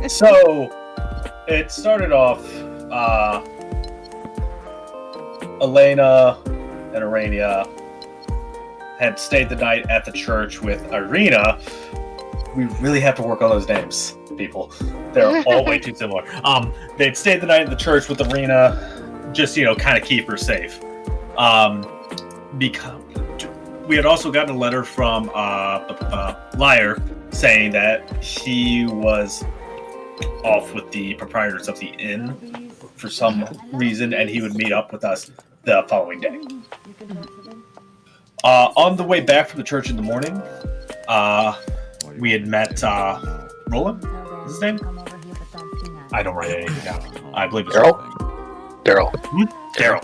So, it started off, Elena and Aranea had stayed the night at the church with Arena. We really have to work on those names, people. They're all way too similar. They'd stayed the night at the church with Arena, just, kind of keep her safe. Because we had also gotten a letter from Lyre saying that he was off with the proprietors of the inn for some reason, and he would meet up with us the following day. On the way back from the church in the morning, we had met Roland. Is his name? I don't write anything down. I believe it's Daryl. Daryl.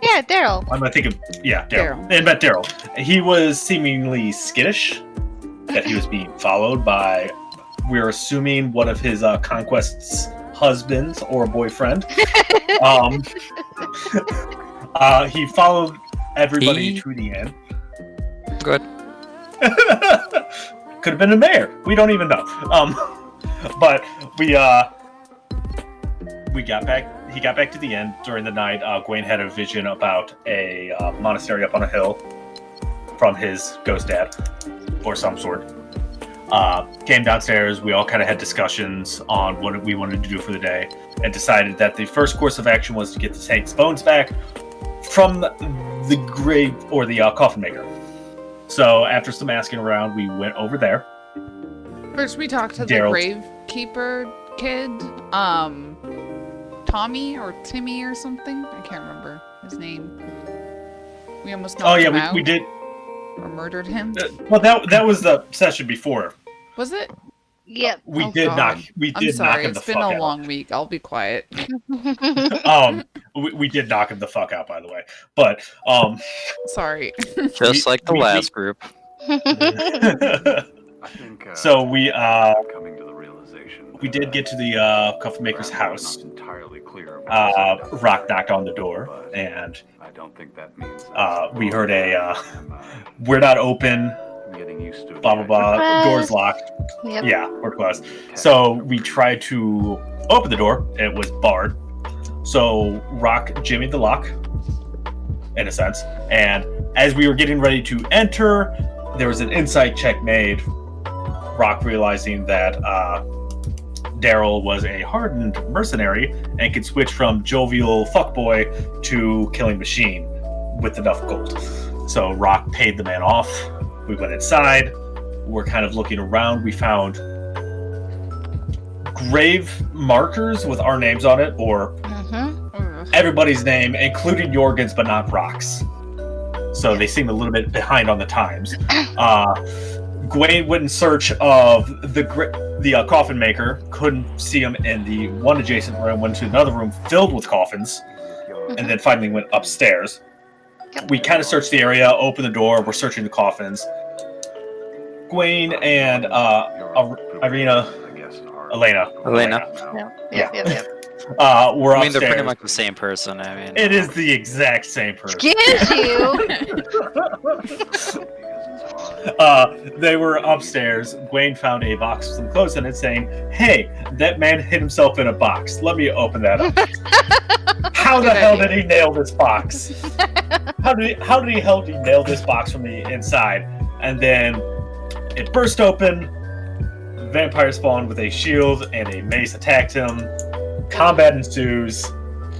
Yeah, Daryl. I'm thinking, Daryl. They met Daryl. He was seemingly skittish that he was being followed by, we're assuming, one of his conquest's husbands or boyfriend. He followed everybody to the end. Good. Could have been a mayor. We don't even know. But we got back. He got back to the inn during the night. Gowain had a vision about a monastery up on a hill from his ghost dad, or some sort. Came downstairs. We all kind of had discussions on what we wanted to do for the day, and decided that the first course of action was to get the saint's bones back from the grave or the coffin maker. So after some asking around, we went over there. First, we talked to Daryl. the gravekeeper kid, Tommy or Timmy or something. I can't remember his name. We almost knocked him out. We did. Or murdered him. Well, that was the session before. Was it? Yep. We did knock him the fuck out. I'm sorry, it's been a long week. I'll be quiet. We did knock him the fuck out, by the way. But sorry. Just like the last group. I think, so we coming to the realization we did get to the coffin maker's house. Not entirely clear Rock knocked on the door, and I don't think that means we heard a "We're not open." getting used to Blah blah blah. Door's locked. Yep. Yeah, we're closed. So we tried to open the door. It was barred. So Rock jimmied the lock, in a sense. And as we were getting ready to enter, there was an insight check made. Rock realizing that Daryl was a hardened mercenary and could switch from jovial fuckboy to killing machine with enough gold. So Rock paid the man off. We went inside. We're kind of looking around. We found grave markers with our names on it, or everybody's name, including Jorgen's, but not Rock's. So they seem a little bit behind on the times. Gowain went in search of the coffin maker. Couldn't see him in the one adjacent room. Went to another room filled with coffins, and then finally went upstairs. Yep. We kind of searched the area, opened the door. We're searching the coffins. Gowain and Elena. Yep. We're I mean, upstairs. they're pretty much the same person. I mean, It is the exact same person. Excuse you. They were upstairs. Gowain found a box with some clothes in it, saying, "Hey, that man hid himself in a box. Let me open that up." How the hell did he nail this box? How did he nail this box from the inside? And then it burst open. Vampire spawned with a shield and a mace attacked him. Combat ensues.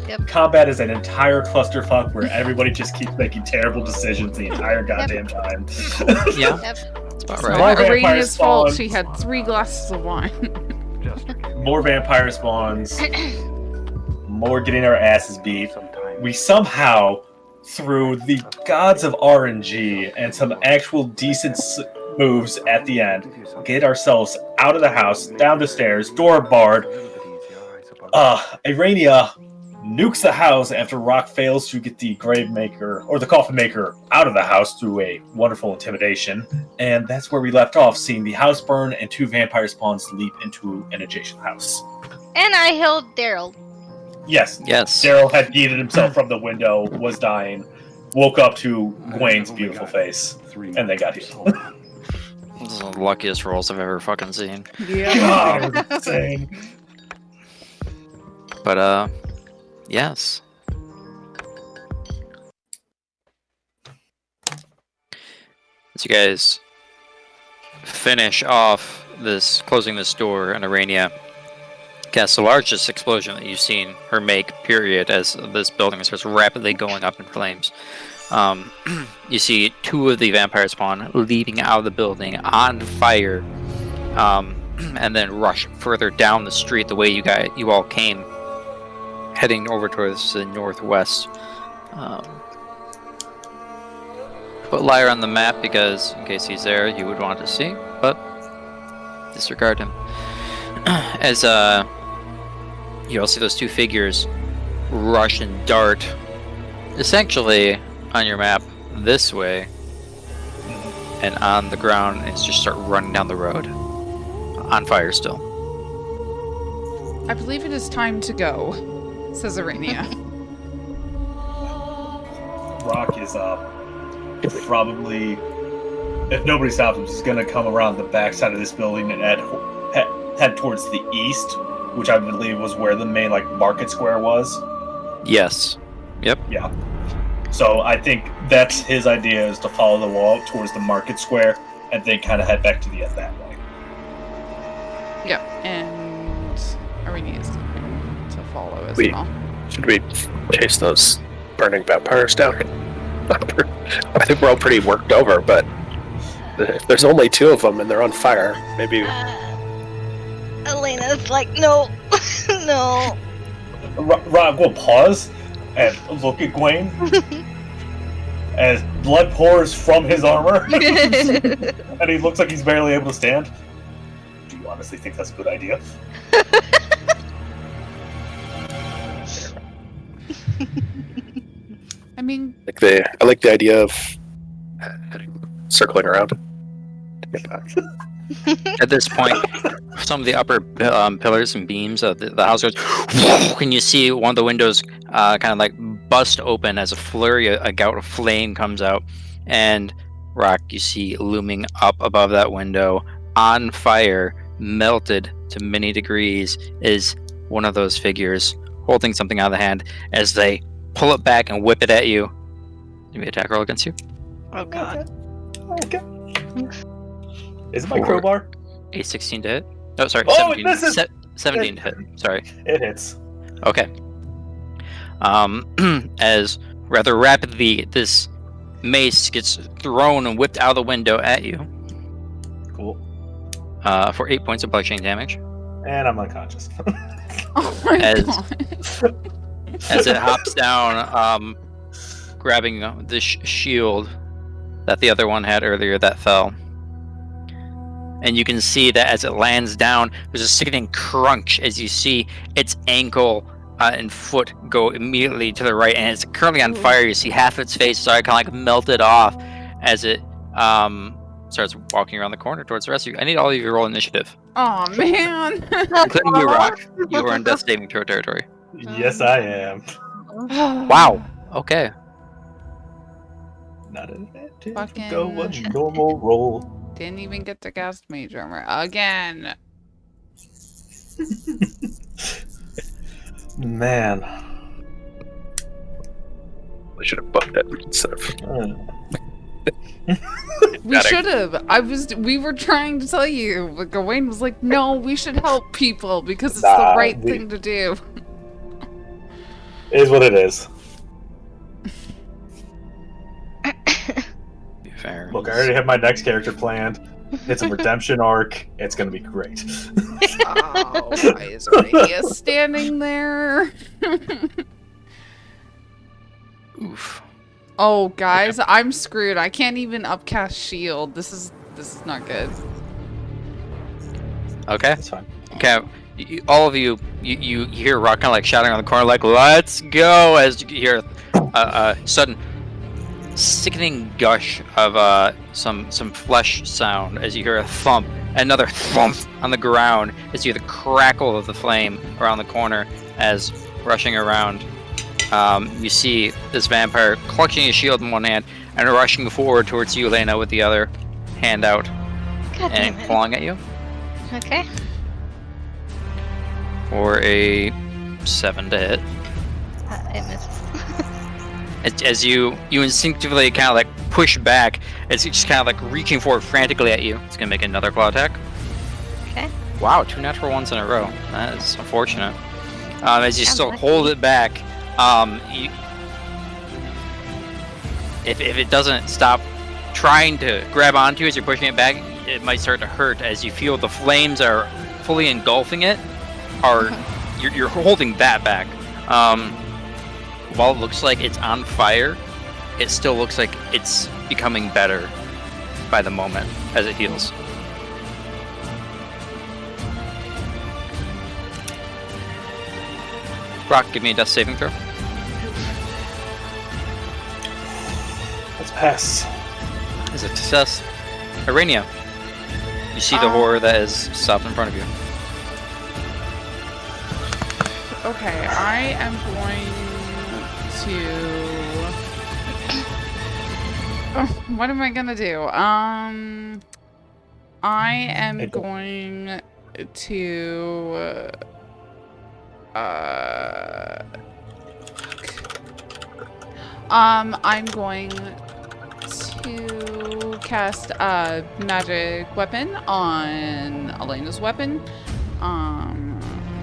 Yep. Combat is an entire clusterfuck where everybody just keeps making terrible decisions the entire goddamn time. yeah, Yep. that's about It's right. More not Arena's vampires fault. spawn. She had 3 glasses of wine. More vampire spawns. More getting our asses beat. We somehow, through the gods of RNG and some actual decent moves at the end, get ourselves out of the house, down the stairs, door barred. Aranea nukes the house after Rock fails to get the grave maker or the coffin maker out of the house through a wonderful intimidation. And that's where we left off, seeing the house burn and 2 vampire spawns leap into an adjacent house. And I held Daryl. Yes. Yes. Daryl had yeeted himself from the window, was dying, woke up to Gawain's beautiful face, and they got healed. This is the luckiest rolls I've ever fucking seen. Yeah. God, insane. But, yes. As you guys finish off this, closing this door in Aranea, casts the largest explosion that you've seen her make, period, as this building starts rapidly going up in flames. You see 2 of the vampire spawn leaping out of the building on fire, and then rush further down the street the way you all came, heading over towards the northwest. Put Lyre on the map because, in case he's there, you would want to see, but disregard him. As you all see those 2 figures rush and dart, essentially on your map this way, and on the ground, and just start running down the road, on fire still. I believe it is time to go, says Aranea. Rock is probably, if nobody stops him, he's going to come around the backside of this building and head towards the east, which I believe was where the main market square was. Yes. Yep. Yeah. So I think that's his idea, is to follow the wall towards the market square and then kind of head back to the end that way. Yeah, and Aranea is going to follow as well. Should we chase those burning vampires down? I think we're all pretty worked over, but if there's only 2 of them and they're on fire, maybe... Elena's like, no, no. Rock will pause and look at Gawain as blood pours from his armor and he looks like he's barely able to stand. Do you honestly think that's a good idea? I mean, I like the idea of circling around. Get back. At this point, some of the upper pillars and beams of the house goes, and you see one of the windows kind of bust open as a gout of flame comes out, and Rock, you see looming up above that window, on fire, melted to many degrees, is one of those figures holding something out of the hand as they pull it back and whip it at you. Maybe attack roll against you. Oh god. Okay. Is it my crowbar? A 16 to hit. Oh, sorry. Oh, 17, this is... 17 to hit. Sorry. It hits. Okay. As rather rapidly this mace gets thrown and whipped out of the window at you. Cool. For 8 points of bludgeoning damage. And I'm unconscious. oh my As- god. As it hops down, grabbing the shield that the other one had earlier that fell. And you can see that as it lands down, there's a sickening crunch as you see its ankle and foot go immediately to the right, and it's currently on fire. You see half its face start kind of melted off as it starts walking around the corner towards the rest of you. I need all of you to roll initiative, Oh man. including you, Rock. You are in death saving throw territory. Yes, I am. Wow. Okay. Not an advantage. Fucking- Go a normal roll. Didn't even get to cast Mage Armor again. Man. We should have booked it instead of... We should have. We were trying to tell you, but Gowain was like, "No, we should help people because it's the right thing to do." It is what it is. Be fair. Look, I already have my next character planned. It's a redemption arc. It's gonna be great. Oh, why is Aranea standing there? Oof. Oh, guys, I'm screwed. I can't even upcast shield. This is not good. Okay. It's fine. Okay. all of you hear Rock kind of like shouting on the corner, like "Let's go!" as you hear a sudden sickening gush of some flesh sound as you hear a thump, another thump on the ground as you hear the crackle of the flame around the corner as rushing around. You see this vampire clutching his shield in one hand and rushing forward towards you, Elena, with the other hand out God damn and it. clawing at you Okay. for a 7 to hit. It misses. As you instinctively kind of like push back, it's just kind of like reaching forward frantically at you. It's gonna make another claw attack. Okay. Wow, 2 natural ones in a row. That is unfortunate. As you I'm still lucky. hold it back, if it doesn't stop trying to grab onto you as you're pushing it back, it might start to hurt as you feel the flames are fully engulfing it. You're holding that back. While it looks like it's on fire, it still looks like it's becoming better by the moment as it heals. Brock, give me a death saving throw. Let's pass. Is a success. Aranea, you see the horror that is stopped in front of you. Okay, I am going to. Oh, what am I gonna do? I am going to. I'm going to cast a magic weapon on Elena's weapon.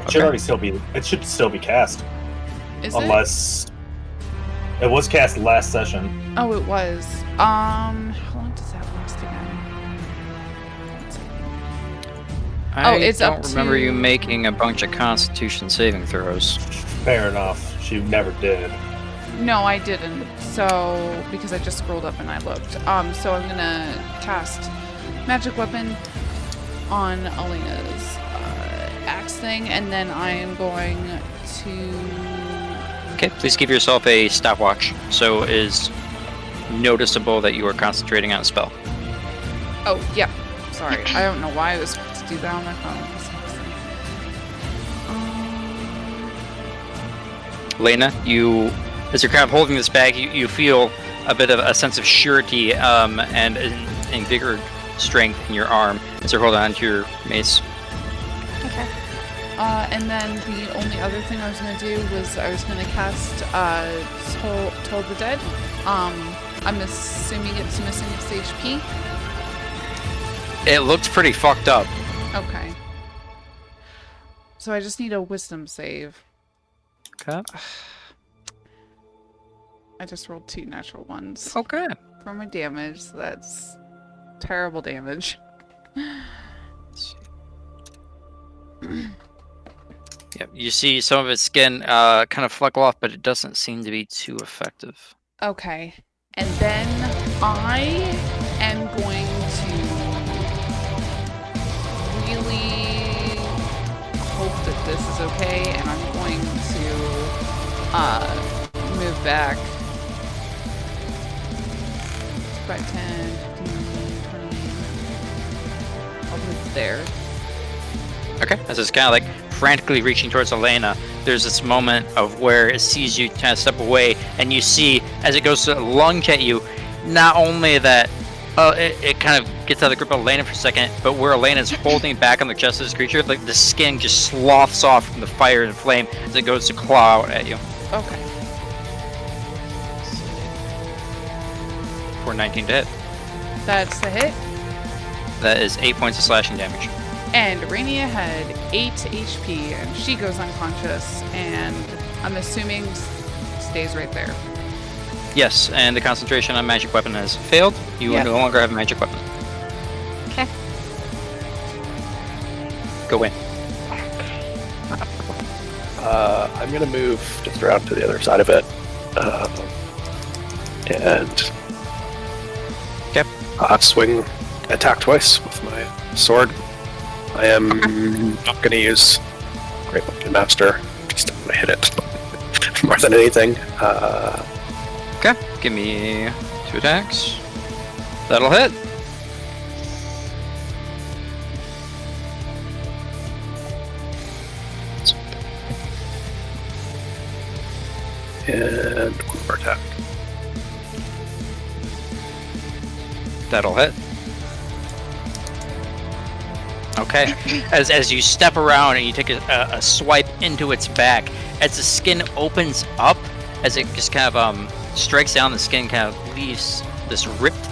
It should already still be. It should still be cast, Is unless it was cast last session. Oh, it was. How long does that last again? I it's don't up remember to- you making a bunch of Constitution saving throws. Fair enough. She never did. No, I didn't. So, because I just scrolled up and I looked. So I'm gonna cast magic weapon on Elena's axe thing, and then I am going to. Okay, please give yourself a stopwatch so it is noticeable that you are concentrating on a spell. Oh, yeah. Sorry, I don't know why I was supposed to do that on my phone. Elena, as you're kind of holding this bag, you feel a bit of a sense of surety and an invigorated strength in your arm as you're holding onto your mace. Okay. And then the only other thing I was going to do was I was going to cast Toll the Dead. I'm assuming it's missing its HP. It looked pretty fucked up. Okay. So I just need a wisdom save. Okay. I just rolled 2 natural ones Okay. for my damage, so that's terrible damage. Yep, you see some of its skin kind of fleckle off, but it doesn't seem to be too effective. Okay. And then I am going to really hope that this is okay, and I'm going to move back 5, 10, 15, 20. I'll move there. Okay, as it's kind of like frantically reaching towards Elena, there's this moment of where it sees you kind of step away, and you see as it goes to lunge at you, not only that it kind of gets out of the grip of Elena for a second, but where Elena's holding back on the chest of this creature, like the skin just sloughs off from the fire and flame as it goes to claw out at you. Okay. For 19 to hit. That's the hit. That is 8 points of slashing damage. And Aranea had 8 HP, and she goes unconscious, and I'm assuming stays right there. Yes, and the concentration on magic weapon has failed. You Yes. no longer have a magic weapon. Okay. Go in. I'm gonna move just around to the other side of it, and swing, attack twice with my sword. I am not gonna use Great Weapon Master. Just want to hit it more than anything. Okay, give me 2 attacks. That'll hit. And 1 more attack. That'll hit. Okay, as you step around and you take a swipe into its back, as the skin opens up, as it just kind of strikes down, the skin kind of leaves this ripped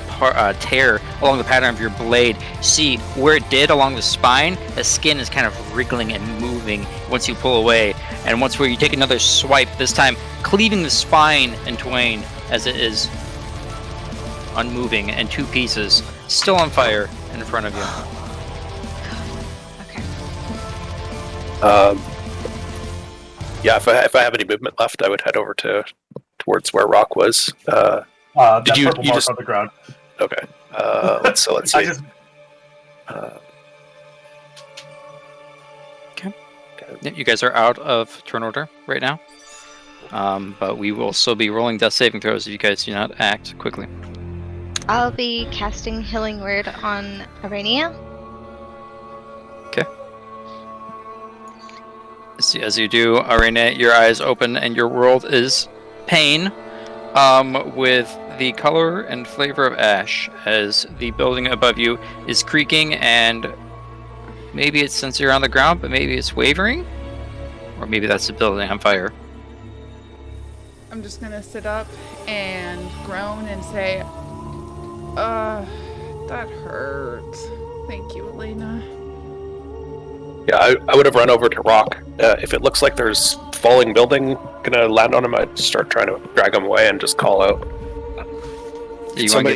tear along the pattern of your blade. See where it did along the spine, the skin is kind of wriggling and moving once you pull away, and once where you take another swipe, this time cleaving the spine in twain as it is unmoving in 2 pieces, still on fire in front of you. Okay. Yeah, if I have any movement left, I would head over towards where Rock was. That Did you purple mark just on the ground. okay? Let's see. I just Yeah, you guys are out of turn order right now, but we will still be rolling death saving throws if you guys do not act quickly. I'll be casting Healing Word on Aranea. As you do, Aranea, your eyes open and your world is pain, with the color and flavor of ash, as the building above you is creaking, and maybe it's since you're on the ground, but maybe it's wavering, or maybe that's the building on fire. I'm just gonna sit up and groan and say, that hurts. Thank you, Elena. Yeah, I would have run over to Rock. If it looks like there's falling building gonna land on him, I'd start trying to drag him away and just call out. You want to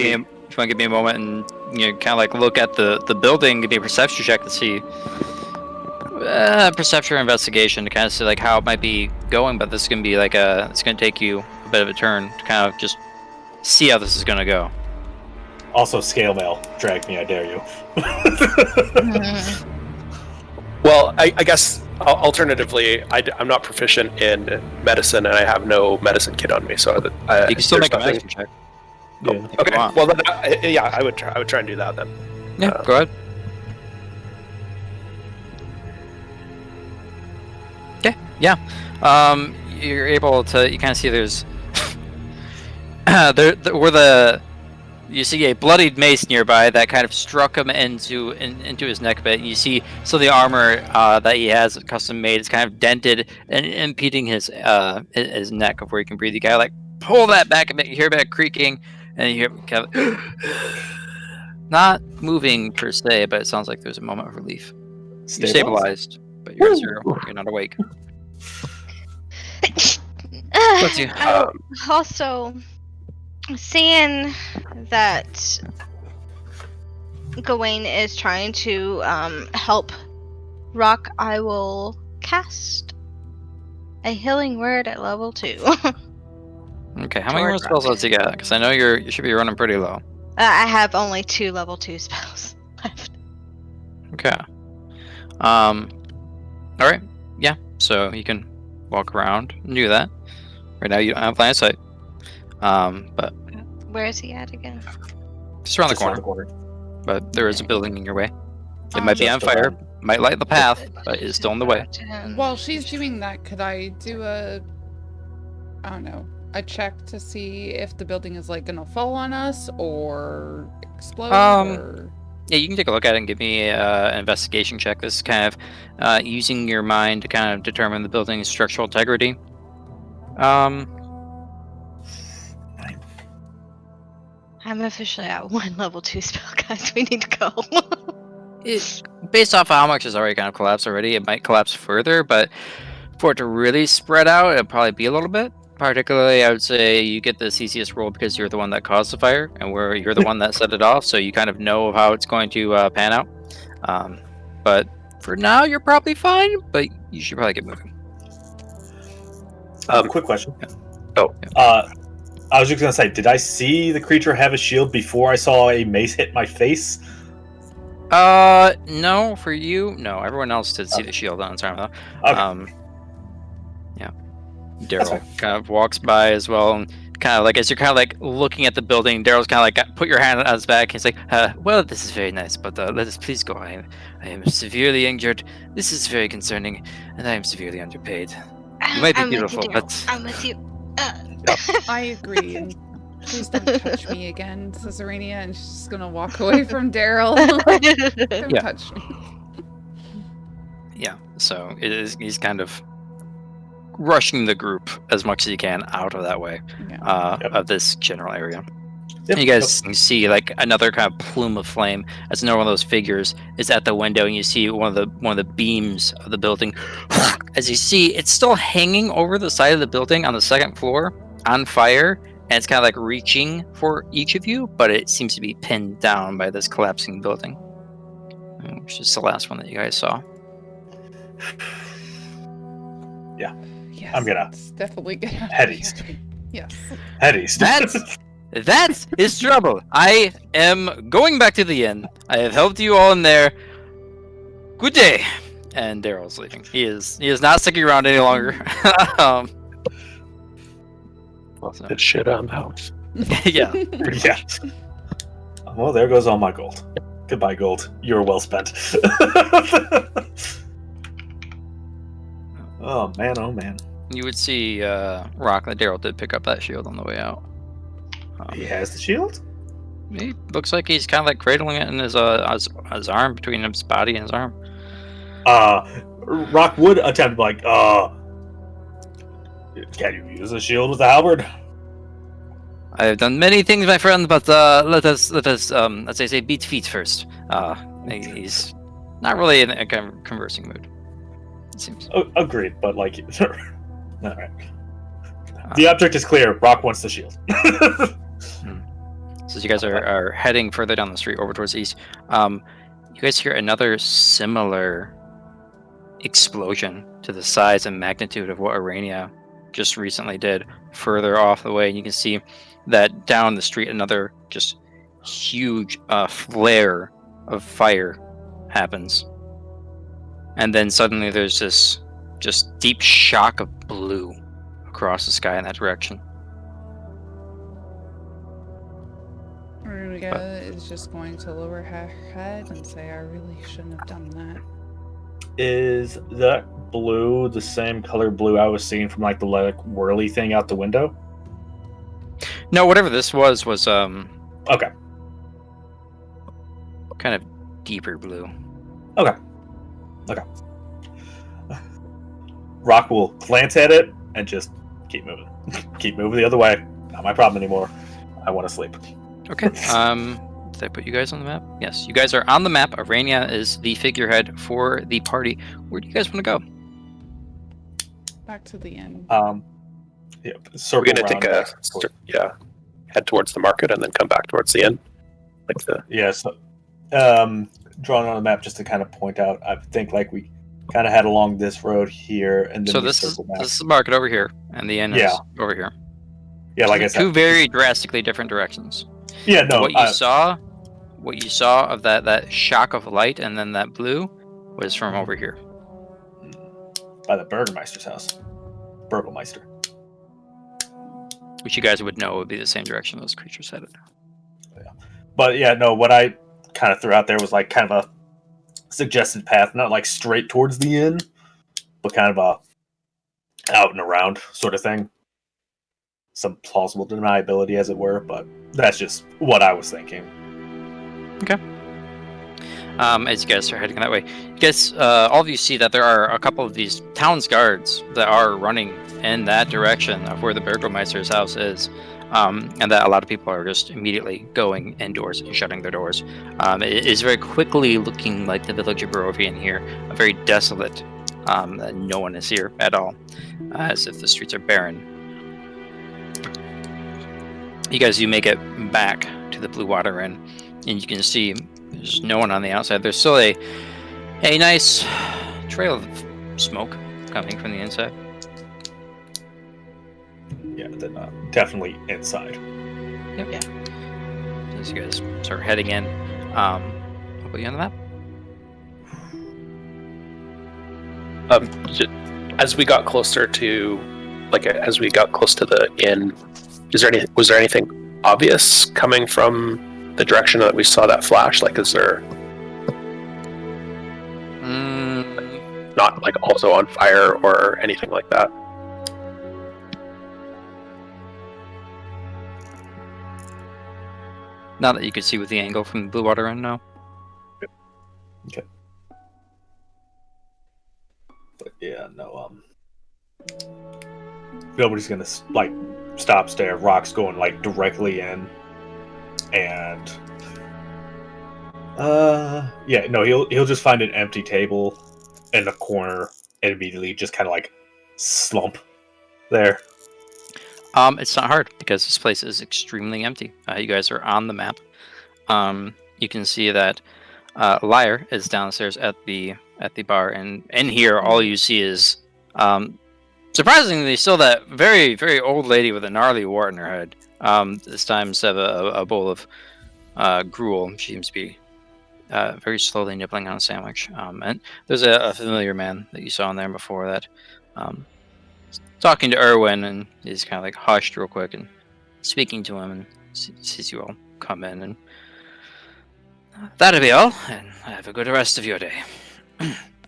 give me a moment and kind of like look at the building, give me a perception check to see perception or investigation to kind of see like how it might be going. But this is gonna be like it's gonna take you a bit of a turn to kind of just see how this is gonna go. also scale mail. Drag me, I dare you. Well, I guess alternatively, I'm not proficient in medicine, and I have no medicine kit on me, so You can still there's make a nothing- medicine check. Yeah. if you Okay, want. well then, yeah, I would try and do that then. Yeah, go ahead. Okay, yeah. You're able to. You kind of see there's you see a bloodied mace nearby that kind of struck him into his neck a bit. And you see the armor that he has custom made is kind of dented and impeding his neck of where he can breathe. You gotta like pull that back a bit. You hear a bit of creaking, and you hear kind of not moving per se, but it sounds like there's a moment of relief. You're stabilized, but you're not awake. What's you? Also, seeing that Gowain is trying to help Rock, I will cast a healing word at level 2. Okay, how many more spells does he got? Because I know you should be running pretty low. I have only 2 level 2 spells left. Okay. All right. Yeah. So you can walk around and do that. Right now you don't have line of sight. But Where is he at again? just around the corner. But there is a building in your way. It might be on fire. Might light the path, but it's still in the way. While she's doing that, could I do I don't know, a check to see if the building is like gonna fall on us or explode? Or... Yeah, you can take a look at it and give me an investigation check. This is kind of using your mind to kind of determine the building's structural integrity. I'm officially at 1 level 2 spell, guys. We need to go. Based off of how much has already kind of collapsed already, it might collapse further, but for it to really spread out, it'll probably be a little bit. Particularly, I would say you get the easiest roll because you're the one that caused the fire, and you're the one that set it off, so you kind of know how it's going to pan out. But for now, you're probably fine, but you should probably get moving. Quick question. Yeah. Oh. I was just gonna say, did I see the creature have a shield before I saw a mace hit my face? No, for you, no. Everyone else did see the shield on its arm, though. Okay. Yeah. That's Daryl fine. kind of walks by as well, and kind of like as you're kind of like looking at the building, Daryl's kind of like put your hand on his back. He's like, "Well, this is very nice, but let us please go. I am severely injured. This is very concerning, and I am severely underpaid. You might be I'm beautiful, with you, but Daryl. I'm with you. I agree. And please don't touch me again, says Aranea, and she's just gonna walk away from Daryl. Don't Yeah. touch me. yeah." So he's kind of rushing the group as much as he can out of that way, Yeah. of this general area. Yep, You guys can see like another kind of plume of flame as another one of those figures is at the window, and you see one of the beams of the building. As you see, it's still hanging over the side of the building on the second floor on fire, and it's kind of like reaching for each of you, but it seems to be pinned down by this collapsing building, which is the last one that you guys saw. Yes, I'm gonna let's definitely get out head of east. here. Yes. Head east. That is trouble. I am going back to the inn. I have helped you all in there. Good day. And Daryl's leaving. He is not sticking around any longer. Well, good shit on the house. Yeah. Yeah. Well, there goes all my gold. Goodbye, gold. You were well spent. Oh man, oh man. You would see Rock that Daryl did pick up that shield on the way out. He has the shield? He looks like he's kind of like cradling it in his arm, between his body and his arm. Rock would attempt like, can you use a shield with a halberd? I have done many things, my friend, but let us, as they say, beat feet first. He's not really in a conversing mood, it seems. Agreed, but like, all right. The object is clear. Rock wants the shield. So as you guys are heading further down the street over towards the east, you guys hear another similar explosion to the size and magnitude of what Aranea just recently did further off the way. And you can see that down the street another just huge flare of fire happens. And then suddenly there's this just deep shock of blue across the sky in that direction. Rudiga is just going to lower her head and say, I really shouldn't have done that. Is that blue the same color blue I was seeing from like the like whirly thing out the window? No, whatever this was Okay. kind of deeper blue. Okay. Rock will glance at it and just keep moving. Keep moving the other way. Not my problem anymore. I want to sleep. Okay. Did I put you guys on the map? Yes, you guys are on the map. Aranea is the figurehead for the party. Where do you guys want to go? Back to the inn. Yeah, We're gonna take head towards the market and then come back towards the inn. Like the Yeah, so drawing on the map just to kind of point out, I think like we kind of head along this road here and then So we this is circle back. the market over here, and the inn is over here. Yeah, like I said, two very drastically different directions. Yeah, no. What you saw of that shock of light and then that blue was from over here. By the Burgermeister's house. Burgermeister. Which you guys would know would be the same direction those creatures headed. But yeah, no, what I kind of threw out there was like kind of a suggested path, not like straight towards the inn, but kind of a out and around sort of thing. Some plausible deniability, as it were, but that's just what I was thinking. Okay. As you guys are heading that way, you guys, all of you see that there are a couple of these town's guards that are running in that direction of where the Burgermeister's house is, and that a lot of people are just immediately going indoors and shutting their doors. It is very quickly looking like the village of Barovia in here, very desolate. No one is here at all, as if the streets are barren. You guys, you make it back to the Blue Water Inn, and you can see there's no one on the outside. There's still a nice trail of smoke coming from the inside. Yeah, then definitely inside. Yep. Yeah. As you guys start heading in, I'll put you on the map. As we got closer to, as we got close to the inn, was there anything obvious coming from the direction that we saw that flash? Like, is there not like also on fire or anything like that? Not that you could see with the angle from the blue water inn, no. Okay. But yeah, no. Nobody's gonna like stop, stare. Rock's going like directly in, and yeah, no, he'll just find an empty table in the corner and immediately just kind of like slump there. It's not hard because this place is extremely empty. You guys are on the map. You can see that Lyre is downstairs at the bar, and in here all you see is surprisingly still that very, very old lady with a gnarly wart in her head. This time instead of a bowl of gruel, she seems to be very slowly nibbling on a sandwich. And there's a familiar man that you saw in there before that talking to Erwin, and he's kind of like hushed real quick and speaking to him, and sees you all come in, and that'll be all, and have a good rest of your day.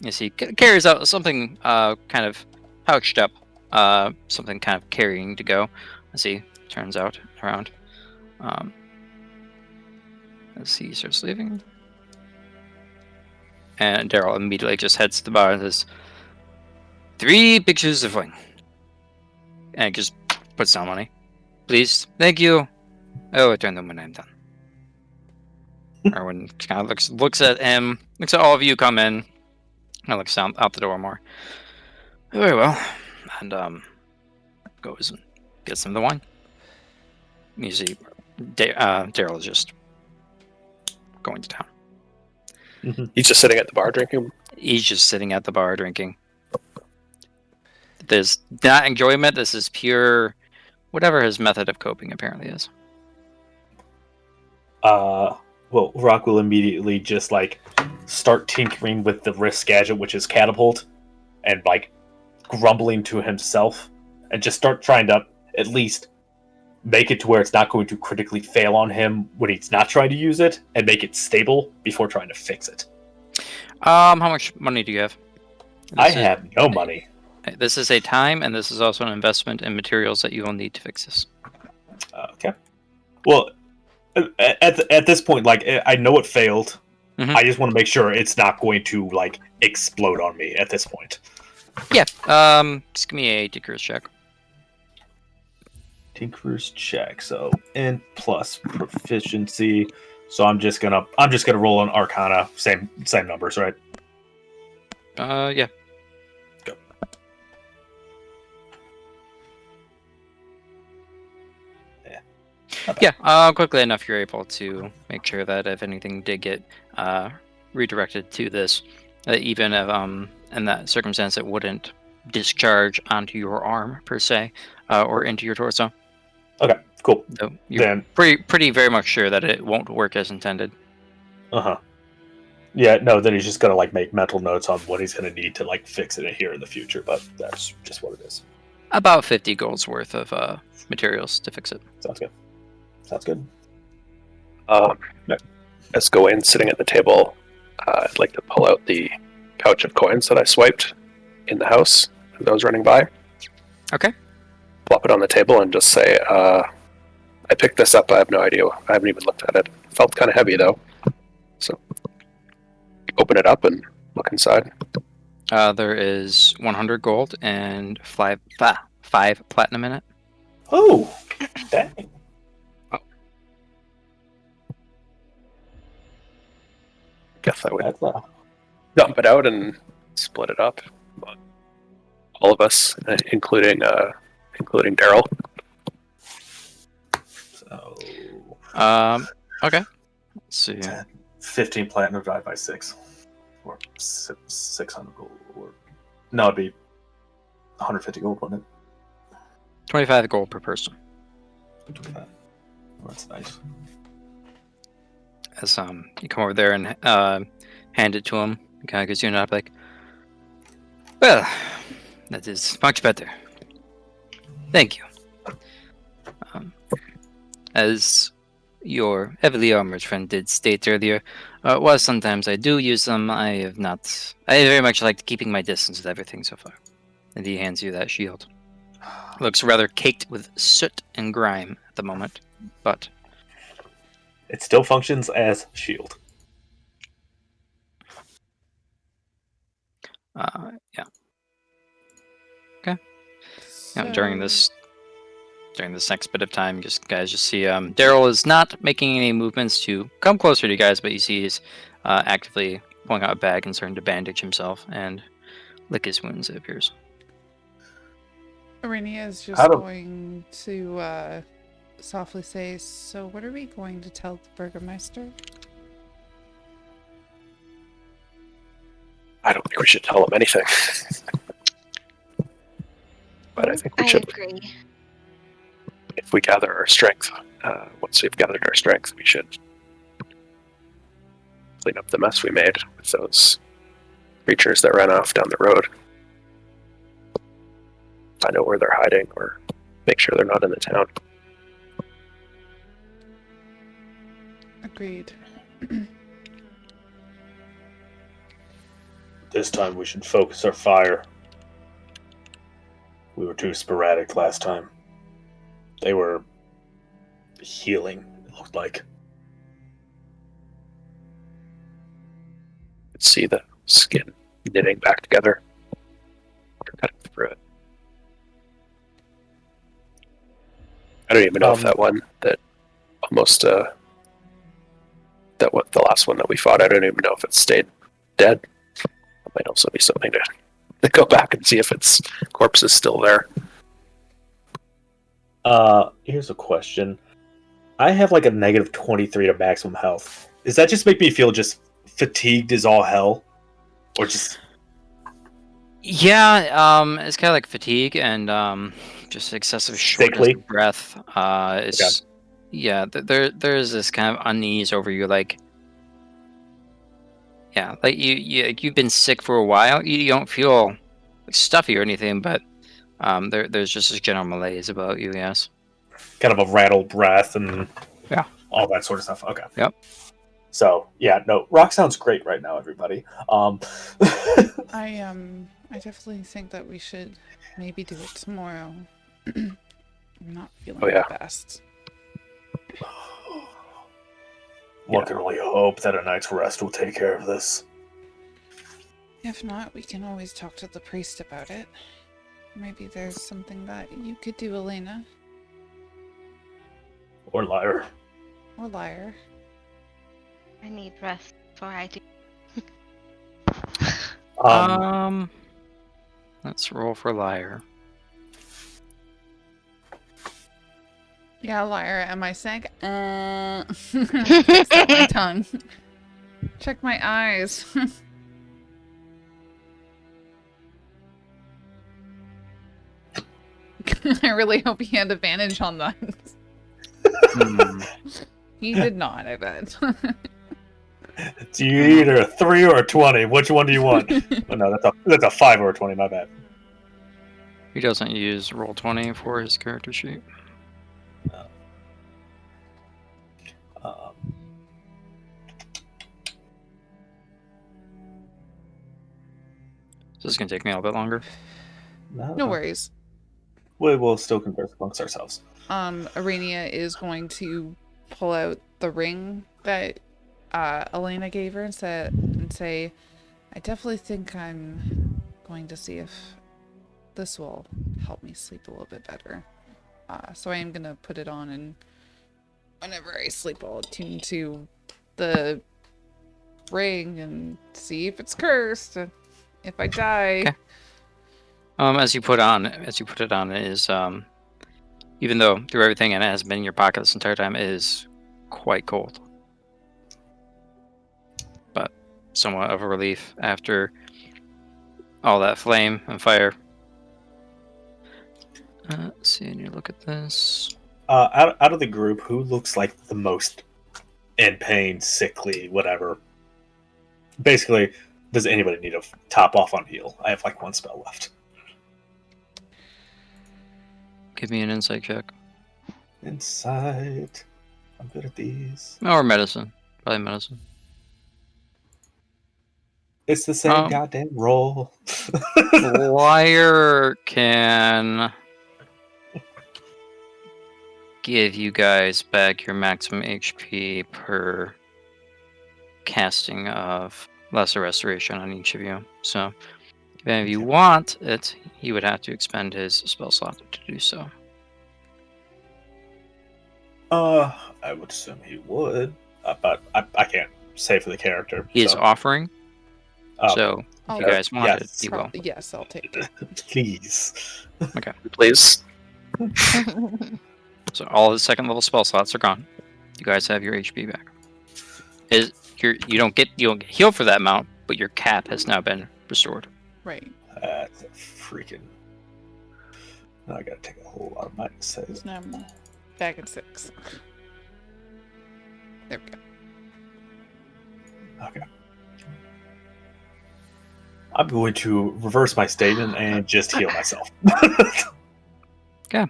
As he carries out something kind of pouched up, something kind of carrying to go, as he turns out around. As he starts leaving. And Daryl immediately just heads to the bar and says, 3 pictures of wine. And just puts down money. Please, thank you. I'll return them when I'm done. Erwin kind of looks at him, looks at all of you come in, and looks out the door more. Very well. And goes and gets him the wine. You see Daryl is just going to town. Mm-hmm. He's just sitting at the bar drinking? He's just sitting at the bar drinking. There's not enjoyment, this is pure whatever his method of coping apparently is. Well, Rock will immediately just like start tinkering with the wrist gadget, which is catapult, and like grumbling to himself, and just start trying to at least make it to where it's not going to critically fail on him when he's not trying to use it, and make it stable before trying to fix it. How much money do you have? I have no money. This is a time, and this is also an investment in materials that you will need to fix this. Okay. Well, at this point, like, I know it failed. Mm-hmm. I just want to make sure it's not going to like explode on me at this point. Yeah. Just give me a Tinker's check. Tinker's check. So N plus proficiency. So I'm just gonna roll an Arcana. Same numbers, right? Yeah. Go. Yeah. Quickly enough, you're able to make sure that if anything did get redirected to this, even if in that circumstance it wouldn't discharge onto your arm per se, or into your torso. Okay, cool. So you're pretty very much sure that it won't work as intended. Yeah, no, then he's just gonna like make mental notes on what he's gonna need to like fix it here in the future, but that's just what it is. About 50 gold's worth of materials to fix it. Sounds good. As Gowain sitting at the table, I'd like to pull out the pouch of coins that I swiped in the house as I was running by. Okay. Plop it on the table and just say, I picked this up, I have no idea. I haven't even looked at it. Felt kind of heavy though. So open it up and look inside. There is 100 gold and 5 platinum in it. Oh, dang. Guess I would dump it out and split it up. All of us, including Daryl. So, okay. Let's see. 15 platinum divided by 6, or 600 gold. Or no, it'd be 150 gold, wouldn't it? 25 gold per person. 25. Oh, that's nice. As you come over there and hand it to him, he kind of gives you an up like, Well, that is much better. Thank you. As your heavily armored friend did state earlier, while sometimes I do use them, I very much liked keeping my distance with everything so far. And he hands you that shield. Looks rather caked with soot and grime at the moment, but It still functions as shield. yeah. Okay. Now, during this next bit of time, guys just see Daryl is not making any movements to come closer to you guys, but you see he's actively pulling out a bag and starting to bandage himself and lick his wounds, it appears. Aranea is just going to softly say, so what are we going to tell the Burgermeister? I don't think we should tell him anything. But I think we should. agree. If we gather our strength, once we've gathered our strength, we should clean up the mess we made with those creatures that ran off down the road. Find out where they're hiding, or make sure they're not in the town. Agreed. This time we should focus our fire. We were too sporadic last time. They were healing, it looked like. Could see the skin knitting back together. Or cutting through it. I don't even know if that one that almost the last one that we fought, I don't even know if it stayed dead. That might also be something to go back and see if its corpse is still there. Here's a question. I have like a negative 23 to maximum health. Does that just make me feel just fatigued as all hell? Or just... Yeah, it's kind of like fatigue and just excessive shortness of breath. There's this kind of unease over you, like, yeah, like you've been sick for a while. You don't feel like stuffy or anything, but there's just this general malaise about you. Yes, kind of a rattled breath and all that sort of stuff. Okay. Yep. So yeah, no, Rock sounds great right now, everybody. I definitely think that we should maybe do it tomorrow. I'm not feeling the best. One can only hope that a night's rest will take care of this. If not, we can always talk to the priest about it. Maybe there's something that you could do, Elena. Or Lyre. Or Lyre. I need rest before I do. Let's roll for Lyre. Yeah, Lyre, am I sick? Stop my tongue. Check my eyes. I really hope he had advantage on that. He did not, I bet. Do you either a 3 or a 20? Which one do you want? Oh, no, that's a 5 or a 20, my bad. He doesn't use Roll20 for his character sheet. This is going to take me a little bit longer. No worries. We will still converse amongst ourselves. Aranea is going to pull out the ring that Elena gave her and say, I definitely think I'm going to see if this will help me sleep a little bit better. So I am going to put it on, and whenever I sleep, I'll attune to the ring and see if it's cursed. If I die. Okay. As you put it on, it is even though through everything and it has been in your pocket this entire time, it is quite cold. But somewhat of a relief after all that flame and fire. Let's see, I need to look at this. Out of the group, who looks like the most in pain, sickly, whatever? Basically, does anybody need a top off on heal? I have like 1 spell left. Give me an insight check. Insight. I'm good at these. Or medicine. Probably medicine. It's the same goddamn roll. Lyre can give you guys back your maximum HP per casting of Lesser Restoration on each of you. So, if any of you want it, he would have to expend his spell slot to do so. I would assume he would, but I can't say for the character. He is so. offering. Oh, So, if you Okay. guys want it, he will. Yes, I'll take it. please. Okay. Please. So all of the second level spell slots are gone. You guys have your HP back. You don't get healed for that amount, but your cap has now been restored. Right. That's a freaking. Now I gotta take a whole lot of my saves. So now I'm back at 6. There we go. Okay. I'm going to reverse my statement and just heal myself. Okay.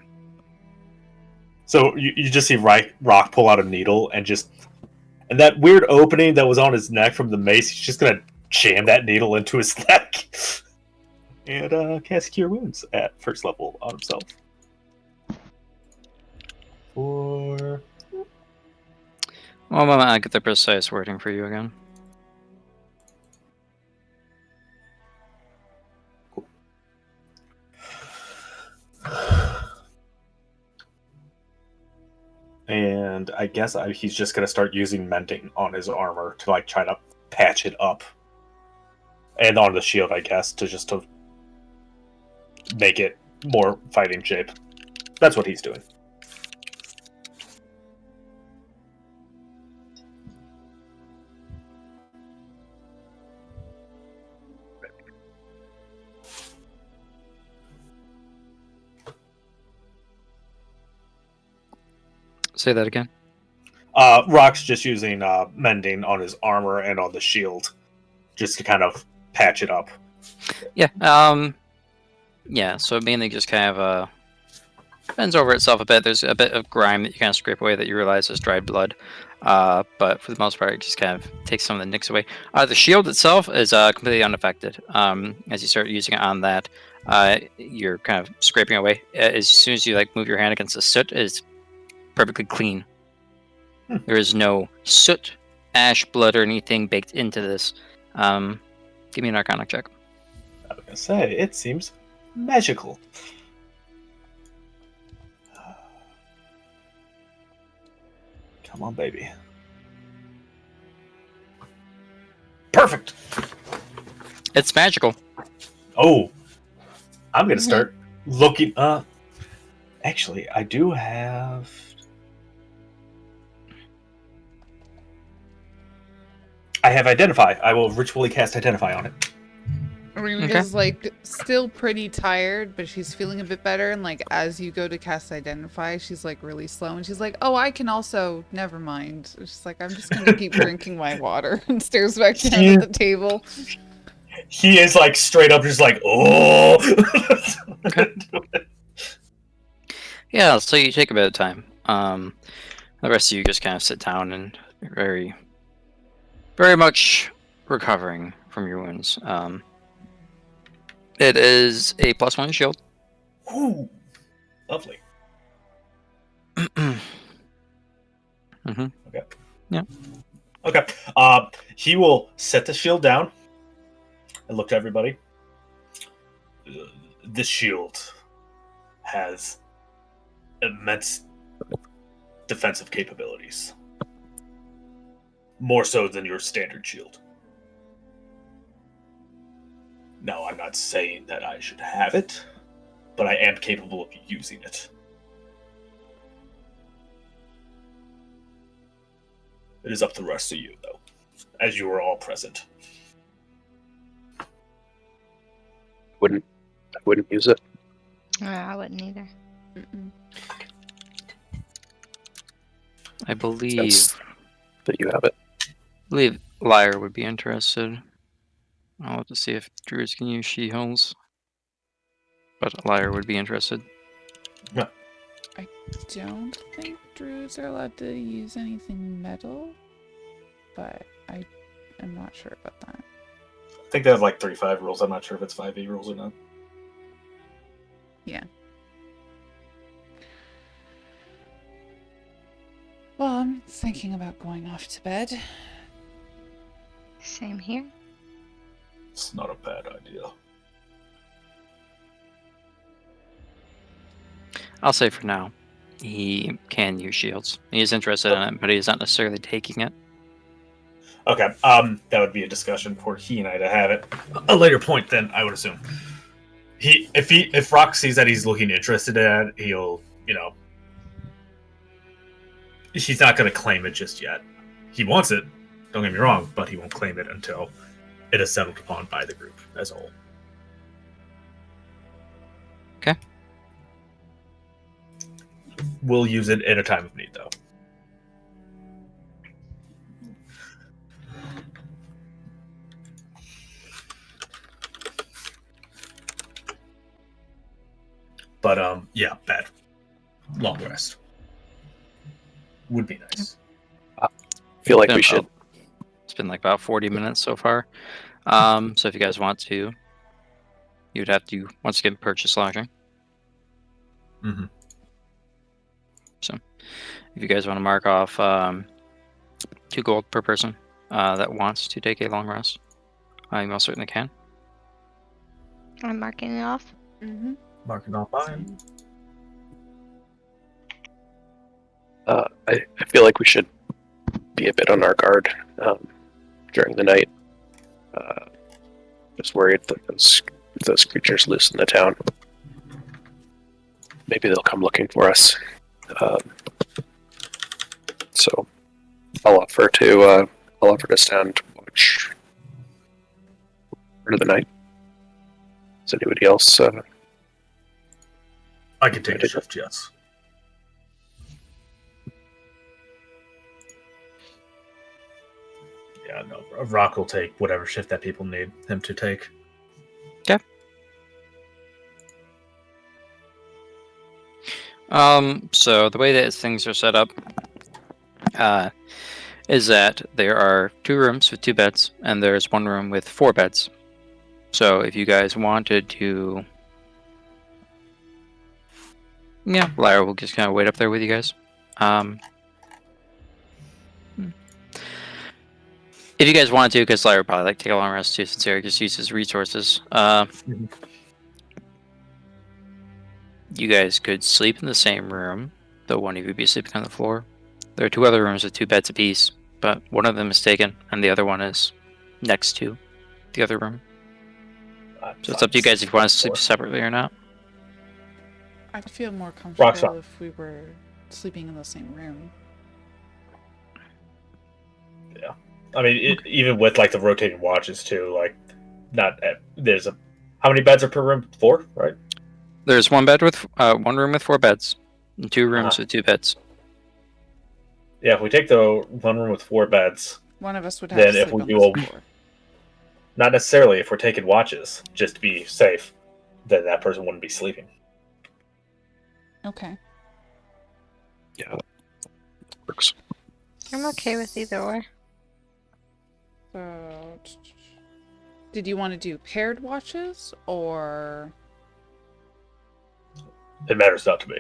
So you just see Rock pull out a needle and that weird opening that was on his neck from the mace, he's just gonna jam that needle into his neck and cast Cure Wounds at first level on himself. For One moment, I get the precise wording for you again. And I guess he's just going to start using mending on his armor to like try to patch it up. And on the shield, I guess, to make it more fighting shape. That's what he's doing. Say that again. Rock's just using mending on his armor and on the shield, just to kind of patch it up. Yeah. Yeah. So it mainly just kind of bends over itself a bit. There's a bit of grime that you kind of scrape away that you realize is dried blood. But for the most part, it just kind of takes some of the nicks away. The shield itself is completely unaffected. As you start using it on that, you're kind of scraping away. As soon as you like move your hand against the soot, it's perfectly clean. There is no soot, ash, blood, or anything baked into this. Give me an Arcana check. I was going to say, it seems magical. Come on, baby. Perfect! It's magical. Oh! I'm going to start looking up. Actually, I do have... I have Identify. I will ritually cast Identify on it. Arena's like still pretty tired, but she's feeling a bit better. And like as you go to cast Identify, she's like really slow, and she's like, "Oh, I can also." Never mind. She's like, "I'm just gonna keep drinking my water," and stares back down at the table. He is like straight up, just like, "Oh." Okay. Yeah. So you take a bit of time. The rest of you just kind of sit down and very, very much recovering from your wounds. It is a +1 shield. Ooh, lovely. Mm-hmm. Okay. Yeah. Okay. He will set the shield down and look to everybody. This shield has immense defensive capabilities. More so than your standard shield. No, I'm not saying that I should have it, but I am capable of using it. It is up to the rest of you, though, as you are all present. I wouldn't use it. I wouldn't either. I believe Since that you have it. Lyre would be interested. I'll have to see if druids can use she-hulls. But Lyre would be interested. I don't think druids are allowed to use anything metal, but I am not sure about that. I think they have like 3.5 rules. I'm not sure if it's 5e rules or not. Yeah. Well, I'm thinking about going off to bed. Same here. It's not a bad idea. I'll say for now, he can use shields. He is interested in it, but he's not necessarily taking it. Okay, that would be a discussion for he and I to have at a later point. Then I would assume if Rock sees that he's looking interested in it, he'll, he's not going to claim it just yet. He wants it. Don't get me wrong, but he won't claim it until it is settled upon by the group as a whole. Okay. We'll use it in a time of need, though. But yeah, bad. Long rest would be nice. I feel like we should. It's been like about 40 minutes so far. So if you guys want to, you'd have to once again purchase lodging. Mm-hmm. So if you guys want to mark off 2 gold per person that wants to take a long rest, you most certainly can. I'm marking it off. Mm-hmm. Marking off mine. I feel like we should be a bit on our guard during the night. Just worried that those creatures loose in the town. Maybe they'll come looking for us. So I'll offer to stand watch for the night. Is anybody else? I can take a shift, yes. Yeah, no. Rock will take whatever shift that people need him to take. Okay. So the way that things are set up is that there are 2 rooms with 2 beds, and there's 1 room with 4 beds. So if you guys wanted to, yeah, Lyre will just kind of wait up there with you guys. If you guys want to, because Lyre would probably like to take a long rest too, since Eric just uses resources. You guys could sleep in the same room, though one of you would be sleeping on the floor. There are 2 other rooms with 2 beds apiece, but one of them is taken, and the other one is next to the other room. So it's up to you guys if you want to sleep separately or not. I'd feel more comfortable if we were sleeping in the same room. Yeah. I mean, even with like the rotating watches too, like how many beds are per room? 4, right? There's 1 bed with 1 room with 4 beds, and 2 rooms with 2 beds. Yeah, if we take the 1 room with 4 beds, one of us would have then to if sleep we on do the a, floor. not necessarily if we're taking watches, just to be safe, then that person wouldn't be sleeping. Okay. Yeah, works. I'm okay with either or. So, did you want to do paired watches or? It matters not to me.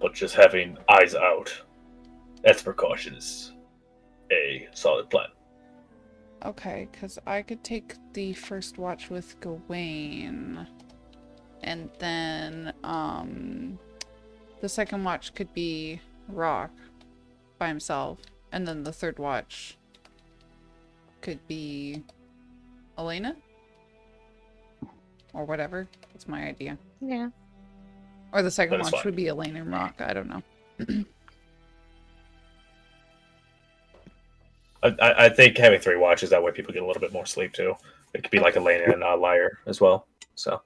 But just having eyes out as precaution is a solid plan. Okay, because I could take the first watch with Gowain, and then the second watch could be Rock by himself, and then the third watch could be Elena or whatever. That's my idea. Yeah. Or the second That is watch fine. would be Elena and Rock. I don't know. I think having 3 watches, that way people get a little bit more sleep too. It could be like Elena and Lyre as well. So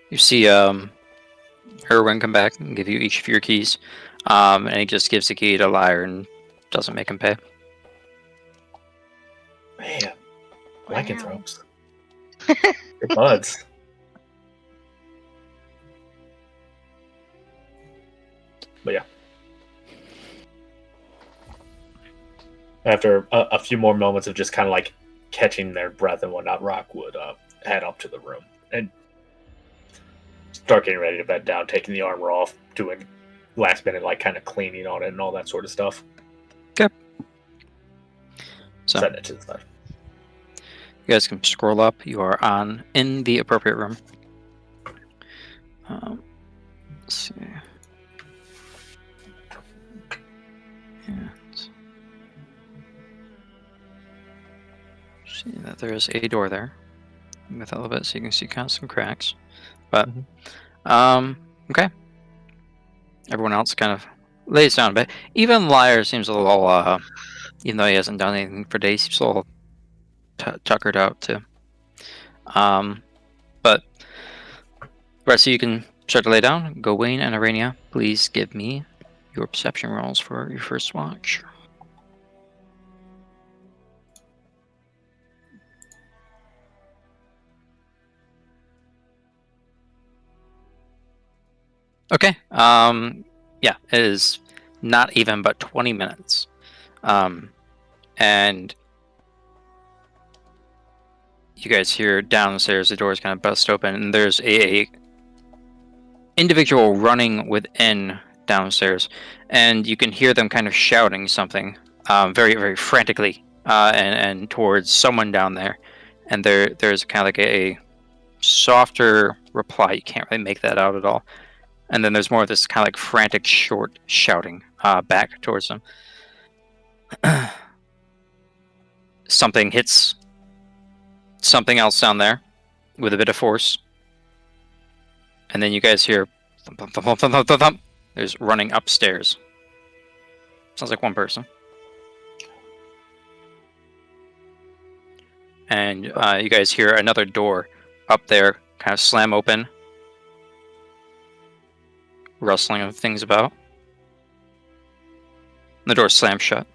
You see Erwin come back and give you each of your keys, and he just gives the key to Lyre and doesn't make him pay. Man, Wow. lycanthropes. They're buds. But yeah. After a few more moments of just kind of like catching their breath and whatnot, Rock would head up to the room and start getting ready to bed down, taking the armor off, doing last minute like kind of cleaning on it and all that sort of stuff. Okay. So Set it to the side. you guys can scroll up. You are in the appropriate room. Let's see. Yeah. See that there is a door there. With a little bit, so you can see kind of some cracks. But okay. Everyone else kind of lays down a bit. Even Lyre seems a little, even though he hasn't done anything for days, he's a little tuckered out too. But rest of you can start to lay down. Gowain and Aranea, please give me your perception rolls for your first watch. Okay. Yeah, it is not even but 20 minutes. And you guys hear downstairs the doors kind of bust open, and there's a individual running within downstairs, and you can hear them kind of shouting something very, very frantically and towards someone down there. And there's kind of like a softer reply. You can't really make that out at all. And then there's more of this kind of like frantic, short shouting back towards them. Something hits something else down there with a bit of force. And then you guys hear thump, thump, thump, thump, thump, thump, thump. There's running upstairs. Sounds like one person. And you guys hear another door up there kind of slam open. Rustling of things about. The door slams shut.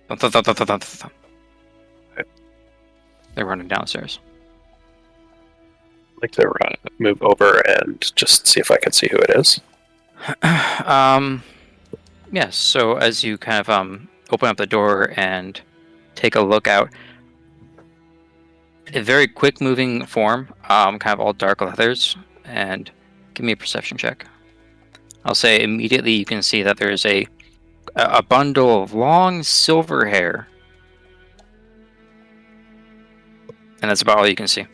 Thump, thump, thump, thump, thump, thump. They're running downstairs. I'd like to move over and just see if I can see who it is. Yes, so as you kind of open up the door and take a look out, a very quick moving form, kind of all dark leathers, and give me a perception check. I'll say immediately you can see that there's a bundle of long silver hair. And that's about all you can see.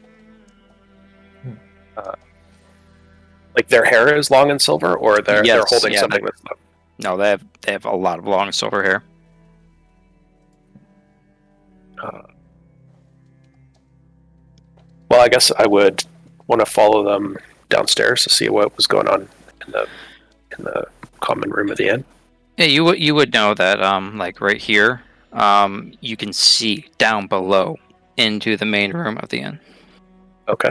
Like their hair is long and silver, or they're holding something that's not. No, they have a lot of long silver hair. Well, I guess I would want to follow them downstairs to see what was going on in the common room of the inn. Yeah, you would know that like right here, you can see down below into the main room of the inn. Okay.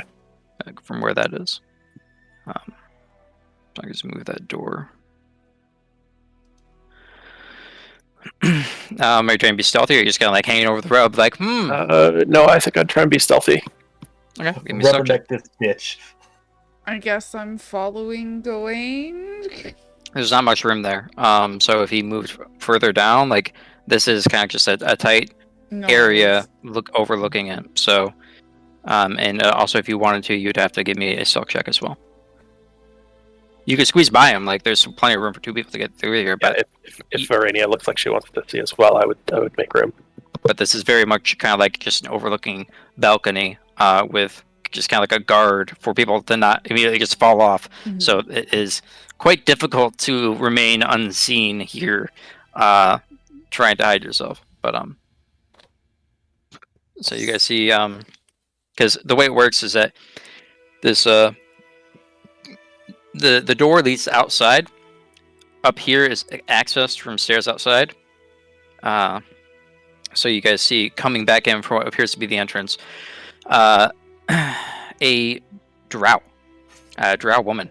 From where that is. So I just move that door. Are you trying to be stealthy, or are you just kind of like hanging over the rope, like, No, I think I'd try and be stealthy. Okay, give me a subject. Rubberneck this bitch. I guess I'm following Gowain. There's not much room there. So if he moved further down, like this is kind of just a tight area overlooking it. So, and also if you wanted to, you'd have to give me a stealth check as well. You could squeeze by him. Like there's plenty of room for two people to get through here. But yeah, if Aranea looks like she wants to see as well, I would make room. But this is very much kind of like just an overlooking balcony with just kind of like a guard for people to not immediately just fall off. Mm-hmm. So it is quite difficult to remain unseen here, trying to hide yourself. But so you guys see, because the way it works is that this the door leads outside. Up here is accessed from stairs outside. So you guys see coming back in from what appears to be the entrance, a drow woman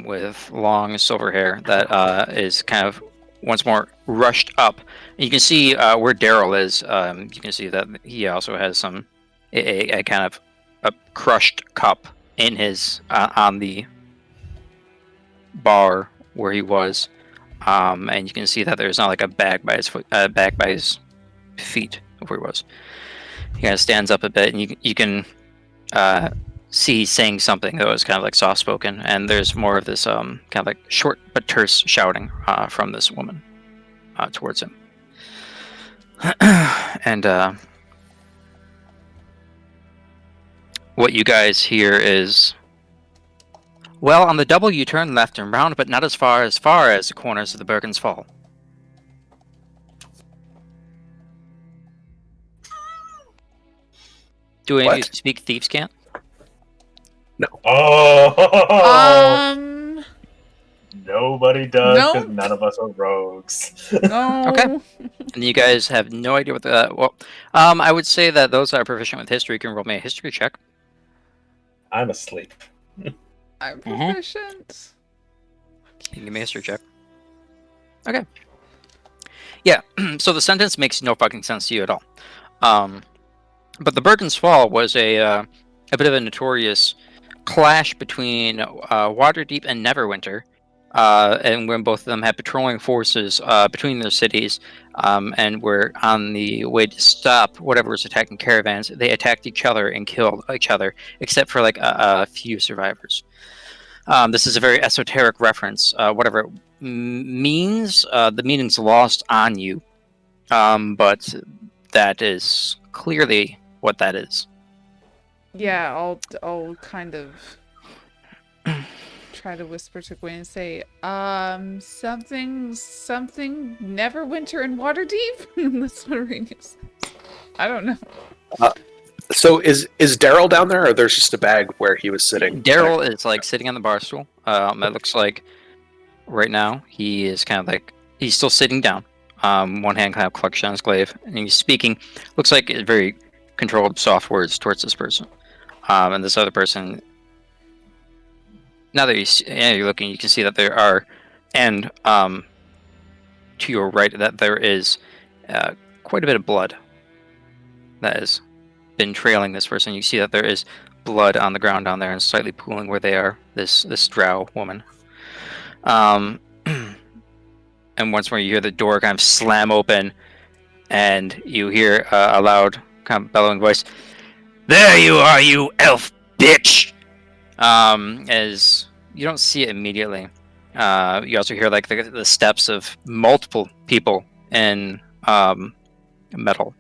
with long silver hair that is kind of once more rushed up. And you can see where Daryl is. You can see that he also has a kind of a crushed cup in his on the bar where he was, and you can see that there's not like a bag by his feet of where he was. He kind of stands up a bit, and you can see he's saying something that was kind of like soft spoken, and there's more of this kind of like short but terse shouting from this woman towards him. And what you guys hear is, well, on the double you turn left and round, but not as far as the corners of the Bergen's Fall. Do any of you speak Thieves' Cant? No. Oh! Nobody does, because Nope. none of us are rogues. No. Okay. And you guys have no idea what the... Well, I would say that those that are proficient with history can roll me a history check. I'm asleep. I'm proficient. You can give me a history check. Okay. Yeah, so the sentence makes no fucking sense to you at all. But the Bergen's Fall was a bit of a notorious clash between Waterdeep and Neverwinter, and when both of them had patrolling forces between their cities, and were on the way to stop whatever was attacking caravans, they attacked each other and killed each other, except for like a few survivors. This is a very esoteric reference. Whatever it means, the meaning's lost on you, but that is clearly what that is. Yeah, I'll kind of try to whisper to Gwen and say, something Neverwinter and Waterdeep? That's what Aranea says. I don't know. So is Daryl down there, or there's just a bag where he was sitting? Daryl is like sitting on the bar stool. It looks like right now he is kind of like, he's still sitting down. One hand kind of clutched on his glaive, and he's speaking. Looks like very controlled, soft words towards this person. And this other person, now that you're looking, you can see that there are, and to your right, that there is quite a bit of blood that has been trailing this person. You see that there is blood on the ground down there and slightly pooling where they are, this drow woman. And once more you hear the door kind of slam open, and you hear a loud kind of bellowing voice, "There you are, you elf bitch!" As you don't see it immediately. You also hear like the steps of multiple people in metal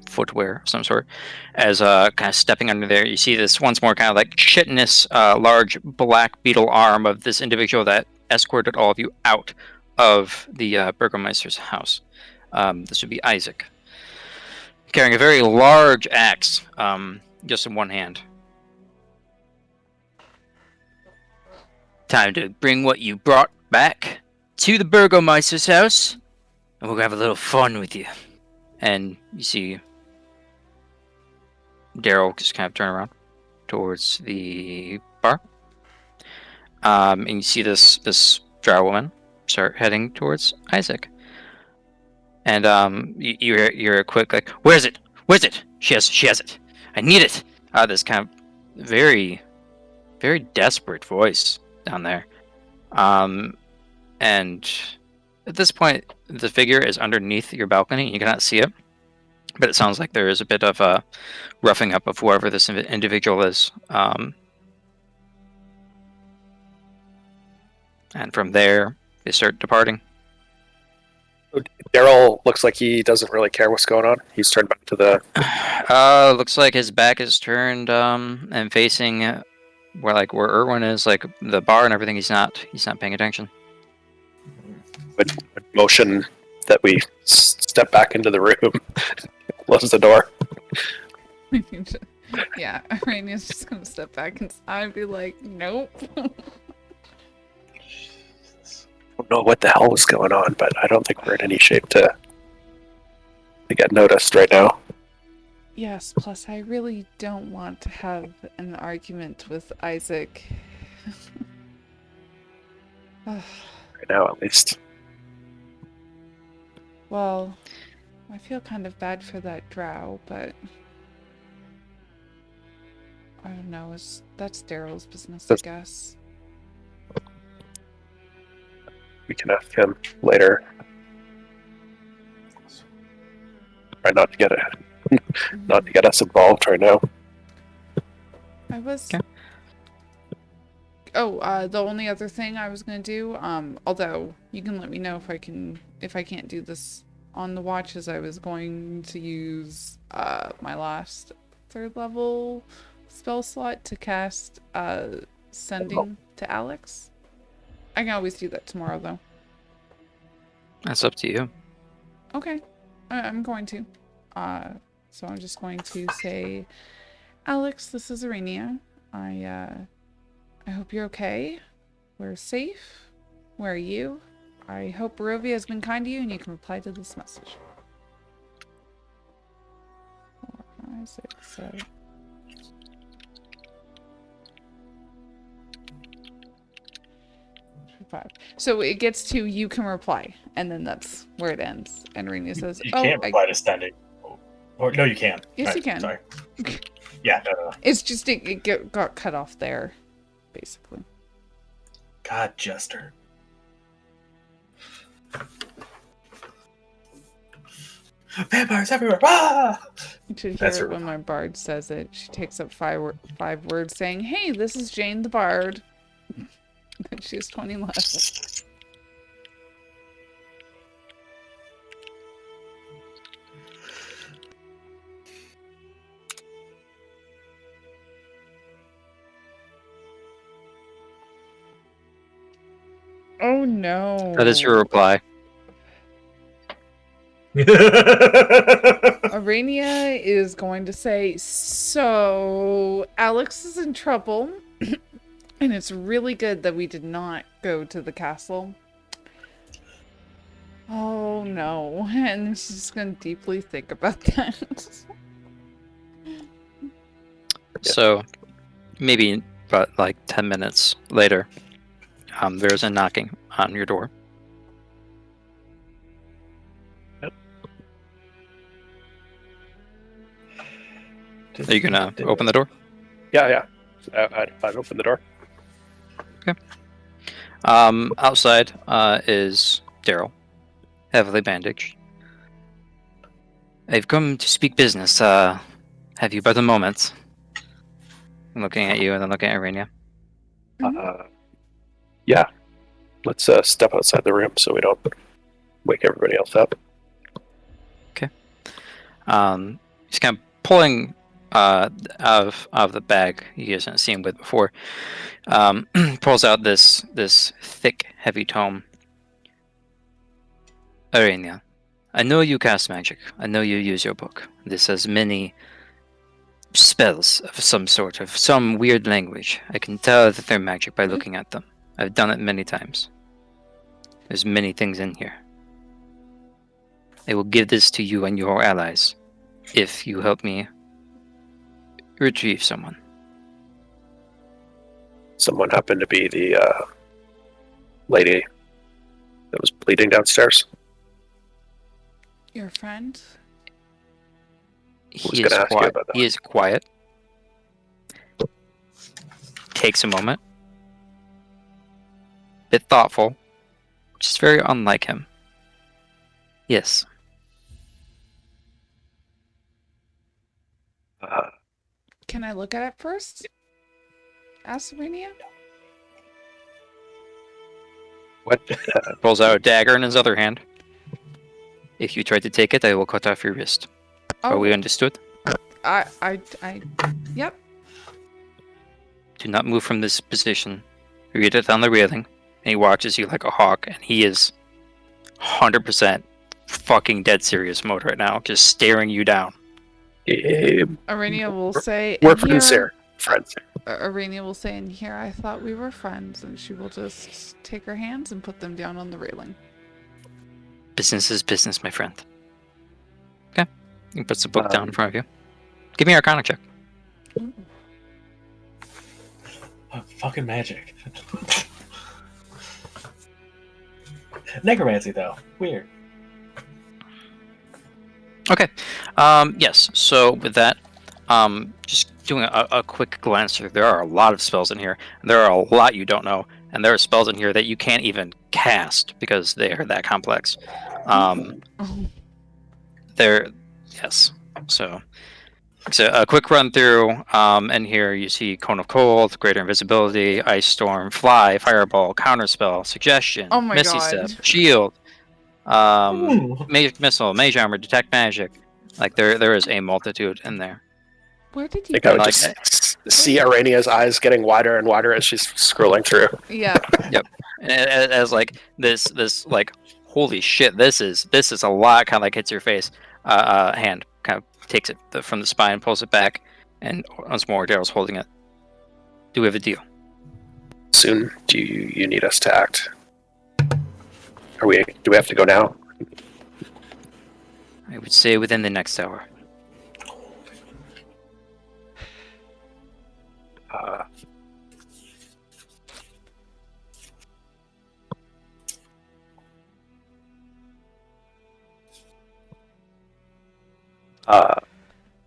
footwear of some sort, as kind of stepping under there. You see this once more kind of like chitinous large black beetle arm of this individual that escorted all of you out of the Burgomeister's house. This would be Isaac, carrying a very large axe, just in one hand. Time to bring what you brought back to the Burgomeister's house, and we're gonna have a little fun with you. And you see Daryl just kind of turn around towards the bar, and you see this drow woman start heading towards Isaac. And you hear a quick like, "Where's it? Where's it? She has it. I need it." This kind of very, very desperate voice down there. And at this point, the figure is underneath your balcony. You cannot see it, but it sounds like there is a bit of a roughing up of whoever this individual is. And from there, they start departing. Daryl looks like he doesn't really care what's going on. He's turned back to the... Looks like his back is turned and facing where Erwin is, like the bar and everything. He's not paying attention. Would motion that we step back into the room, close the door. Yeah, Aranea's just gonna step back inside and be like, "Nope." I don't know what the hell was going on, but I don't think we're in any shape to get noticed right now. Yes, plus I really don't want to have an argument with Isaac. Right now, at least. Well, I feel kind of bad for that drow, but I don't know. That's Daryl's business, I guess. We can ask him later. Try not to get it, not to get us involved right now. I was. Okay. Oh, the only other thing I was gonna do, although you can let me know if I can't do this on the watch, as I was going to use my last 3rd level spell slot to cast sending to Alex. I can always do that tomorrow, though. That's up to you. Okay, I'm going to. So I'm just going to say, Alex, this is Aranea. I hope you're okay. We're safe. Where are you? I hope Barovia has been kind to you, and you can reply to this message. 4, 5, 6, 7. So it gets to you can reply, and then that's where it ends. And Aranea says, You can't reply to sending. Or no, you can. Yes, Right, you can. Sorry. Yeah, no. It's just it got cut off there, basically. God, Jester. Vampires everywhere! Ah! You should hear That's it her when my bard says it. She takes up 5 words saying, "Hey, this is Jane the Bard." And she has 20 left. Oh no. That is your reply. Aranea is going to say, so Alex is in trouble, and it's really good that we did not go to the castle. Oh no. And she's just going to deeply think about that. So, maybe about like 10 minutes later, there's a knocking on your door. Are you gonna open the door? Yeah. I'd open the door. Okay. Outside is Daryl, heavily bandaged. I've come to speak business. Have you but a moment? I'm looking at you and then looking at Aranea. Yeah. Let's step outside the room so we don't wake everybody else up. Okay. He's kind of pulling out of the bag you guys haven't seen with before. Pulls out this thick, heavy tome. Aranea, I know you cast magic. I know you use your book. This has many spells of some sort, of some weird language. I can tell that they're magic by looking at them. I've done it many times. There's many things in here. I will give this to you and your allies if you help me retrieve someone. Someone happened to be the lady that was bleeding downstairs. Your friend? He is quiet. He is quiet. Takes a moment. Bit thoughtful, which is very unlike him. Yes. Can I look at it first? Ask Aranea? What? Pulls out a dagger in his other hand. If you try to take it, I will cut off your wrist. Oh, Are we understood? Yep. Do not move from this position. Read it on the railing. And he watches you like a hawk, and he is 100% fucking dead serious mode right now, just staring you down. Aranea will say, We're friends here. Friends. Aranea will say, in here, I thought we were friends, and she will just take her hands and put them down on the railing. Business is business, my friend. Okay. He puts the book down in front of you. Give me an Arcana check. Fucking magic. Necromancy, though. Weird. Okay. Yes. So with that, just doing a quick glance through. There are a lot of spells in here. There are a lot you don't know, and there are spells in here that you can't even cast because they are that complex. There, yes. So a quick run through. And here you see Cone of Cold, Greater Invisibility, Ice Storm, Fly, Fireball, Counterspell, Suggestion, Oh my Misty God. Step, Shield, Ooh. Magic Missile, Mage Armor, Detect Magic. Like there is a multitude in there. Where did I you think I would Like- just see Aranea's eyes getting wider and wider as she's scrolling through. Yeah. As like this like holy shit, this is a lot. Kind of like hits your face. Hand kind of takes it from the spine, pulls it back, and once more Daryl's holding it. Do we have a deal? Soon, do you need us to act? Do we have to go now? I would say within the next hour.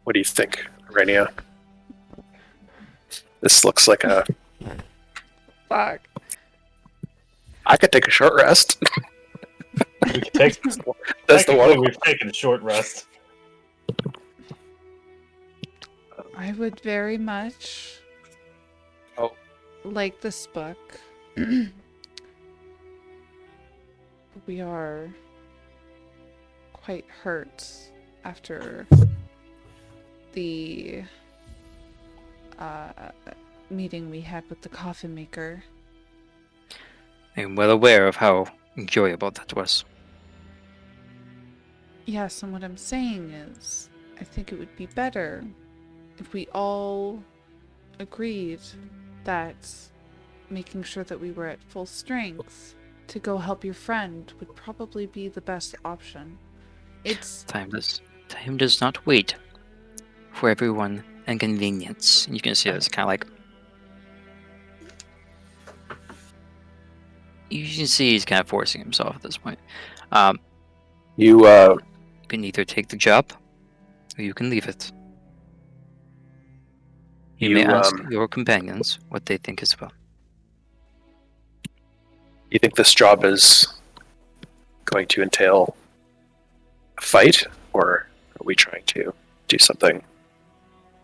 What do you think, Aranea? This looks like a. Fuck. I could take a short rest. We can take. That's the Technically, one. we've taken a short rest. I would very much Oh. like this book. We are quite hurt after the meeting we had with the coffin maker. I'm well aware of how enjoyable that was. Yes, and what I'm saying is, I think it would be better if we all agreed that making sure that we were at full strength to go help your friend would probably be the best option. It's Time does not wait for everyone and convenience. And you can see it's kind of like you can see he's kind of forcing himself at this point. You You can either take the job or you can leave it. You may ask your companions what they think as well. you think this job is going to entail a fight, or are we trying to do something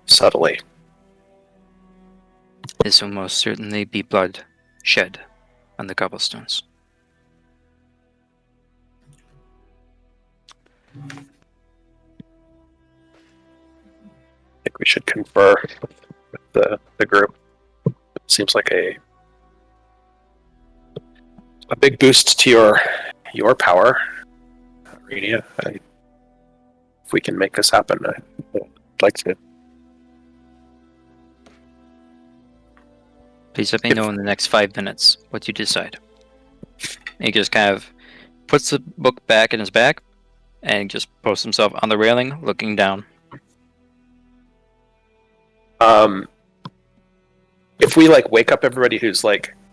subtly? This will most certainly be blood shed on the cobblestones. I think we should confer with the group. It seems like a big boost to your power, Aranea. If we can make this happen, I'd like to. Please let me know in the next 5 minutes what you decide. He just kind of puts the book back in his bag and just posts himself on the railing looking down. If we wake up everybody who's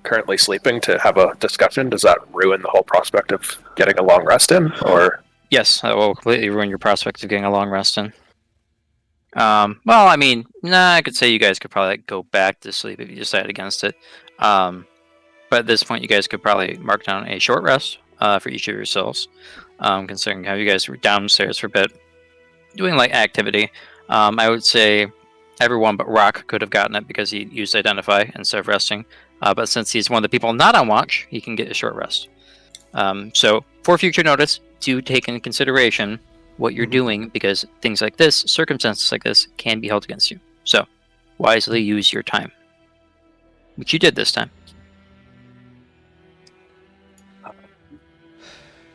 currently sleeping to have a discussion, does that ruin the whole prospect of getting a long rest in? Or Yes, that will completely ruin your prospect of getting a long rest in. Well, I mean, I could say you guys could probably go back to sleep if you decide against it. But at this point, you guys could probably mark down a short rest for each of yourselves, considering how you guys were downstairs for a bit, doing activity. I would say everyone but Rock could have gotten it because he used Identify instead of resting. But since he's one of the people not on watch, he can get a short rest. So for future notice, do take into consideration what you're doing, because things like this, circumstances like this, can be held against you. So wisely use your time, which you did this time.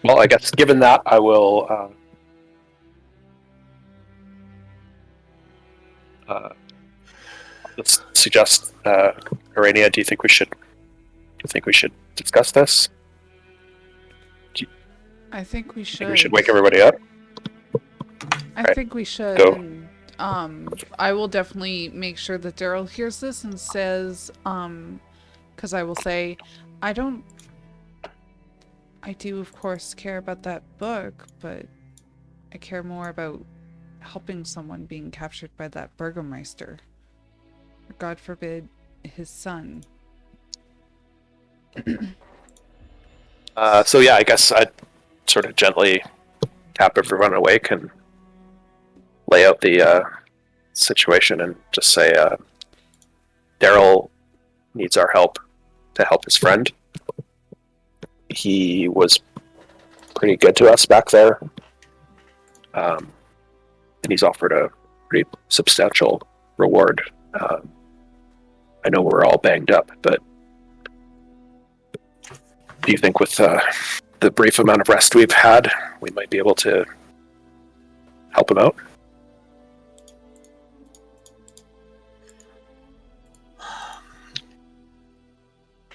well, I guess given that, I will. Let's suggest, Aranea. Do you think we should discuss this? I think we I should. think we should wake everybody up. I Right. think we should. Go. And, I will definitely make sure that Daryl hears this and says, because I will say, I do of course care about that book, but I care more about helping someone being captured by that Burgomeister. Or God forbid, his son. So yeah, I guess I'd sort of gently tap everyone awake and lay out the situation and just say, Daryl needs our help to help his friend. He was pretty good to us back there. And he's offered a pretty substantial reward. I know we're all banged up, but do you think with the brief amount of rest we've had, we might be able to help him out?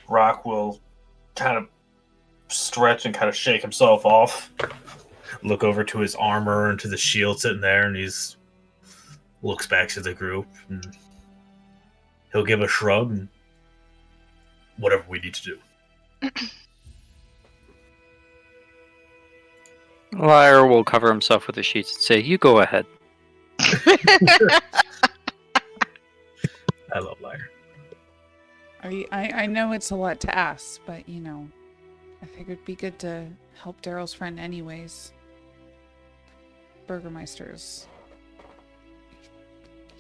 Rock will kind of stretch and kind of shake himself off. Look over to his armor and to the shield sitting there, and he's looks back to the group. And he'll give a shrug and whatever we need to do. Lyre will cover himself with the sheets and say, "You go ahead." I love Lyre. I know it's a lot to ask, but you know, I figured it'd be good to help Daryl's friend anyways. Burgomeister's.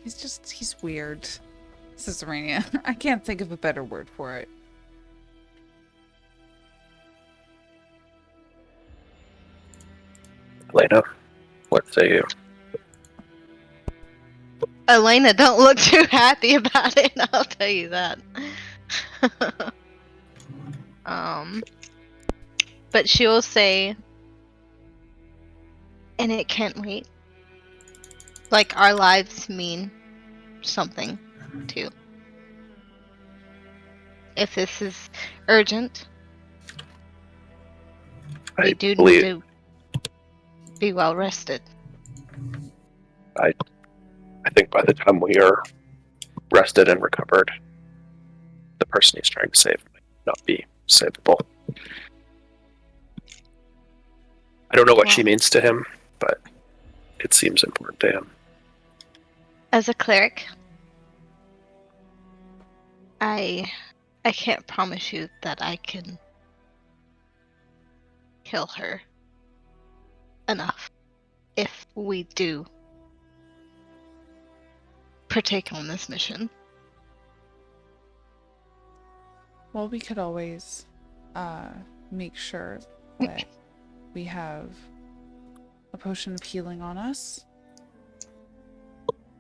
He's weird. This is Aranea. I can't think of a better word for it. Elena, what say you? Elena, don't look too happy about it, I'll tell you that. But she will say, and it can't wait. Like, our lives mean something, too. If this is urgent, we do need to be well rested. I think by the time we are rested and recovered, the person he's trying to save might not be savable. I don't know what she means to him, but it seems important to him. As a cleric, I can't promise you that I can kill her enough if we do partake on this mission. Well, we could always make sure that we have a potion of healing on us.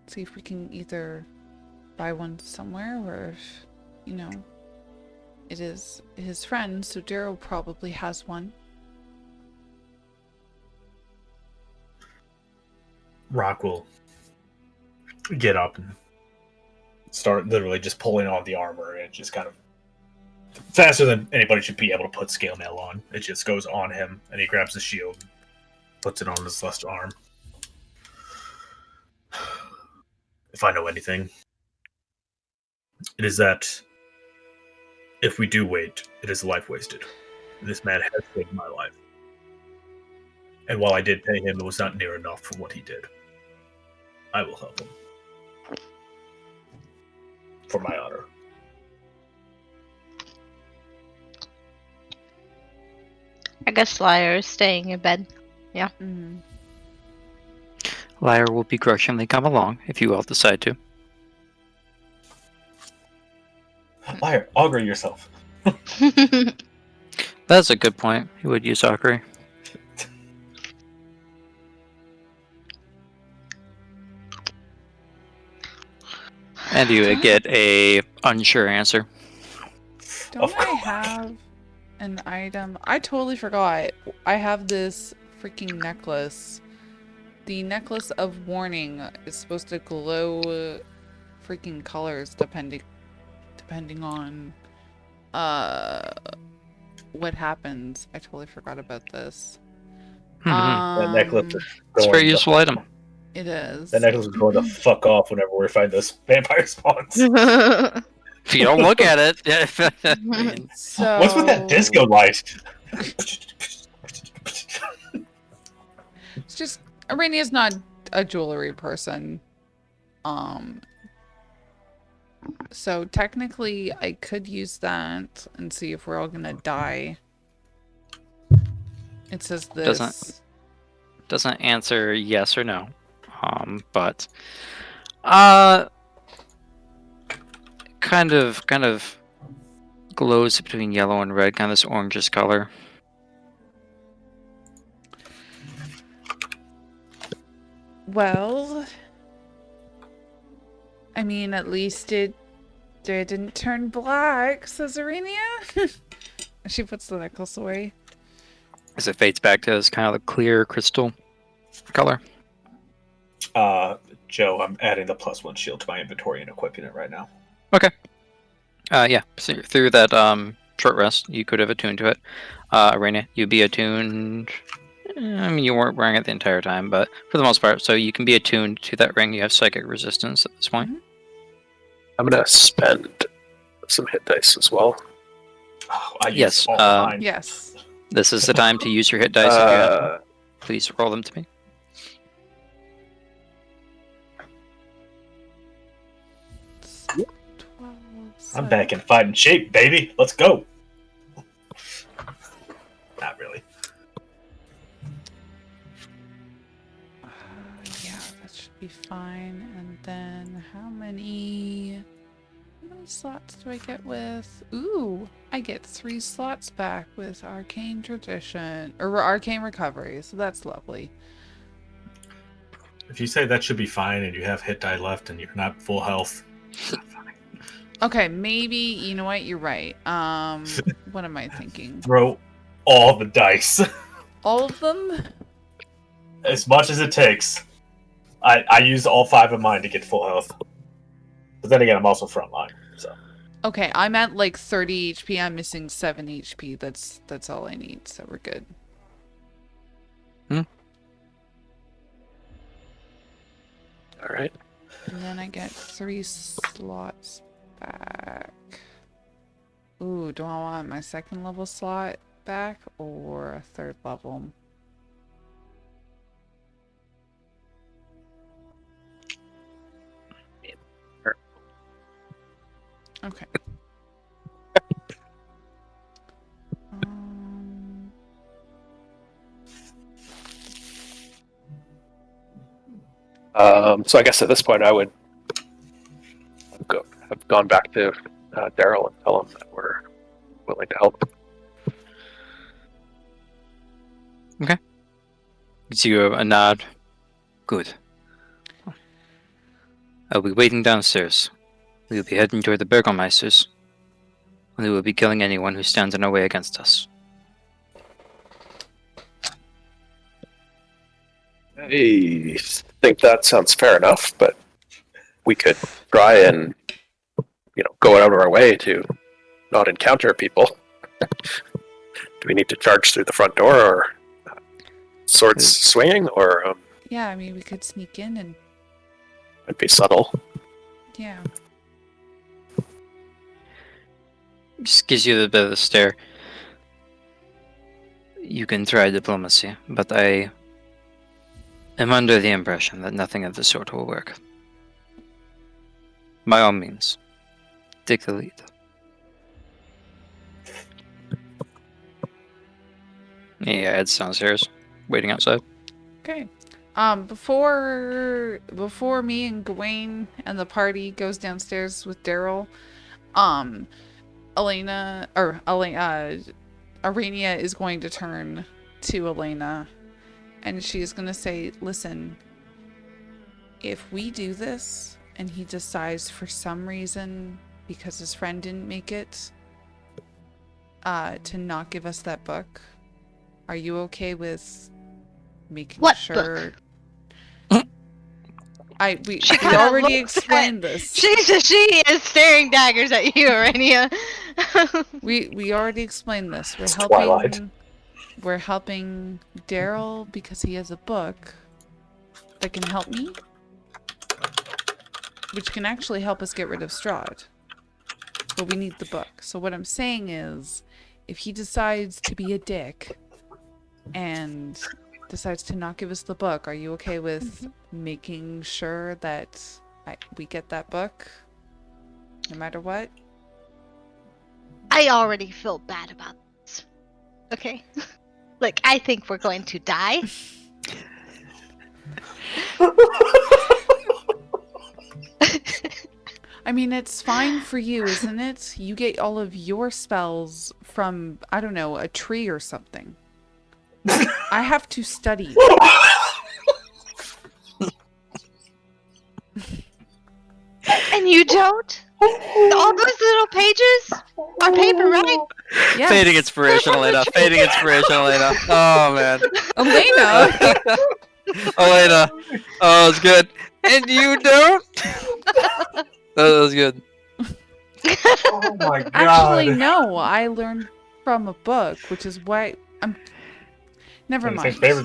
See if we can either buy one somewhere, or if, you know, it is his friend, so Daryl probably has one. Rock will get up and start literally just pulling on the armor, and just kind of faster than anybody should be able to put scale mail on. It just goes on him, and he grabs the shield, puts it on his left arm. If I know anything, it is that if we do wait, it is life wasted. This man has saved my life. And while I did pay him, it was not near enough for what he did. I will help him. For my honor. I guess Lyre is staying in bed. Yeah. Mm-hmm. Lyre will begrudgingly come along if you all decide to. Lyre, augur yourself. That's a good point. He would use augury. And you would get a unsure answer. Don't I have an item? I totally forgot. I have this freaking necklace. The necklace of warning is supposed to glow freaking colors depending on what happens. I totally forgot about this. That necklace is It's a very useful item. It is. That necklace is going to fuck off whenever we find those vampire spawns. If you don't look at it. So... What's with that disco light? It's just Arenea's not a jewelry person. So technically I could use that and see if we're all gonna die. It says this. Doesn't answer yes or no. But kind of glows between yellow and red, kind of this orangish color. Well, I mean, at least it didn't turn black, says Aranea. She puts the necklace away. As it fades back to this kind of the clear crystal color. Joe, I'm adding the +1 shield to my inventory and equipping it right now. Okay. Yeah. So through that short rest, you could have attuned to it. Aranea, you'd be attuned. I mean, you weren't wearing it the entire time, but for the most part, so you can be attuned to that ring. You have psychic resistance at this point. Mm-hmm. I'm gonna spend some hit dice as well. Oh, I Yes, used all of mine. Yes. This is the time to use your hit dice. If you have them. Please roll them to me. I'm back in fighting shape, baby. Let's go. Not really. Yeah, that should be fine. And then how many slots do I get with? Ooh, I get 3 slots back with Arcane Tradition or Arcane Recovery, so that's lovely. If you say that should be fine and you have hit die left and you're not full health, it's not fine. Okay, maybe you know what? You're right. What am I thinking? Throw all the dice. All of them? As much as it takes. I used all 5 of mine to get full health. But then again, I'm also frontline, so. Okay, I'm at like 30 HP. I'm missing 7 HP. That's all I need, so we're good. All right. And then I get 3 slots back. Ooh, do I want my 2nd level slot back or a 3rd level? Okay. So I guess at this point I would have gone back to Daryl and tell him that we're willing to help. Gives you a nod. Good. I'll be waiting downstairs. We will be heading toward the Burgomeisters. We will be killing anyone who stands in our way against us. I think that sounds fair enough, but we could try and, go out of our way to not encounter people. Do we need to charge through the front door, or swords swinging, or Yeah, I mean, we could sneak in and... it'd be subtle? Yeah. Just gives you a bit of a stare. You can try diplomacy, but I am under the impression that nothing of the sort will work. By all means, take the lead. Yeah, Ed's downstairs, waiting outside. Okay. Before me and Gowain and the party goes downstairs with Daryl, Aranea is going to turn to Elena and she's going to say, listen, if we do this and he decides for some reason, because his friend didn't make it, to not give us that book, are you okay with making What sure... book? We She kinda already looks explained this. She is staring daggers at you, Aranea. We already explained this. We're Twilight. helping Daryl because he has a book that can help me, which can actually help us get rid of Strahd. But we need the book. So what I'm saying is, if he decides to be a dick and decides to not give us the book, are you okay with making sure that we get that book, no matter what? I already feel bad about this. Okay? Like, I think we're going to die. I mean, it's fine for you, isn't it? You get all of your spells from, I don't know, a tree or something. I have to study. And you don't? All those little pages are paper, right? Yes. Fading inspiration, Elena. Fading inspiration, Elena. Oh, man. Elena! Elena. Oh, it's good. And you don't? That was good. Oh my god. Actually, no. I learned from a book, which is why I'm... Never mind. Never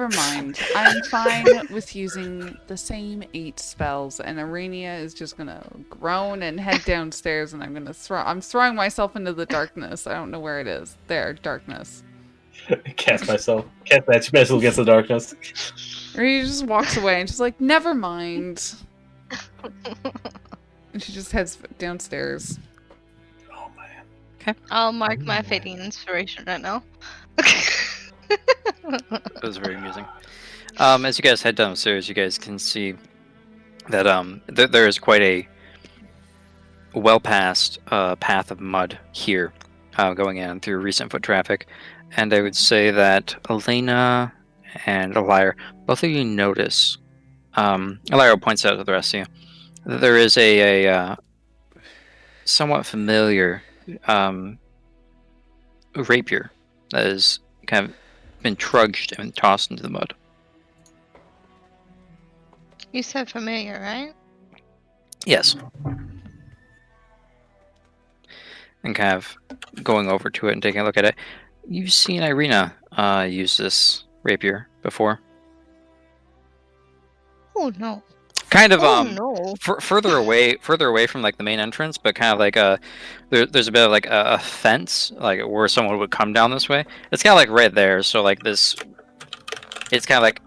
mind. I'm fine with using the same 8 spells, and Aranea is just gonna groan and head downstairs, and I'm throwing myself into the darkness. I don't know where it is. There, darkness. Cast that spell against the darkness. Or he just walks away and she's like, never mind. And she just heads downstairs. Oh man. Okay. I'll mark my fading inspiration right now. That was very amusing. As you guys head downstairs, you guys can see that there is quite a well-passed path of mud here, going in through recent foot traffic. And I would say that Elena and Lyre, both of you notice, Lyre points out to the rest of you, that there is a somewhat familiar rapier that has kind of been trudged and tossed into the mud. You said familiar, right? Yes. And kind of going over to it and taking a look at it. You've seen Irina use this rapier before. Oh no. Kind of no. further away from like the main entrance, but kind of like there's a bit of like a fence, like where someone would come down this way. It's kind of like right there, so like this, it's kind of like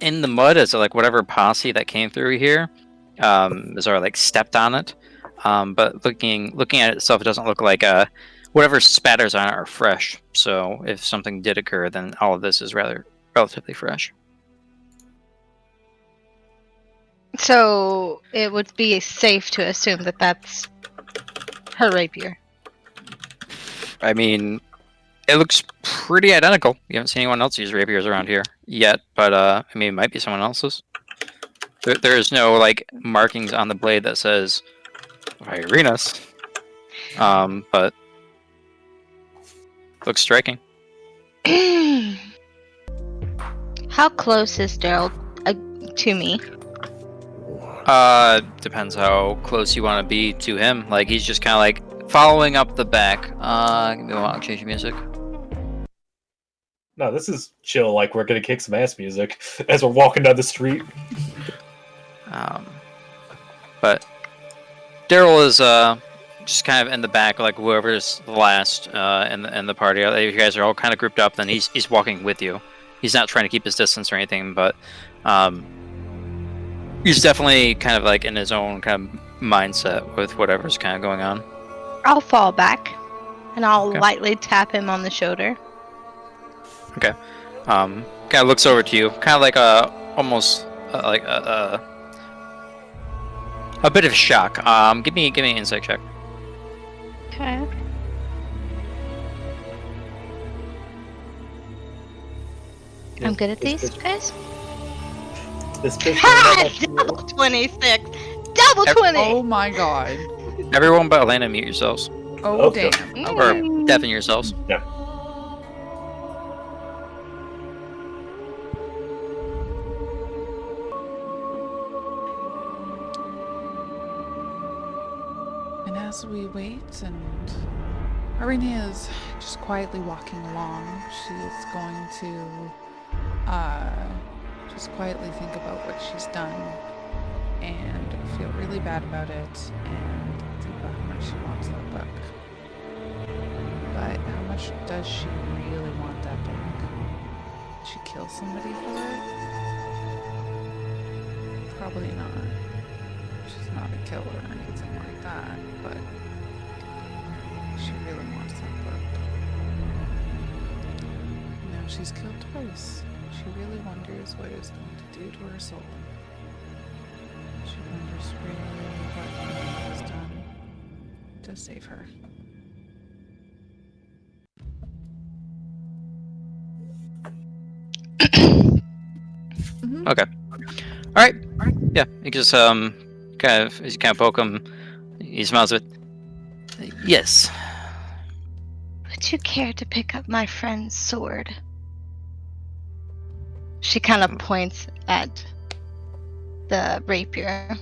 in the mud as like whatever posse that came through here is already like stepped on it. But looking at it itself, it doesn't look like whatever spatters on it are fresh. So if something did occur, then all of this is relatively fresh. So it would be safe to assume that that's her rapier. I mean, it looks pretty identical. You haven't seen anyone else use rapiers around here yet, but I mean, it might be someone else's. There is no like markings on the blade that says Irina's, but looks striking. How close is Daryl to me? Depends how close you want to be to him. Like, he's just kind of like following up the back. Give me a moment, I'll change the music. No, this is chill, like we're gonna kick some ass music as we're walking down the street. But Daryl is just kind of in the back, like whoever's the last in the party. You guys are all kind of grouped up, then he's walking with you. He's not trying to keep his distance or anything, but he's definitely kind of like in his own kind of mindset with whatever's kind of going on. I'll fall back, and I'll Okay. lightly tap him on the shoulder. Okay. Kind of looks over to you, kind of like almost like a bit of shock. Give me an insight check. Okay. I'm good at these, guys. This bitch. Ha! Double 26! Double 20! Oh my god. Everyone but Elena, mute yourselves. Oh, Okay. damn. Or deafen yourselves. Yeah. And as we wait, and Aranea is just quietly walking along, she is going to just quietly think about what she's done and feel really bad about it and think about how much she wants that book. But how much does she really want that book? Did she kill somebody for it? Probably not. She's not a killer or anything like that, but she really wants that book. Now she's killed twice. She really wonders what it's going to do to her soul. She wonders really what Kenku has done to save her. Okay. All right. Yeah. You just kind of as you kind of poke him, he smiles a bit. Yes. Would you care to pick up my friend's sword? She kind of points at the rapier.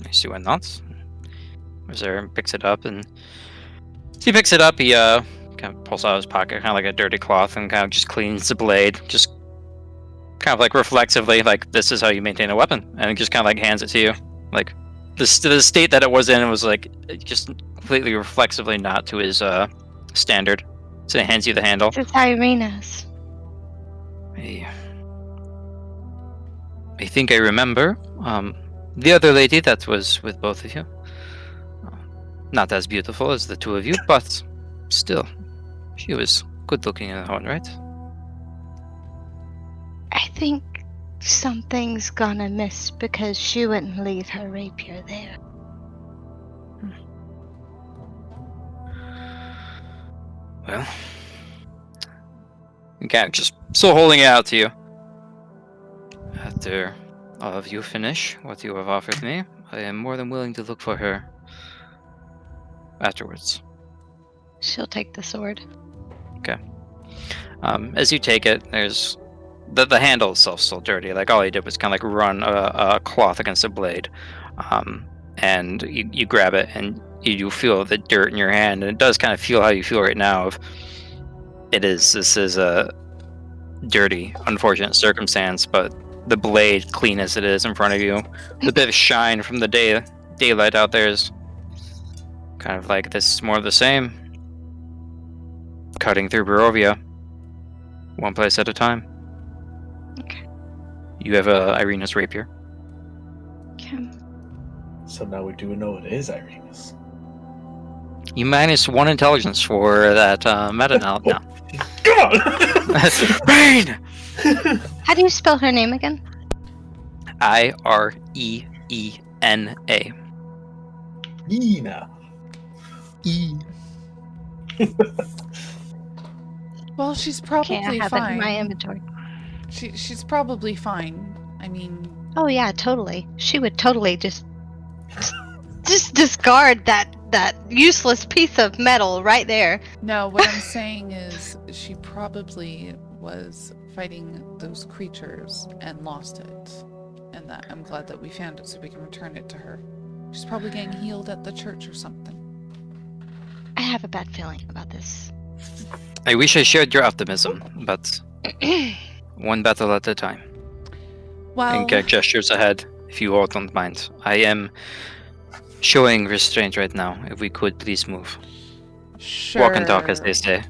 I see why not. Was there and picks it up, and as he picks it up, he kind of pulls out of his pocket, kind of like a dirty cloth, and kind of just cleans the blade, just kind of like reflexively, like this is how you maintain a weapon, and he just kind of like hands it to you, like the state that it was in was like just completely reflexively not to his standard. So he hands you the handle. This is Irena's. I think I remember the other lady that was with both of you. Not as beautiful as the two of you, but still, she was good looking in her own right. I think something's gonna miss because she wouldn't leave her rapier there. Well, okay, just still holding it out to you. After all of you finish what you have offered me, I am more than willing to look for her afterwards. She'll take the sword. Okay. As you take it, there's the handle itself still dirty. Like all he did was kind of like run a cloth against a blade, and you grab it and you feel the dirt in your hand, and it does kind of feel how you feel right now. This is a dirty, unfortunate circumstance, but the blade, clean as it is in front of you, the bit of shine from the daylight out there is kind of like this is more of the same. Cutting through Barovia, one place at a time. Okay. You have Irena's rapier. Okay. So now we do know it is Irena's. You -1 intelligence for that meta now. No. God! Rain! How do you spell her name again? Ireena. Nina. E. Well, she's probably Okay, I have it in my fine. inventory. She's probably fine. I mean, Oh yeah, totally. She would totally just discard that useless piece of metal right there. no, what I'm saying is she probably was fighting those creatures and lost it. And that I'm glad that we found it so we can return it to her. She's probably getting healed at the church or something. I have a bad feeling about this. I wish I shared your optimism, but one battle at a time. Well, And Gag gestures ahead, if you all don't mind. I am showing restraint right now. If we could please move. sure. Walk and talk, as they say.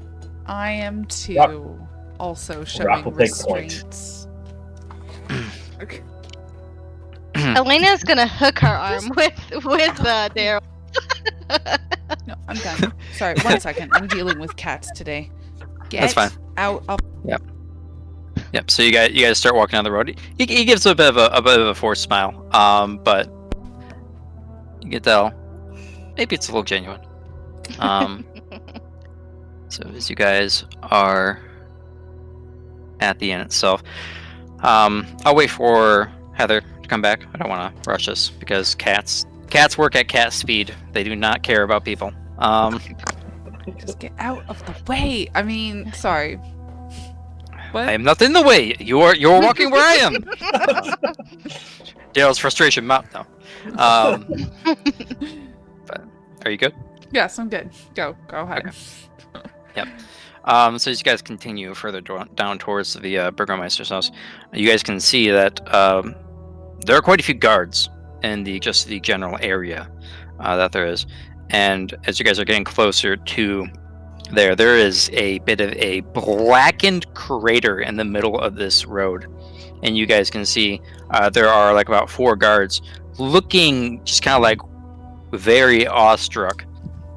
I am too. Rock- Also showing will take point. restraints. Okay. Elena's gonna hook her arm with Daryl. No, I'm done. Sorry, 1 second. I'm dealing with cats today. Get That's fine. out of. Yep. So you guys start walking down the road. He gives a bit of a forced smile. But you can tell maybe it's a little genuine. So as you guys are at the inn itself, I'll wait for Heather to come back. I don't want to rush this because cats work at cat speed. They do not care about people. Just get out of the way. I mean, sorry. What? I am not in the way. You're walking where I am. Dale's frustration mount now. But are you good? Yes, I'm good. Go ahead. Okay. So as you guys continue further down towards the Burgomeister's house, you guys can see that there are quite a few guards in the general area that there is, And as you guys are getting closer to there is a bit of a blackened crater in the middle of this road. And you guys can see there are like about 4 guards looking just kind of like very awestruck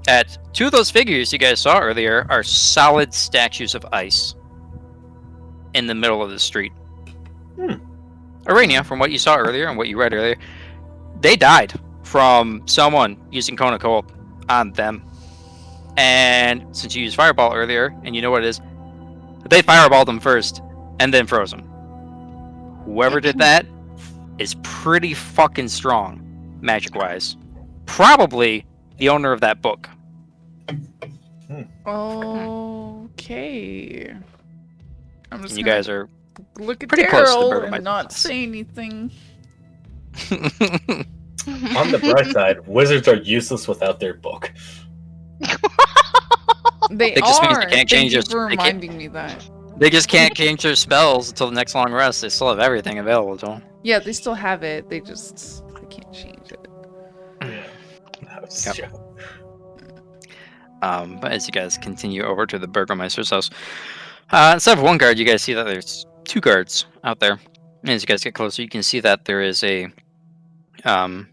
at 2 of those figures you guys saw earlier are solid statues of ice in the middle of the street. Aranea, from what you saw earlier and what you read earlier, they died from someone using Cone of Cold on them. And since you used Fireball earlier, and you know what it is, they fireballed them first and then froze them. Whoever did that is pretty fucking strong, magic-wise. Probably the owner of that book. Okay. I'm just And you guys are look at pretty close to the Daryl Burgomeister's and not house. say anything. On the bright side, wizards are useless without their book. They It just means are. they can't change Thank you their- for they can't- reminding me that. They just can't change their spells until the next long rest. They still have everything available to them. Yeah, they still have it. They can't change it. That was Yep. a joke. But as you guys continue over to the Burgomeister's house, instead of 1 guard, you guys see that there's 2 guards out there. And as you guys get closer, you can see that there is a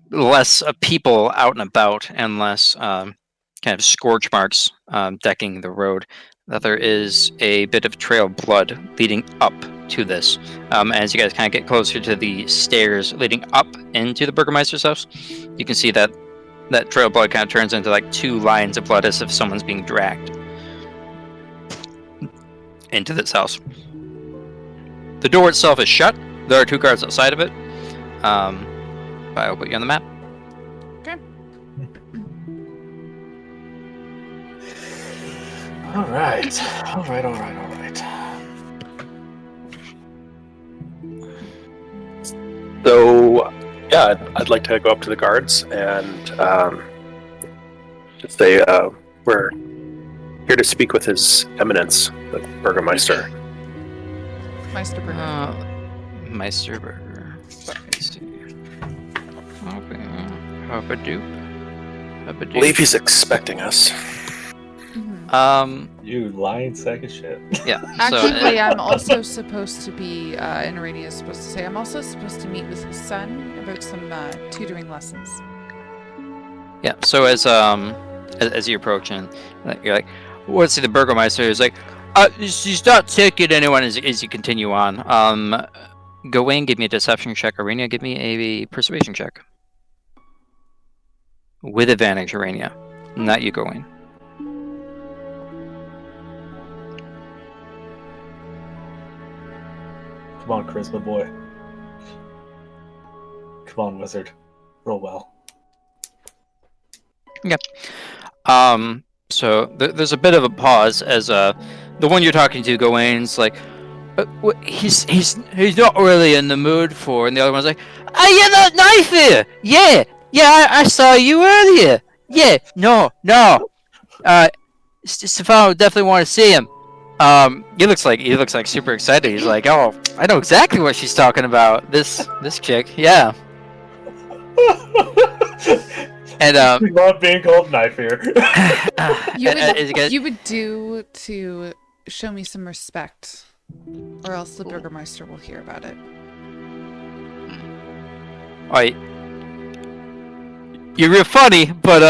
less people out and about and less kind of scorch marks decking the road. That there is a bit of trail of blood leading up to this. As you guys kind of get closer to the stairs leading up into the Burgomeister's house, you can see that that trail of blood kind of turns into like 2 lines of blood as if someone's being dragged into this house. The door itself is shut. There are 2 guards outside of it. I'll put you on the map. Okay. All right. So, yeah, I'd like to go up to the guards and just say, we're here to speak with His Eminence, the Burgomeister. Meisterburger. Meisterburger. Let me see. Hop-a-doop. I believe he's expecting us. Mhm. You lying sack of shit. Yeah. Actually, I'm also supposed to be, and Aranea is supposed to say, I'm also supposed to meet with his son about some tutoring lessons. Yeah. So as you approach and you're like, what's the Burgomeister? He's like, she's not taking anyone as you continue on. Gowain, give me a deception check. Aranea, give me a persuasion check. With advantage, Aranea. Not you, Gowain. Come on, charisma boy. Come on, wizard. Roll well. So there's a bit of a pause as the one you're talking to, Gowain's like, he's not really in the mood for, and the other one's like, yeah, that knife here, yeah, I saw you earlier, yeah, no, Stefano definitely want to see him. He looks like super excited. He's like, oh, I know exactly what she's talking about. This chick, yeah. And not being called knife here. You would do to show me some respect, or else the Burgomeister will hear about it. Alright. You're real funny, but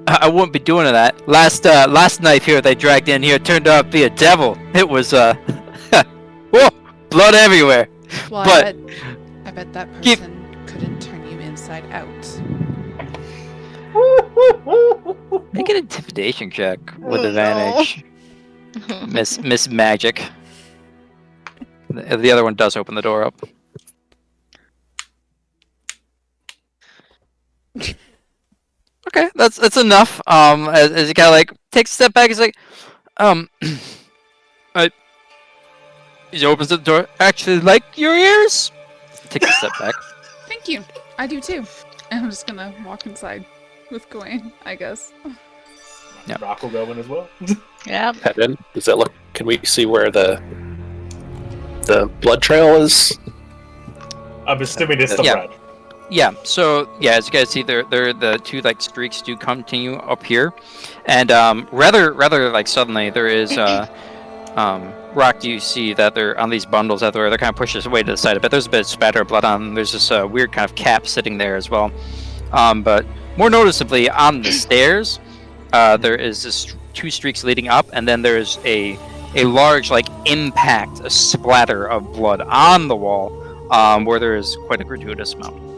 I wouldn't be doing that. Last knife here they dragged in here turned out to be a devil. It was whoa, blood everywhere. Well, But I bet that person couldn't turn you inside out. make an intimidation check with advantage. Miss Magic. The other one does open the door up. Okay, that's enough. As he kind of like takes a step back, he's like, he opens the door. Actually, like your ears. Takes a step back. Thank you. I do too. And I'm just gonna walk inside with Gowain, I guess. Yeah. Rock will go in as well. Yeah. Head in. Does that look? Can we see where the blood trail is? I'm assuming it's the Yeah. bread. Yeah. So yeah, as you guys see, there the two like streaks do continue up here, and rather like suddenly there is Rock. You see that they're on these bundles that they're kind of pushed away to the side a bit. There's a bit of spatter of blood on them. There's this weird kind of cap sitting there as well. But more noticeably on the stairs, there is this two streaks leading up, and then there's a large like impact, a splatter of blood on the wall, where there is quite a gratuitous amount.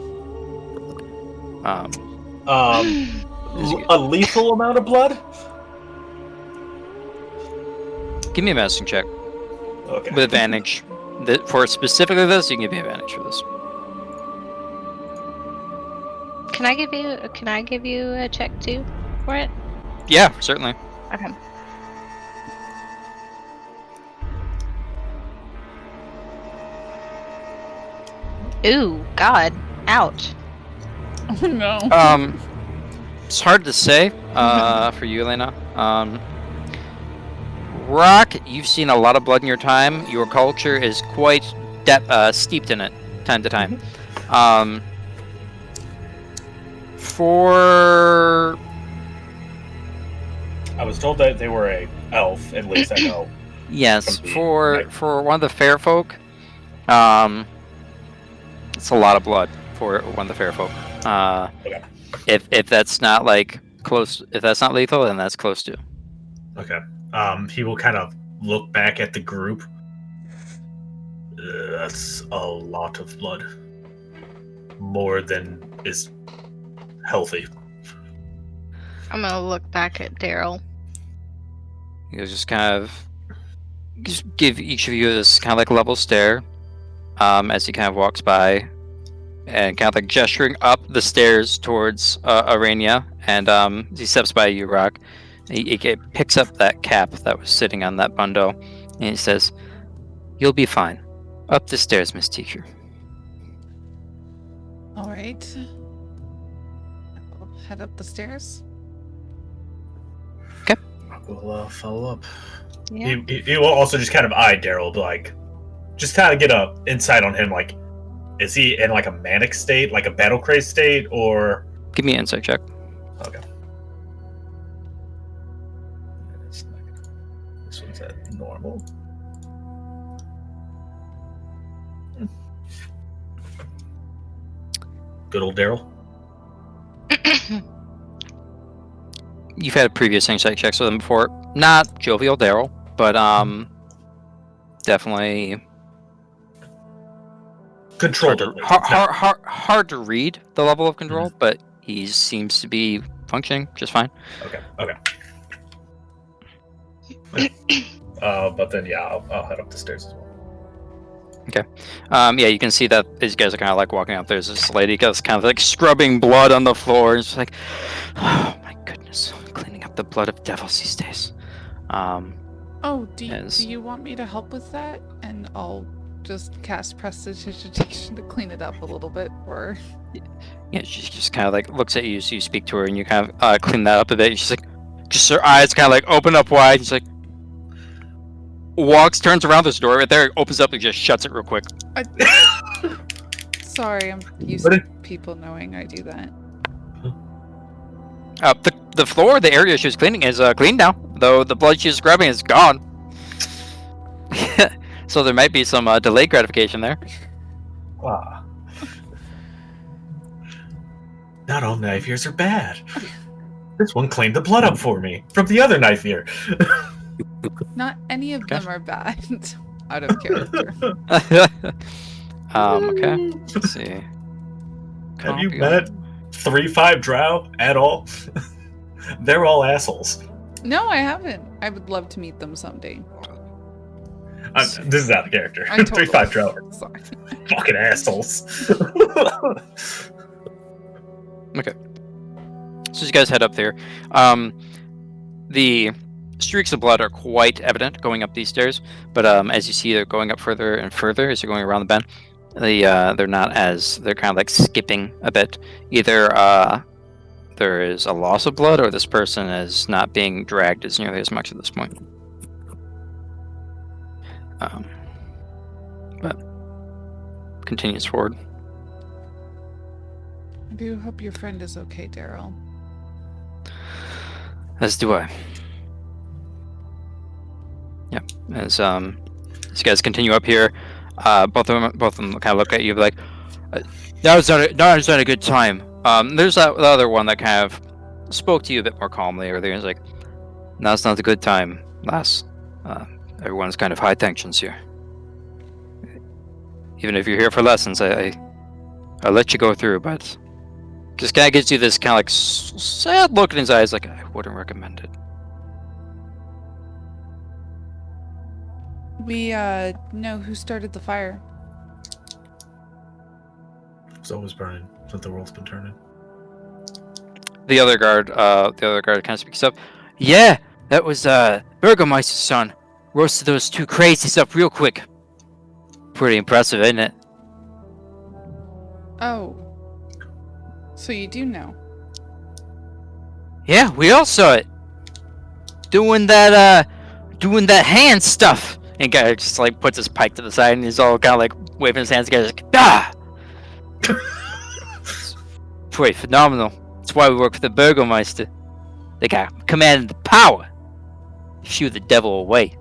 A lethal amount of blood? Give me a medicine check Okay. with advantage. For specifically this, you can give me advantage for this. Can I give you a check too for it? Yeah, certainly. Okay. Ooh, God. Ouch. Oh no. It's hard to say for you, Elena. Rock, you've seen a lot of blood in your time. Your culture is quite steeped in it, time to time. For I was told that they were a elf, at least I know. yes, From the for night. one of the fair folk, it's a lot of blood for one of the fair folk. Okay. If that's not like close, if that's not lethal, then that's close to. Okay. He will kind of look back at the group. That's a lot of blood. More than is healthy. I'm gonna look back at Daryl. You just kind of just give each of you this kind of like level stare, as he kind of walks by, and kind of like gesturing up the stairs towards Aranea, and he steps by you, Rock. He picks up that cap that was sitting on that bundle, and he says, "You'll be fine. Up the stairs, Miss Teacher." All right. I'll head up the stairs. We'll follow up. Yeah. He will also just kind of eye Daryl, like, just kind of get a insight on him. Like, is he in like a manic state, like a battle craze state, or? Give me an insight check. Okay. This one's at normal. Good old Daryl. You've had previous insight checks with him before. Not jovial Daryl, but definitely Controlled. hard to read the level of control, but he seems to be functioning just fine. Okay. But then yeah, I'll head up the stairs as well. Yeah, you can see that these guys are kind of like walking up. There's this lady that's kind of like scrubbing blood on the floor. It's like, oh my goodness, cleaning up the blood of devils these days. Oh, do Yes. you want me to help with that? And I'll just cast prestidigitation to clean it up a little bit, or... Yeah, she just kind of like looks at you, so you speak to her, and you kind of clean that up a bit. She's like, just her eyes kind of like open up wide. She's like, walks, turns around this door right there, opens up and just shuts it real quick. Sorry, I'm used to people knowing I do that. The floor, the area she was cleaning is clean now, though the blood she was scrubbing is gone. So there might be some delayed gratification there. Wow. Not all knife ears are bad. This one cleaned the blood up for me from the other knife ear. Not any of them are bad. Out of character. Okay. Let's see. Have you met 3-5 drow at all? They're all assholes. No, I haven't. I would love to meet them someday. This is out of character. I totally- 3-5 drow are Sorry. fucking assholes. Okay. So you guys head up there. The streaks of blood are quite evident going up these stairs, but as you see, they're going up further and further as you're going around the bend. They're not as, they're kind of like skipping a bit. Either there is a loss of blood, or this person is not being dragged as nearly as much at this point. But continues forward. I do hope your friend is okay, Daryl. As do I. Yeah. As you guys continue up here, both of them kind of look at you like, that was not a good time. There's the other one that kind of spoke to you a bit more calmly earlier. He's like, now's not a good time, lass. Everyone's kind of high tensions here. Even if you're here for lessons, I'll let you go through, but just kind of gives you this kind of like sad look in his eyes, like, I wouldn't recommend it. We know who started the fire. It's always burning since the world's been turning. The other guard kind of speaks up. Yeah, that was Burgomeister's son. Roasted those two crazies up real quick. Pretty impressive, isn't it? Oh. So you do know. Yeah, we all saw it. Doing that hand stuff. And guy just like puts his pike to the side and he's all kind of like waving his hands together, like, ah! It's pretty phenomenal. That's why we work for the Burgomeister. They got command and the power. Shoo the devil away.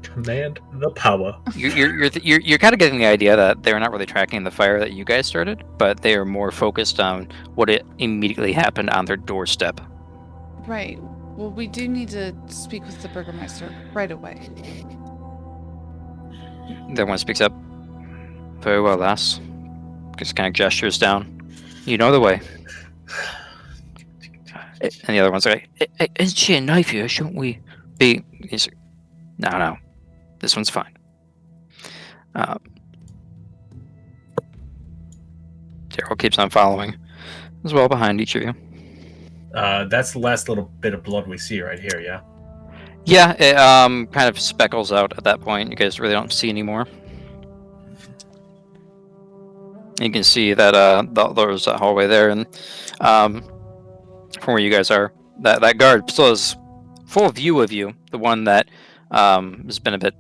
Command the power. You're kind of getting the idea that they're not really tracking the fire that you guys started, but they are more focused on what it immediately happened on their doorstep. Right. Well, we do need to speak with the Burgomeister right away. The other one speaks up. Very well, lass. Just kind of gestures down. You know the way. And the other one's like, isn't she a knife here? Shouldn't we be... He's like, no. This one's fine. Daryl keeps on following. As well behind each of you. That's the last little bit of blood we see right here, yeah? Yeah, it kind of speckles out at that point. You guys really don't see anymore. You can see that there's that hallway there, and from where you guys are, that guard still has full view of you. The one that has been a bit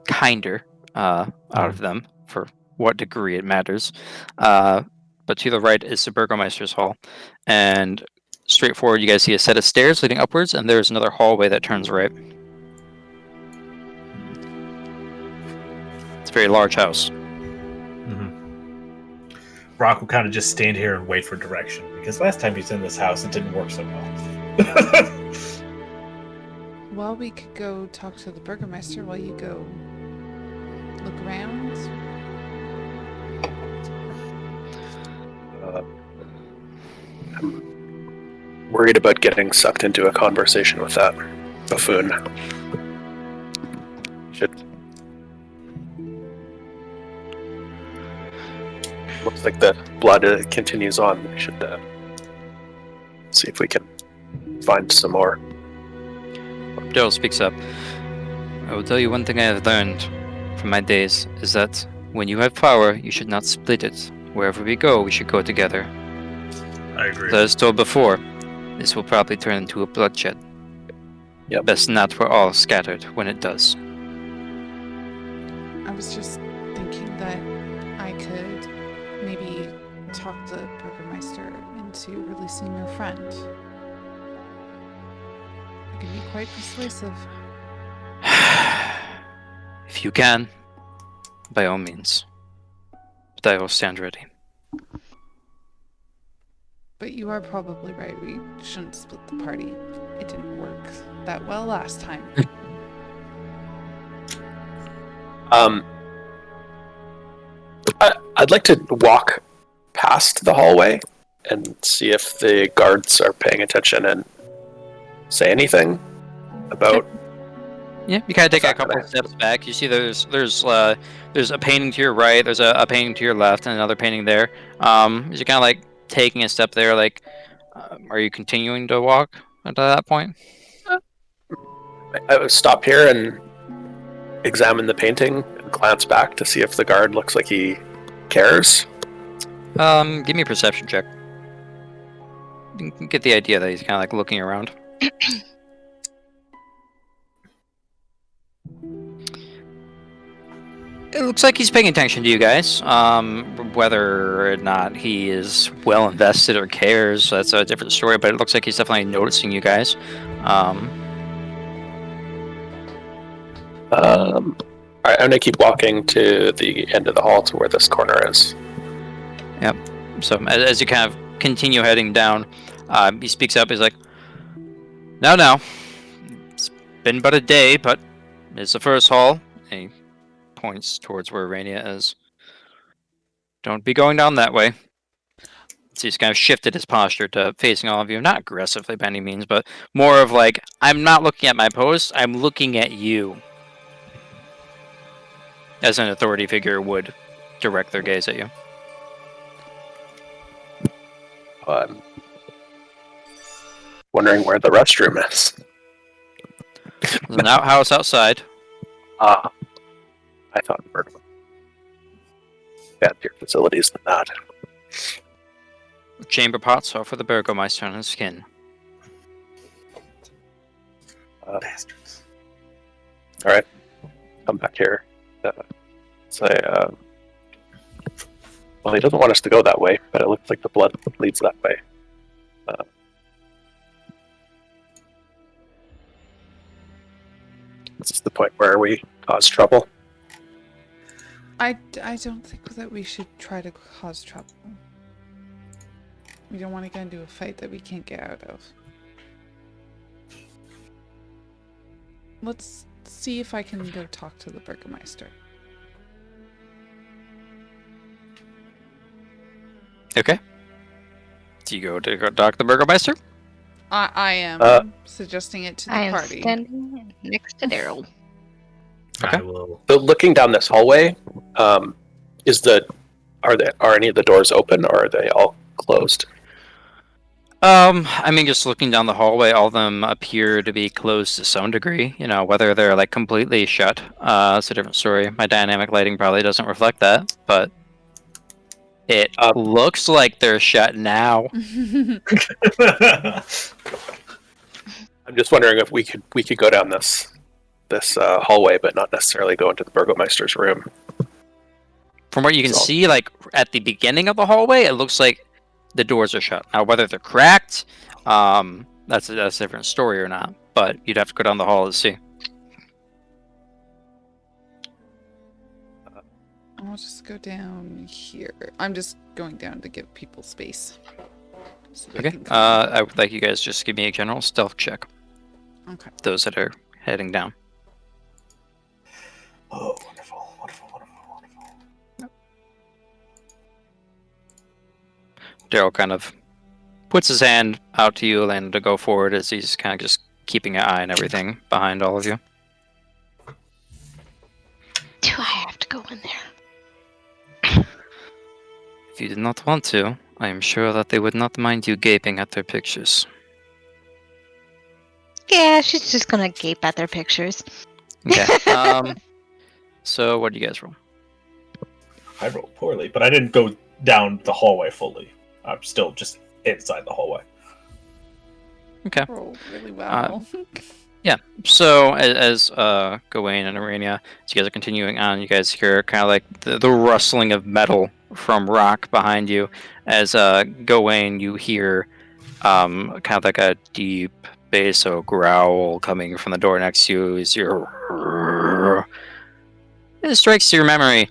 kinder out of them, for what degree it matters. But to the right is the Burgomeister's Hall, and straight forward you guys see a set of stairs leading upwards, and there's another hallway that turns right. It's a very large house. Rock will kind of just stand here and wait for direction, because last time he's in this house, it didn't work so well. Well, we could go talk to the Burgomeister while you go look around. I'm worried about getting sucked into a conversation with that buffoon. Looks like the blood continues on. We should see if we can find some more. Daryl speaks up. I will tell you one thing I have learned from my days is that when you have power, you should not split it. Wherever we go, we should go together. I agree. As I was told before, this will probably turn into a bloodshed. Yep. Best not we're all scattered when it does. I was just thinking that I could maybe talk the Burgomeister into releasing your friend. It can be quite persuasive. If you can, by all means. But I will stand ready. But you are probably right. We shouldn't split the party. It didn't work that well last time. I'd like to walk past the hallway and see if the guards are paying attention and say anything about. Yeah, you kind of take a couple steps back. You see there's a painting to your right, there's a painting to your left, and another painting there. You're kind of like taking a step there. Like, are you continuing to walk at that point? I would stop here and examine the painting and glance back to see if the guard looks like he cares. Give me a perception check. You can get the idea that he's kind of like looking around. It looks like he's paying attention to you guys. Whether or not he is well invested or cares, that's a different story. But it looks like he's definitely noticing you guys. Alright, I'm gonna keep walking to the end of the hall to where this corner is. So as you kind of continue heading down, he speaks up. He's like, "Now, it's been but a day, but it's the first hall." And he points towards where Aranea is. "Don't be going down that way." So he's kind of shifted his posture to facing all of you, not aggressively by any means, but more of like, "I'm not looking at my post. I'm looking at you," as an authority figure would direct their gaze at you. I'm wondering where the restroom is. There's an outhouse outside. I thought we were fancier facilities than that. Chamber pots are for the Burgomeister and his skin. Bastards. Alright, come back here. Say, well, he doesn't want us to go that way, but it looks like the blood leads that way. This is the point where we cause trouble. I don't think that we should try to cause trouble. We don't want to get into a fight that we can't get out of. Let's see if I can go talk to the Burgomeister. Okay. Do you go talk to the Burgomeister? I am suggesting it to the I am party. standing next to Daryl. Okay. I will. So looking down this hallway, are any of the doors open or are they all closed? I mean, just looking down the hallway, all of them appear to be closed to some degree. You know, whether they're like completely shut, it's a different story. My dynamic lighting probably doesn't reflect that, but it looks like they're shut now. I'm just wondering if we could go down this hallway, but not necessarily go into the Burgomeister's room. From what you can see, like at the beginning of the hallway, it looks like the doors are shut. Now, whether they're cracked, that's a different story or not. But you'd have to go down the hall to see. I'll just go down here. I'm just going down to give people space. So they Okay. can come. I would like you guys just give me a general stealth check. Okay. Those that are heading down. Oh, wonderful, wonderful, wonderful, wonderful. Daryl kind of puts his hand out to you, Elena, to go forward as he's kind of just keeping an eye on everything behind all of you. Do I have to go in there? If you did not want to, I am sure that they would not mind you gaping at their pictures. Yeah, she's just gonna gape at their pictures. Okay. So what do you guys roll? I rolled poorly, but I didn't go down the hallway fully. I'm still just inside the hallway. Okay. Rolled really well. Yeah. So as Gowain and Aranea, as you guys are continuing on, you guys hear kind of like the rustling of metal from rock behind you. As Gowain, you hear kind of like a deep bass or growl coming from the door next to you. As your it strikes your memory.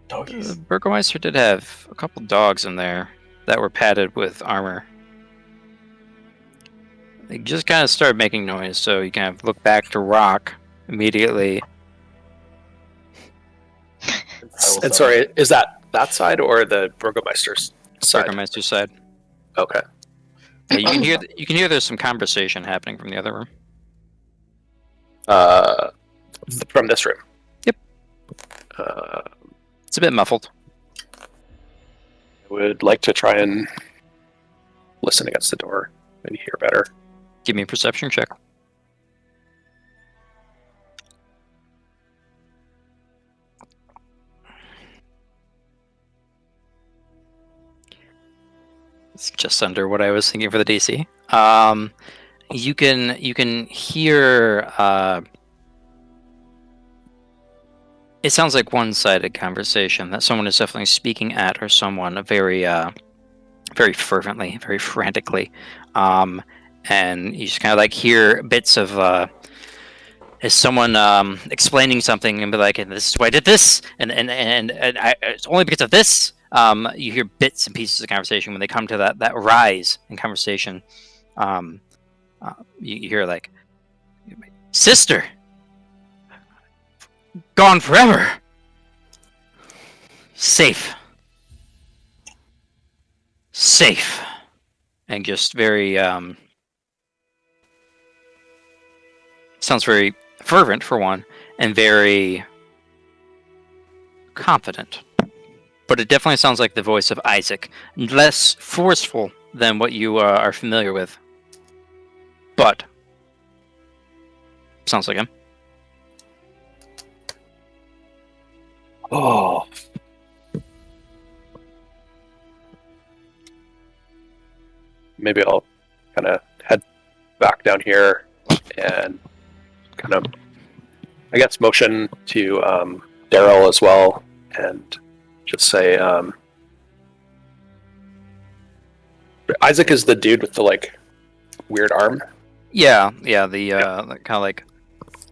Doggies. The Burgomeister did have a couple dogs in there that were padded with armor. They just kind of started making noise, so you kind of look back to Rock immediately. And sorry, is that side or the Burgomeister's side? Burgomeister's side. Okay. Yeah, you can hear there's some conversation happening from the other room. From this room. Yep. It's a bit muffled. I would like to try and listen against the door, maybe hear better. Give me a perception check. It's just under what I was thinking for the DC. You can hear It sounds like one-sided conversation that someone is definitely speaking at or someone very, very fervently, very frantically, and you just kind of like hear bits of is someone explaining something and be like, and this is why I did this, and it's only because of this. You hear bits and pieces of conversation when they come to that rise in conversation. You hear like, sister, gone forever, safe, and just very sounds very fervent for one, and very confident. But it definitely sounds like the voice of Isaac, less forceful than what you are familiar with. But sounds like him. Oh. Maybe I'll kind of head back down here and kind of, I guess, motion to Daryl as well, and just say, Isaac is the dude with the like weird arm. Yeah, the kind of like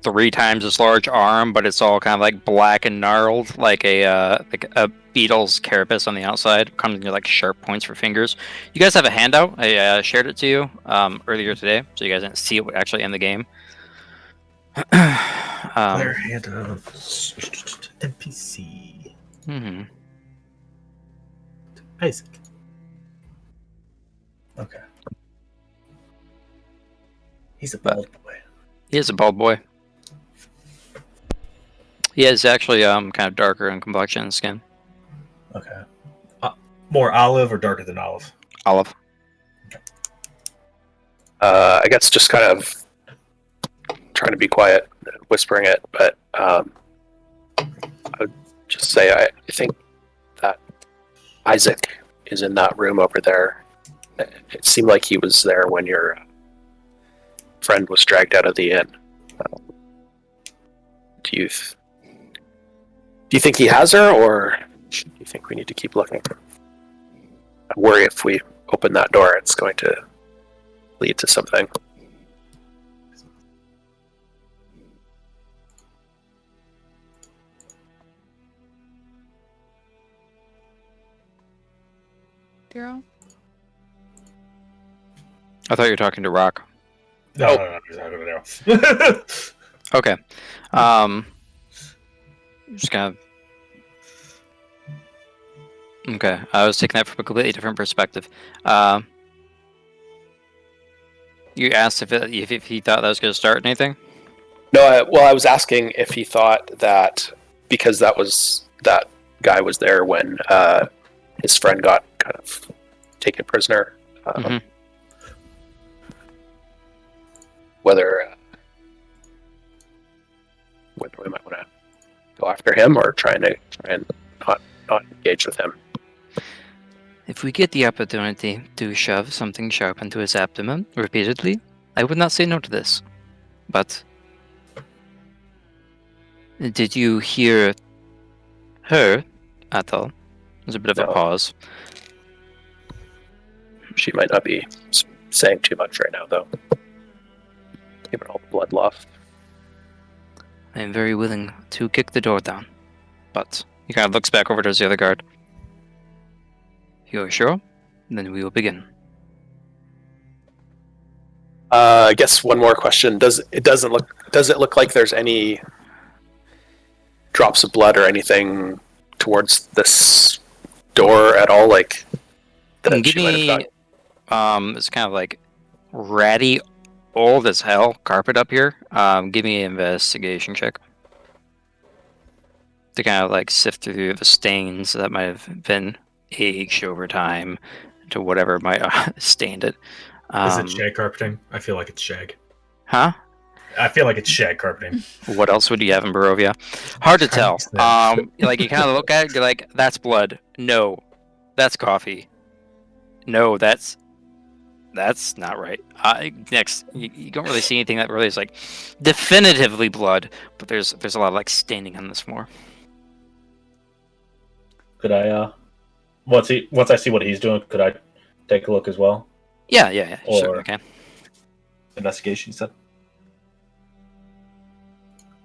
3 times as large arm, but it's all kind of like black and gnarled, like a beetle's carapace on the outside, comes in like sharp points for fingers. You guys have a handout. I shared it to you earlier today, so you guys didn't see it actually in the game. Player handout. NPC. Mm-hmm. Isaac. Okay. He's a bald boy. He is a bald boy. He is actually kind of darker in complexion and skin. Okay. More olive or darker than olive? Olive. I guess just kind of trying to be quiet, whispering it, but I would just say I think that Isaac is in that room over there. It seemed like he was there when your friend was dragged out of the inn. Do you think he has her, or do you think we need to keep looking? I worry if we open that door, it's going to lead to something. Daryl? I thought you were talking to Rock. No, no. Okay. Just kind of. Okay, I was taking that from a completely different perspective. You asked if he thought that was going to start anything? No, I was asking if he thought that because that guy was there when his friend got kind of taken prisoner. Whether we might want to go after him or try and not engage with him. If we get the opportunity to shove something sharp into his abdomen repeatedly, I would not say no to this. But did you hear her at all? There's a bit of a pause. She might not be saying too much right now, though. Given all the blood lost. I am very willing to kick the door down. But he kind of looks back over towards the other guard. You're sure? Then we will begin. I guess one more question. Does it look like there's any drops of blood or anything towards this door at all? Like that give me it's kind of like ratty old as hell carpet up here. Give me an investigation check to kind of like sift through the stains that might have been aged over time to whatever might stained it. Is it shag carpeting? I feel like it's shag. Huh? I feel like it's shag carpeting. What else would you have in Barovia? Hard to tell. Like you kind of look at it, you're like, that's blood. No, that's coffee. No, that's not right. Next, you don't really see anything that really is like definitively blood, but there's a lot of like staining on this floor. Could I, once I see what he's doing, could I take a look as well? Yeah, you certainly Or can. investigation, you said?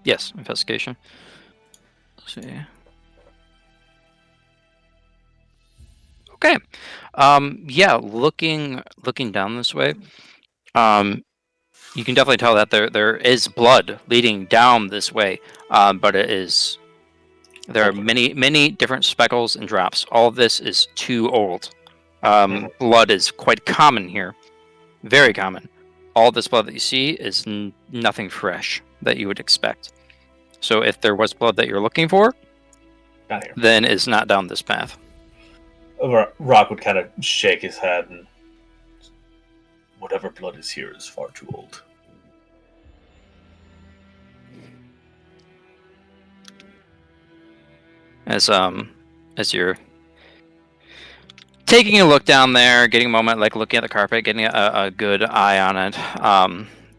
Yes, investigation. Let's see. Okay. Yeah, looking down this way, you can definitely tell that there is blood leading down this way, but there are many different speckles and drops. All of this is too old. Blood is quite common here, very common. All this blood that you see is nothing fresh that you would expect. So if there was blood that you're looking for, Not here. then it's not down this path. Rock would kind of shake his head, and whatever blood is here is far too old. As you're taking a look down there, getting a moment, like looking at the carpet, getting a good eye on it,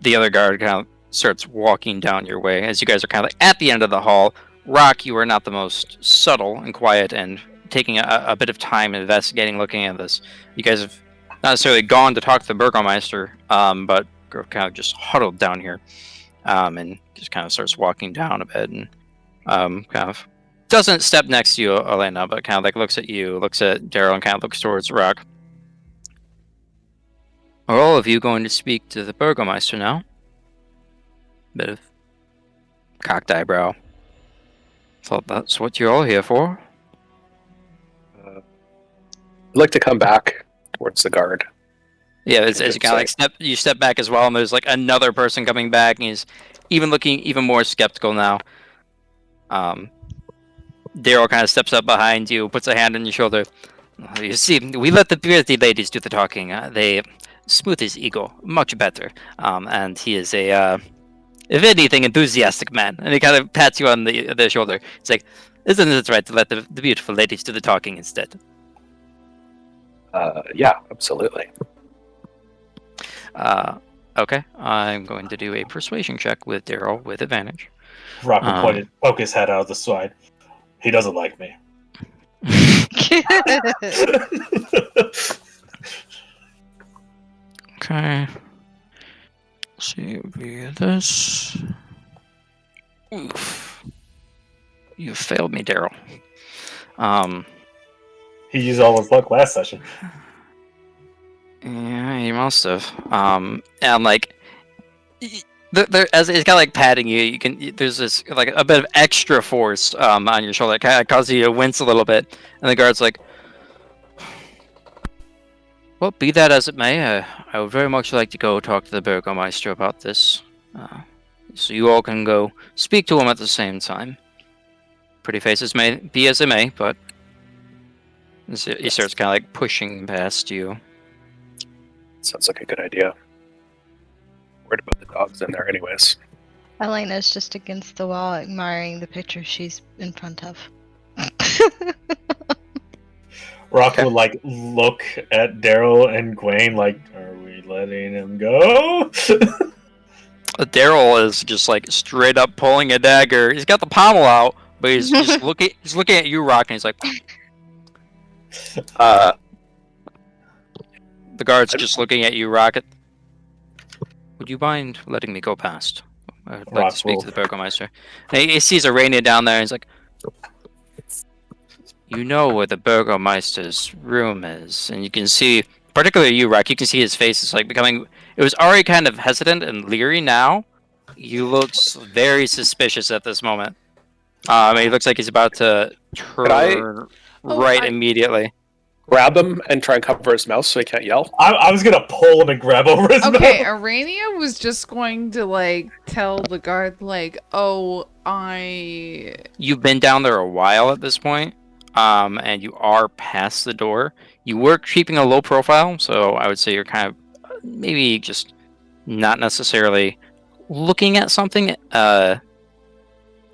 the other guard kind of starts walking down your way. As you guys are kind of like at the end of the hall, Rock, you are not the most subtle and quiet and taking a bit of time investigating, looking at this. You guys have not necessarily gone to talk to the Burgomeister, but kind of just huddled down here, and just kind of starts walking down a bit, and kind of doesn't step next to you, Elena, but kind of like looks at you, looks at Daryl, and kind of looks towards Rock. Are all of you going to speak to the Burgomeister now? Bit of cocked eyebrow. Thought that's what you're all here for. I'd like to come back towards the guard. Yeah, as you kind of like step back as well, and there's like another person coming back, and he's even looking even more skeptical now. Daryl kind of steps up behind you, puts a hand on your shoulder. You see, we let the bearded ladies do the talking. They smooth his ego much better, and he is a, if anything, enthusiastic man. And he kind of pats you on the shoulder. It's like, isn't it right to let the beautiful ladies do the talking instead? Yeah, absolutely. Okay, I'm going to do a persuasion check with Daryl with advantage. Rock would poke his head out of the side. He doesn't like me. Okay. Let's see via this. Oof. You failed me, Daryl. He used all his luck last session. Yeah, you must have. And like, there as it's kind of like patting you. You can there's this like a bit of extra force on your shoulder. It kind of causes you to wince a little bit. And the guard's like, "Well, be that as it may, I would very much like to go talk to the Burgomeister about this. So you all can go speak to him at the same time. Pretty faces may be as they may, but." He starts kind of like pushing past you. Sounds like a good idea. Worried about the dogs in there anyways. Elena's just against the wall admiring the picture she's in front of. Rock would like look at Daryl and Gowain like, are we letting him go? Daryl is just like straight up pulling a dagger. He's got the pommel out, but he's just looking at you, Rock, and he's like, the guard's just looking at you, Rocket. Would you mind letting me go past? I'd like to speak to the Burgomeister. And he sees Aranea down there, and he's like, you know where the Burgomeister's room is. And you can see, particularly you, Rock, you can see his face is like becoming, it was already kind of hesitant and leery now. He looks very suspicious at this moment. He looks like he's about to turn immediately. Grab him and try and cover his mouth so he can't yell. I was gonna pull him and grab over his mouth. Okay, Aranea was just going to like tell the guard like, "Oh, You've been down there a while at this point, and you are past the door. You were keeping a low profile, so I would say you're kind of maybe just not necessarily looking at something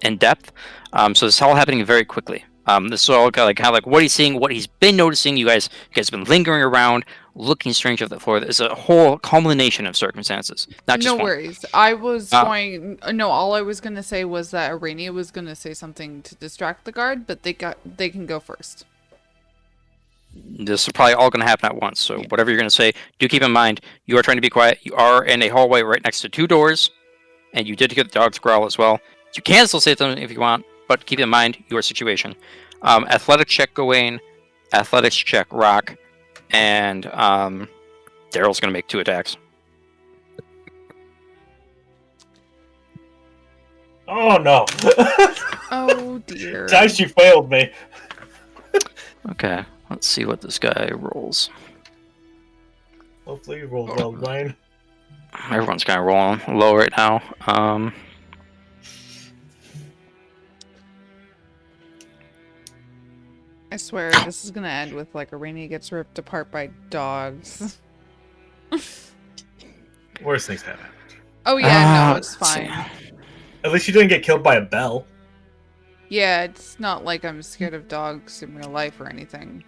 in depth. So this is all happening very quickly. This is all kind of like what he's seeing, what he's been noticing. You guys have been lingering around, looking strange off the floor. It's a whole culmination of circumstances. Not just no worries. I was going. No, all I was gonna say was that Aranea was gonna say something to distract the guard, but they can go first. this is probably all going to happen at once. So whatever you're going to say, do keep in mind you are trying to be quiet. You are in a hallway right next to 2 doors, and you did get the dog's growl as well. You can still say something if you want, but keep in mind your situation. Athletics check Gowain, athletics check Rock, and Daryl's going to make 2 attacks. Oh no! Oh dear. Dice, you failed me. Okay, let's see what this guy rolls. Hopefully you rolled well, Ryan. Everyone's kind of rolling low right now. I swear this is gonna end with like Aranea gets ripped apart by dogs. Worst things happen. Oh yeah, no, let's it's see. fine. At least you didn't get killed by a bell. Yeah, it's not like I'm scared of dogs in real life or anything.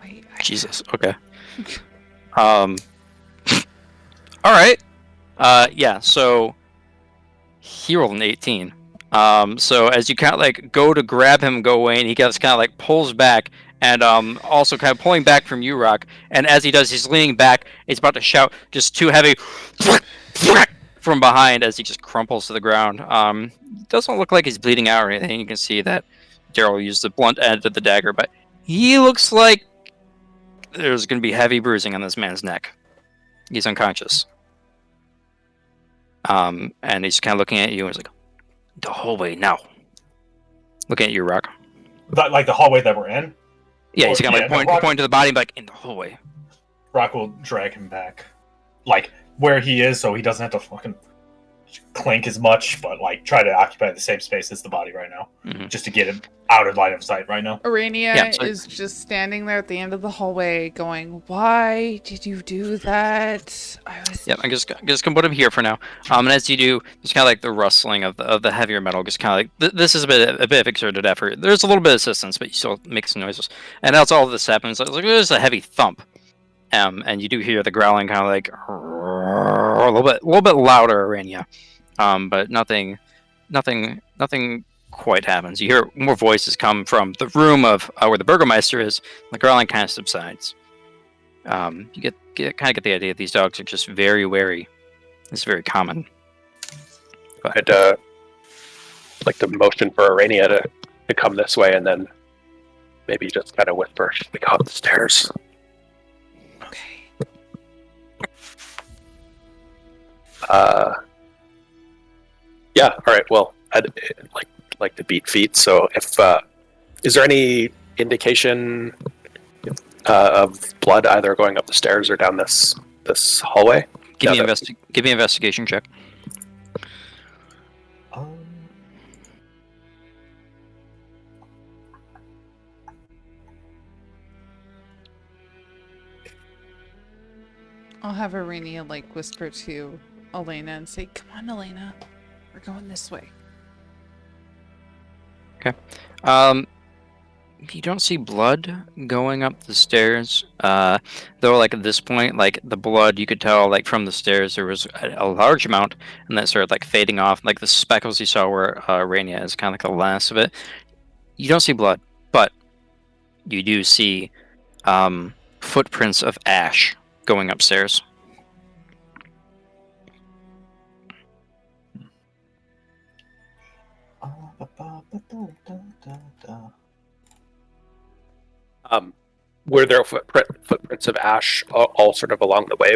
Wait, Jesus. Okay. All right. Yeah. So he rolled an 18. So as you kind of like go to grab him, Gowain, he gets kind of like pulls back, and also kind of pulling back from you, Rock. And as he does, he's leaning back. He's about to shout, just too heavy, from behind as he just crumples to the ground. Doesn't look like he's bleeding out or anything. You can see that Daryl used the blunt end of the dagger, but he looks like there's going to be heavy bruising on this man's neck. He's unconscious. And he's kind of looking at you and he's like, the hallway now. Looking at you, Rock. Like the hallway that we're in? Yeah, he's kind of like pointing to the body, like in the hallway. Rock will drag him back. Like where he is, so he doesn't have to fucking clink as much, but like try to occupy the same space as the body right now. Mm-hmm. Just to get him out of line of sight right now. Aranea is just standing there at the end of the hallway going, why did you do that? Yep, I'm just gonna put him here for now. And as you do, there's kind of like the rustling of the heavier metal. Just kind of like this is a bit of exerted effort. There's a little bit of assistance, but you still make some noises. And that's all this happens. It's like there's a heavy thump, and you do hear the growling, kind of like a little bit louder, Aranea. But nothing quite happens. You hear more voices come from the room of where the Burgomeister is. The growling kind of subsides. You get the idea that these dogs are just very wary. It's very common. I'd like to motion for Aranea to come this way, and then maybe just kind of whisper, "We go up the stairs." Okay. Yeah. All right. Well, I'd like to beat feet. So, if is there any indication of blood either going up the stairs or down this hallway? Give me an investigation check. I'll have Aranea like whisper to Elena and say, "Come on, Elena, we're going this way." Okay. You don't see blood going up the stairs. Though, like at this point, like the blood, you could tell, like from the stairs, there was a large amount, and that started like fading off. Like the speckles you saw where Aranea is kind of like the last of it. You don't see blood, but you do see footprints of ash going upstairs. Were there footprints of ash all sort of along the way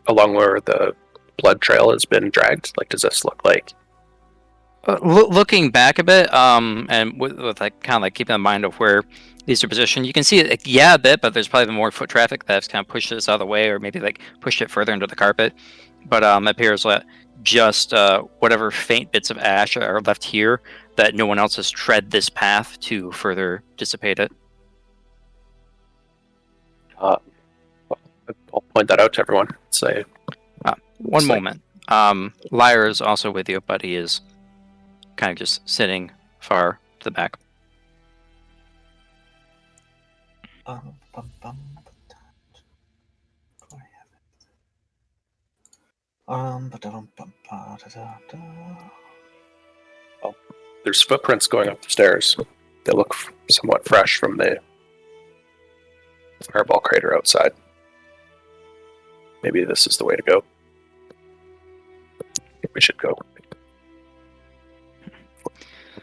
along where the blood trail has been dragged? Like, does this look like? Looking back a bit, and with like kind of like keeping in mind of where these are positioned, you can see it, a bit, but there's probably more foot traffic that's kind of pushed this out of the way, or maybe like pushed it further into the carpet. But it appears that just whatever faint bits of ash are left here, that no one else has tread this path to further dissipate it. I'll point that out to everyone. Say, one moment. Lyre is also with you, but he is kind of just sitting far to the back. There's footprints going up the stairs. They look somewhat fresh from the fireball crater outside. Maybe this is the way to go. I think we should go.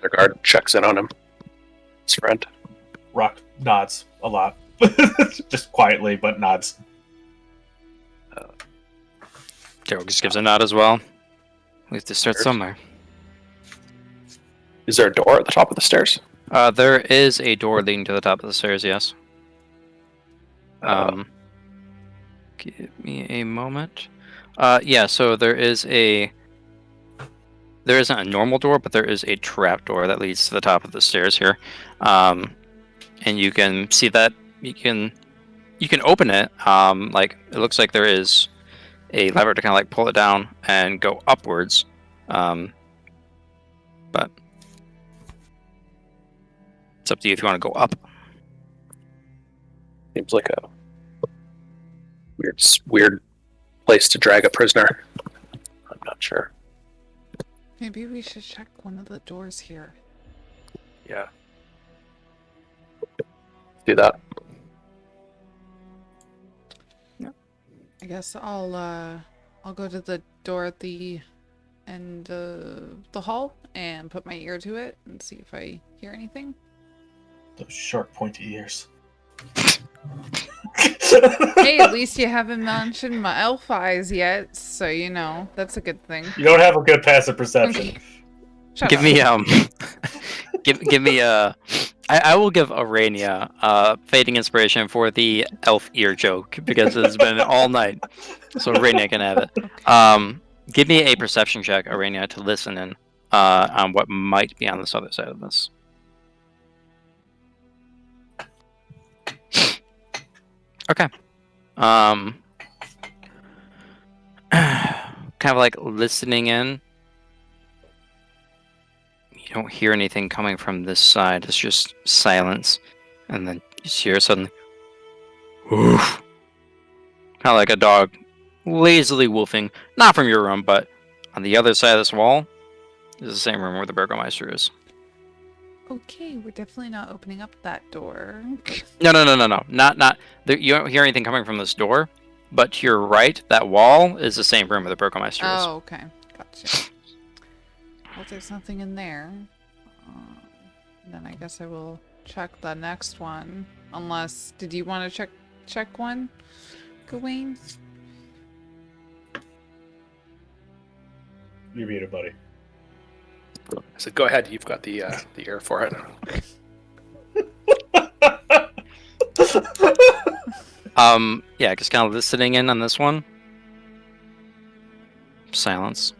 The guard checks in on him. His friend. Rock nods a lot. Just quietly, but nods. Daryl just gives a nod as well. We have to start somewhere. Is there a door at the top of the stairs? There is a door leading to the top of the stairs, yes. Give me a moment. Yeah, so there isn't a normal door, but there is a trap door that leads to the top of the stairs here. And you can see that you can open it. Like it looks like there is a lever to kind of like pull it down and go upwards. But it's up to you if you want to go up. Seems like a weird place to drag a prisoner. I'm not sure. Maybe we should check one of the doors here. Yeah. Do that. I guess I'll go to the door at the end of the hall and put my ear to it and see if I hear anything. Those sharp, pointy ears. Hey, at least you haven't mentioned my elf eyes yet, so you know that's a good thing. You don't have a good passive perception. Shut Give up. me give me I will give Aranea fading inspiration for the elf ear joke because it's been all night. So Aranea can have it. Give me a perception check, Aranea, to listen in on what might be on this other side of this. Okay. Kind of like listening in. You don't hear anything coming from this side. It's just silence. And then you just hear suddenly, woof. Kind of like a dog lazily woofing. Not from your room, but on the other side of this wall is the same room where the Burgomeister is. Okay, we're definitely not opening up that door. No. Not. You don't hear anything coming from this door, but to your right, that wall is the same room where the Burgomeister is. Oh, okay. Gotcha. Well, there's nothing in there. Then I guess I will check the next one. Unless, did you want to check one, Gowain? You're muted, buddy. I said, go ahead. You've got the ear for it. Yeah, just kind of listening in on this one. Silence.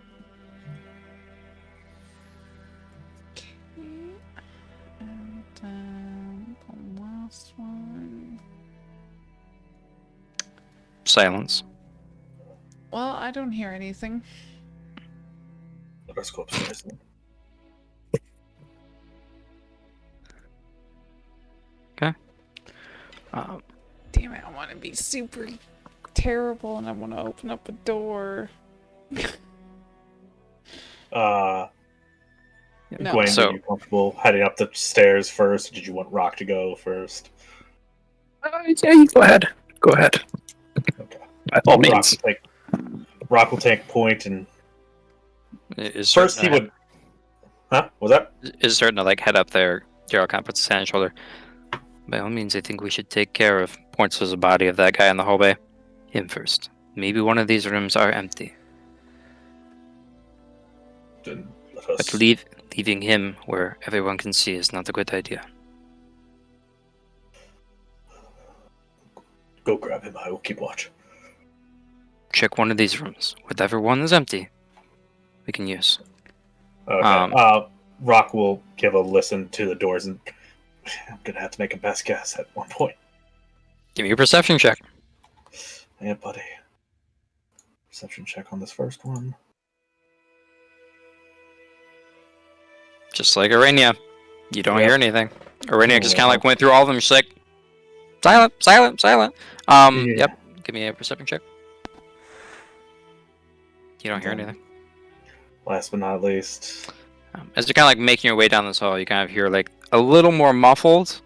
And then the last one. Silence. Well, I don't hear anything. Let us go upstairs then. Damn it, I want to be super terrible and I want to open up a door. Gwen, So- are you comfortable heading up the stairs first? Or did you want Rock to go first? Yeah, you go ahead. Go ahead. Okay. By all means. Rock will take point, and Is first he would. Huh? Was that? is starting to like head up there. Gerald kind of puts his hand on his shoulder. By all means, I think we should take care of. Points to the body of that guy in the hallway. Him first. Maybe one of these rooms are empty. Then let us. But leaving him where everyone can see is not a good idea. Go grab him. I will keep watch. Check one of these rooms. Whatever one is empty, we can use. Okay. Rock will give a listen to the doors, and I'm gonna have to make a best guess at one point. Give me a perception check. Yeah, buddy. Perception check on this first one. Just like Aranea. You don't Yeah. hear anything. Aranea just Yeah. kind of like went through all of them. She's like, silent. Yeah. Yep. Give me a perception check. You don't hear anything. Last but not least. As you're kind of like making your way down this hall, you kind of hear like a little more muffled,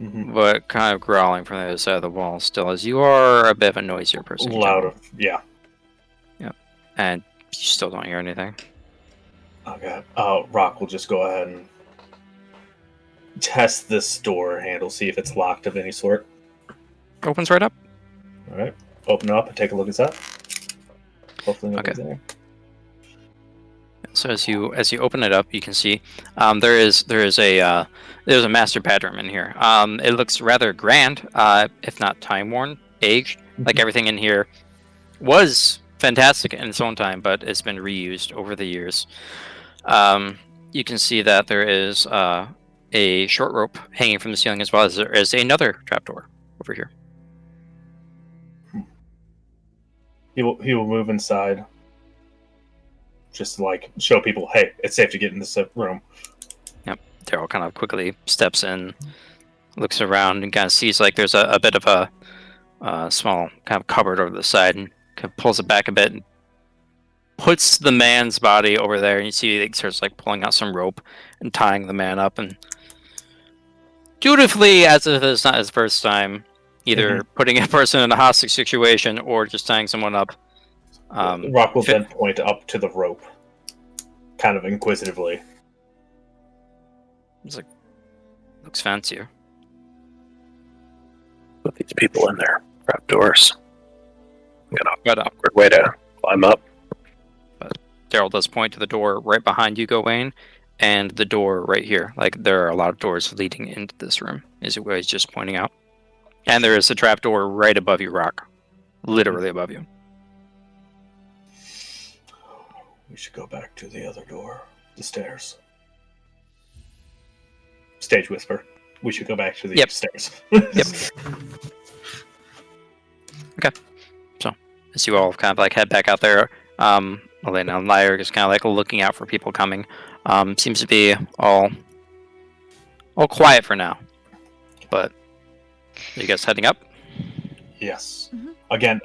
Mm-hmm. but kind of growling from the other side of the wall still, as you are a bit of a noisier person. in Louder. general. Yeah. And you still don't hear anything. Okay. Rock will just go ahead and test this door handle, see if it's locked of any sort. Opens right up. All right. Open it up and take a look inside. Hopefully nothing's Okay. there. So as you open it up, you can see there's a master bedroom in here. It looks rather grand, if not time worn, aged. Like everything in here was fantastic in its own time, but it's been reused over the years. You can see that there is a short rope hanging from the ceiling, as well as there is another trapdoor over here. He will move inside, just to, like, show people, hey, it's safe to get in this room. Daryl kind of quickly steps in, looks around, and kind of sees like there's a bit of a small kind of cupboard over the side, and kind of pulls it back a bit and puts the man's body over there. And you see he starts like pulling out some rope and tying the man up, and dutifully, as if it's not his first time, either putting a person in a hostage situation or just tying someone up. Rock will then point up to the rope, kind of inquisitively. It's like, looks fancier. Put these people in there. Trap doors. But Awkward way to climb up. Daryl does point to the door right behind you, Gowain, and the door right here. Like, there are a lot of doors leading into this room, is what he's just pointing out. And there is a trap door right above you, Rock. Literally above you. We should go back to the other door, the stairs. Stage whisper. We should go back to the stairs. Yep. Okay. So, as you all kind of like head back out there, Elena and Lyre is kind of like looking out for people coming. Seems to be all quiet for now. But, are you guys heading up? Yes. Mhm. Again,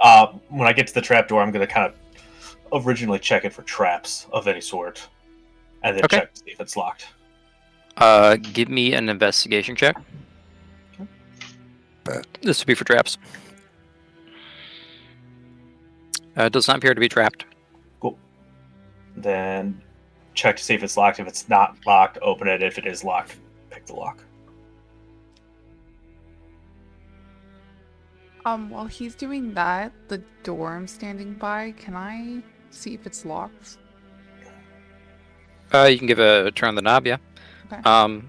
when I get to the trapdoor, I'm going to kind of originally check it for traps of any sort, and then Okay. check to see if it's locked. Give me an investigation check. This would be for traps. It does not appear to be trapped. Cool. Then check to see if it's locked. If it's not locked, open it. If it is locked, pick the lock. While he's doing that, the door I'm standing by, can I see if it's locked? You can give a turn on the knob, yeah. Okay.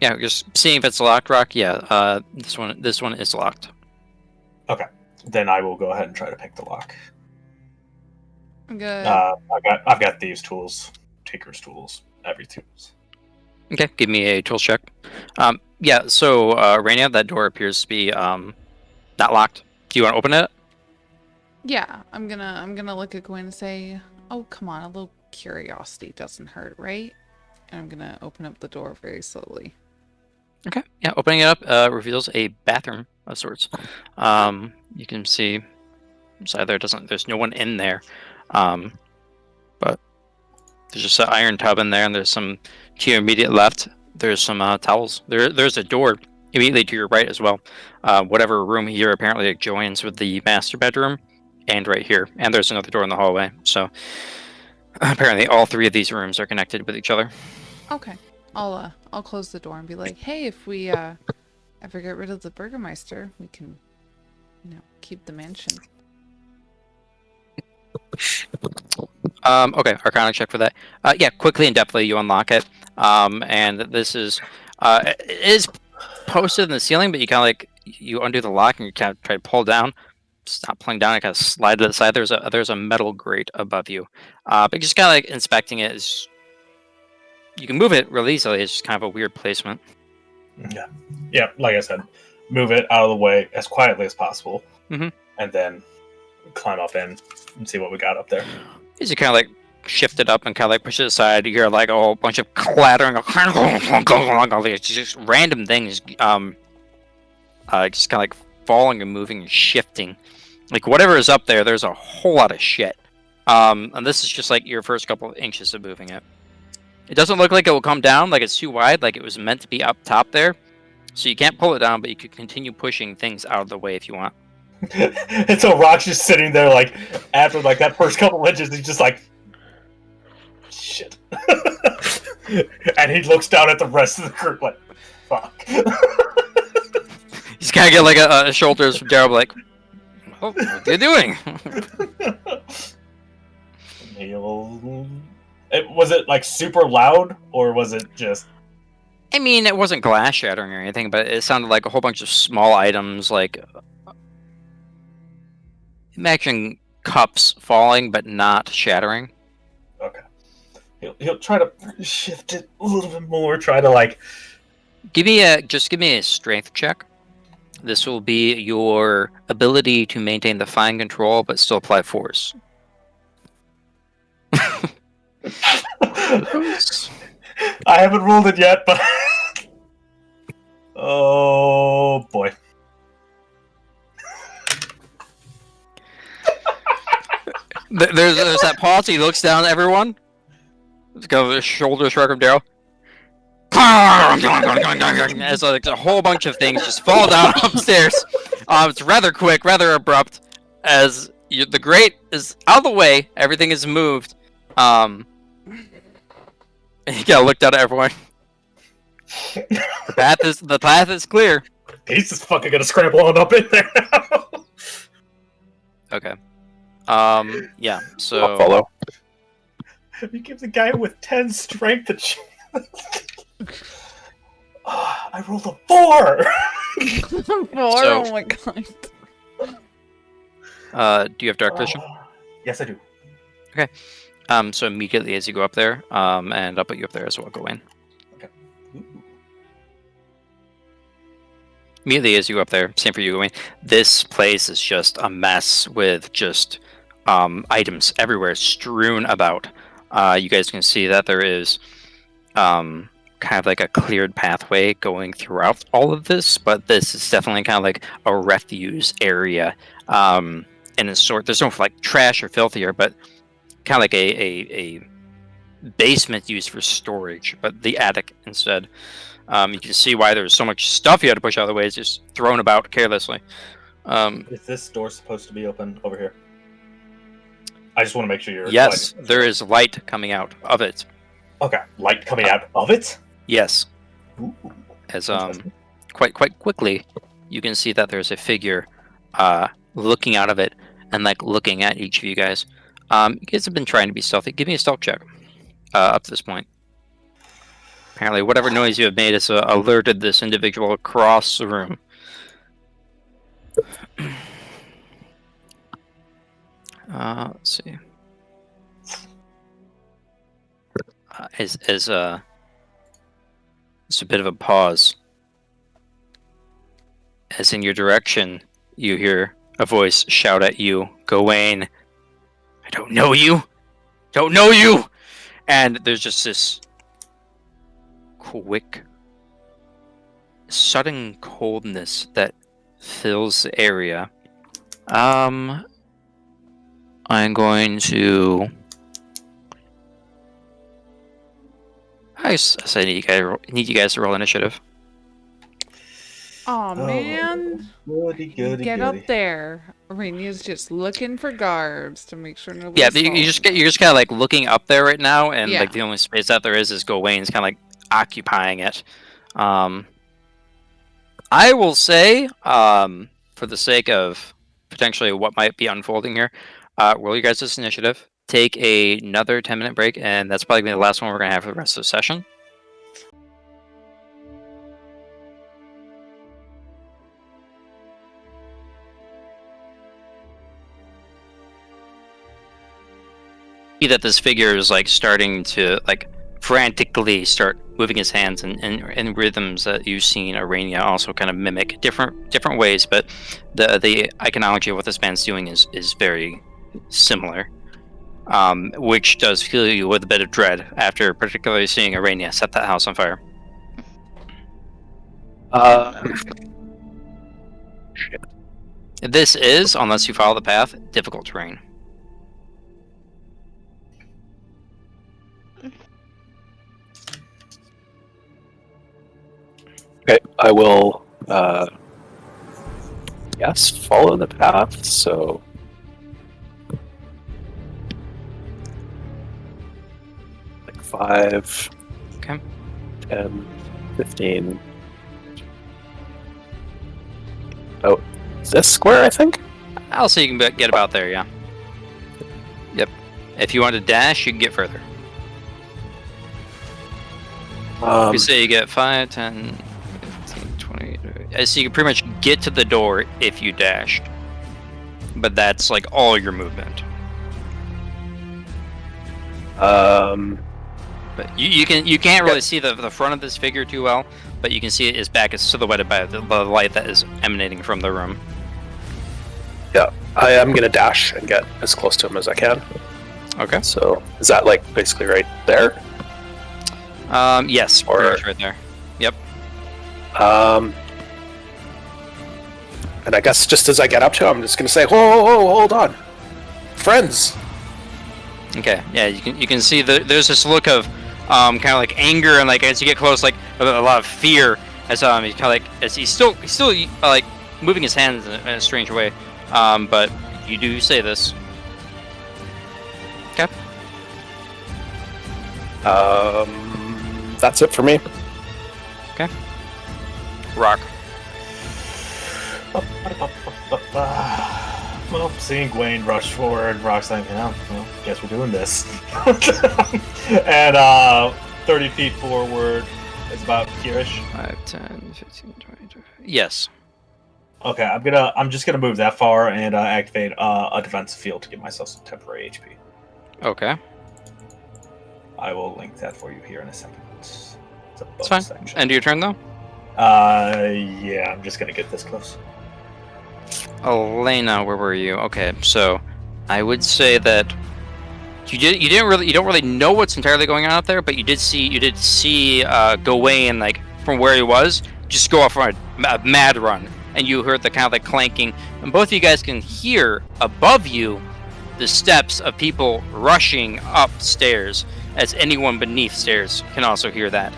Yeah, just seeing if it's locked, Rock. Yeah, this one is locked. Then I will go ahead and try to pick the lock. I'm good. I've got thieves' tools, tinker's tools, every tools. Okay, give me a tools check. Yeah. So, Aranea, that door appears to be not locked. Do you want to open it? Yeah, I'm gonna look at Gwen and say, "Oh, come on, a little curiosity doesn't hurt, right?" And I'm gonna open up the door very slowly. Okay. Yeah, opening it up reveals a bathroom of sorts. You can see inside there there's no one in there. But there's just an iron tub in there, and there's some to your immediate left. There's some towels. There's a door immediately to your right as well. Whatever room here apparently joins with the master bedroom, and right here. And there's another door in the hallway. So apparently all three of these rooms are connected with each other. Okay, I'll close the door and be like, "Hey, if we ever get rid of the Burgermeister, we can, keep the mansion." Okay, Arcana check for that. Yeah, quickly and deftly you unlock it. And this is it is posted in the ceiling, but you kind of like you undo the lock and you kind of try to pull down. Stop pulling down. and kind of slide to the side. There's a metal grate above you. But just kind of like inspecting it is. You can move it really easily. It's just kind of a weird placement. Yeah, like I said, move it out of the way as quietly as possible, Mhm. and then climb up in and see what we got up there. As you kind of like shift it up and kind of like push it aside, you hear like a whole bunch of clattering, it's just random things, just kind of like falling and moving and shifting. Like whatever is up there, there's a whole lot of shit. And this is just like your first couple of inches of moving it. It doesn't look like it will come down, like it's too wide, like it was meant to be up top there. So you can't pull it down, but you could continue pushing things out of the way if you want. And so Rock's just sitting there, like, after like that first couple inches, he's just like, shit. And he looks down at the rest of the group like, fuck. He's gotta get like a shoulders from Daryl, like, oh, what are you doing? Was it like super loud, or was it just? I mean, it wasn't glass shattering or anything, but it sounded like a whole bunch of small items, like imagine cups falling but not shattering. Okay. He'll try to shift it a little bit more. Try to like. Give me a strength check. This will be your ability to maintain the fine control but still apply force. I haven't rolled it yet, but oh boy. There's that pause. He looks down at everyone. He's got his shoulders shrug from Daryl. As like a whole bunch of things just fall down upstairs. It's rather quick, rather abrupt. As the grate is out of the way, everything is moved. You gotta look down at everyone. The path is clear. He's just fucking gonna scramble on up in there now. Okay. Yeah. So I'll follow. You give the guy with 10 strength a chance. I rolled a 4. 4? So- Oh my god. do you have dark vision? Yes, I do. So immediately as you go up there, and I'll put you up there as well, Gowain. Okay. Immediately as you go up there, same for you, Gowain. This place is just a mess with just items everywhere strewn about. You guys can see that there is kind of like a cleared pathway going throughout all of this, but this is definitely kind of like a refuse area. And in sort, there's no like trash or filth here, but kind of like a basement used for storage, but the attic instead. You can see why there's so much stuff you had to push out of the way. It's just thrown about carelessly. Is this door supposed to be open over here? I just want to make sure you're. Yes, there is light coming out of it. Okay, light coming out of it. Yes, Ooh. as quite quickly, you can see that there's a figure looking out of it and like looking at each of you guys. You guys have been trying to be stealthy. Give me a stealth check up to this point. Apparently, whatever noise you have made has alerted this individual across the room. Let's see. It's a bit of a pause. As in your direction, you hear a voice shout at you, Gowain. I don't know you! Don't know you! And there's just this quick, sudden coldness that fills the area. I'm going to... I need you guys to roll initiative. Oh man. Goody. Get up there. Arena's just looking for guards to make sure nobody. Yeah, you're just kind of like looking up there right now, and Yeah. like the only space that there is Gowain's kind of like occupying it. I will say, for the sake of potentially what might be unfolding here, roll you guys this initiative. Take another 10-minute break, and that's probably gonna be the last one we're gonna have for the rest of the session. See that this figure is like starting to like frantically start moving his hands in rhythms that you've seen Aranea also kind of mimic different ways, but the iconology of what this man's doing is very similar, which does fill you with a bit of dread after particularly seeing Aranea set that house on fire. Shit. This is, unless you follow the path, difficult terrain. Okay, I will. Yes, follow the path. So. Like 5. Okay. 10, 15. Oh, is this square? I think. I'll say you can get about there, yeah. Yep. If you want to dash, you can get further. You say you get 5, 10, 15, 20. So you can pretty much get to the door if you dashed. But that's like all your movement. But you can't really see the front of this figure too well, but you can see its back is silhouetted by the light that is emanating from the room. Yeah, I am gonna dash and get as close to him as I can. Okay. So is that like basically right there? Yes, pretty much right there. Yep. And I guess just as I get up to him, I'm just gonna say, "Whoa, hold on, friends." Okay. Yeah, you can see there's this look of kind of like anger, and like as you get close, like a lot of fear as he's kind of like as he's still like moving his hands in a strange way. But you do say this. Okay. That's it for me. Okay. Rock. Well, seeing Gawain rush forward, Rock's thinking, oh, well, guess we're doing this. And 30 feet forward is about here-ish. 5, 10, 15, 20, 20. Yes. Okay, I'm just gonna move that far and activate a defensive field to give myself some temporary HP. Okay. I will link that for you here in a second. It's a bonus It's fine. section. End of your turn though. Yeah, I'm just gonna get this close. Elena, where were you? Okay, so I would say that you don't really know what's entirely going on out there, but you did see Gowain, like from where he was, just go off on a mad run, and you heard the kind of like clanking, and both of you guys can hear above you the steps of people rushing upstairs, as anyone beneath stairs can also hear that.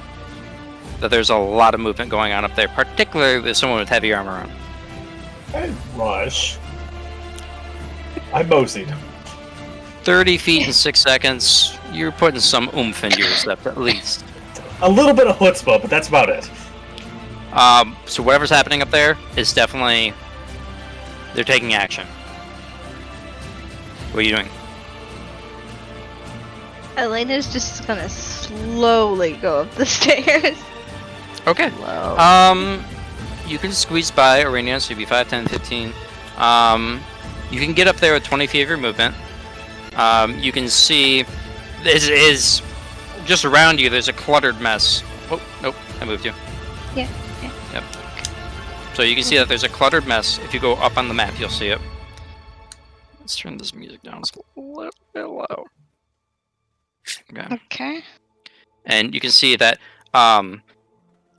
That there's a lot of movement going on up there, particularly with someone with heavy armor on. I rush. I moseyed. 30 feet in 6 seconds. You're putting some oomph into your step, at least. A little bit of chutzpah, but that's about it. So whatever's happening up there is definitely... They're taking action. What are you doing? Elena's just gonna slowly go up the stairs. Okay. Slow. You can squeeze by Aranea, so you'd be 5, 10, 15. You can get up there with 20 feet of your movement. You can see is just around you. There's a cluttered mess. Oh, nope, I moved you. Yeah. Yep. So you can see that there's a cluttered mess. If you go up on the map, you'll see it. Let's turn this music down just a little bit low. Okay. Okay. And you can see that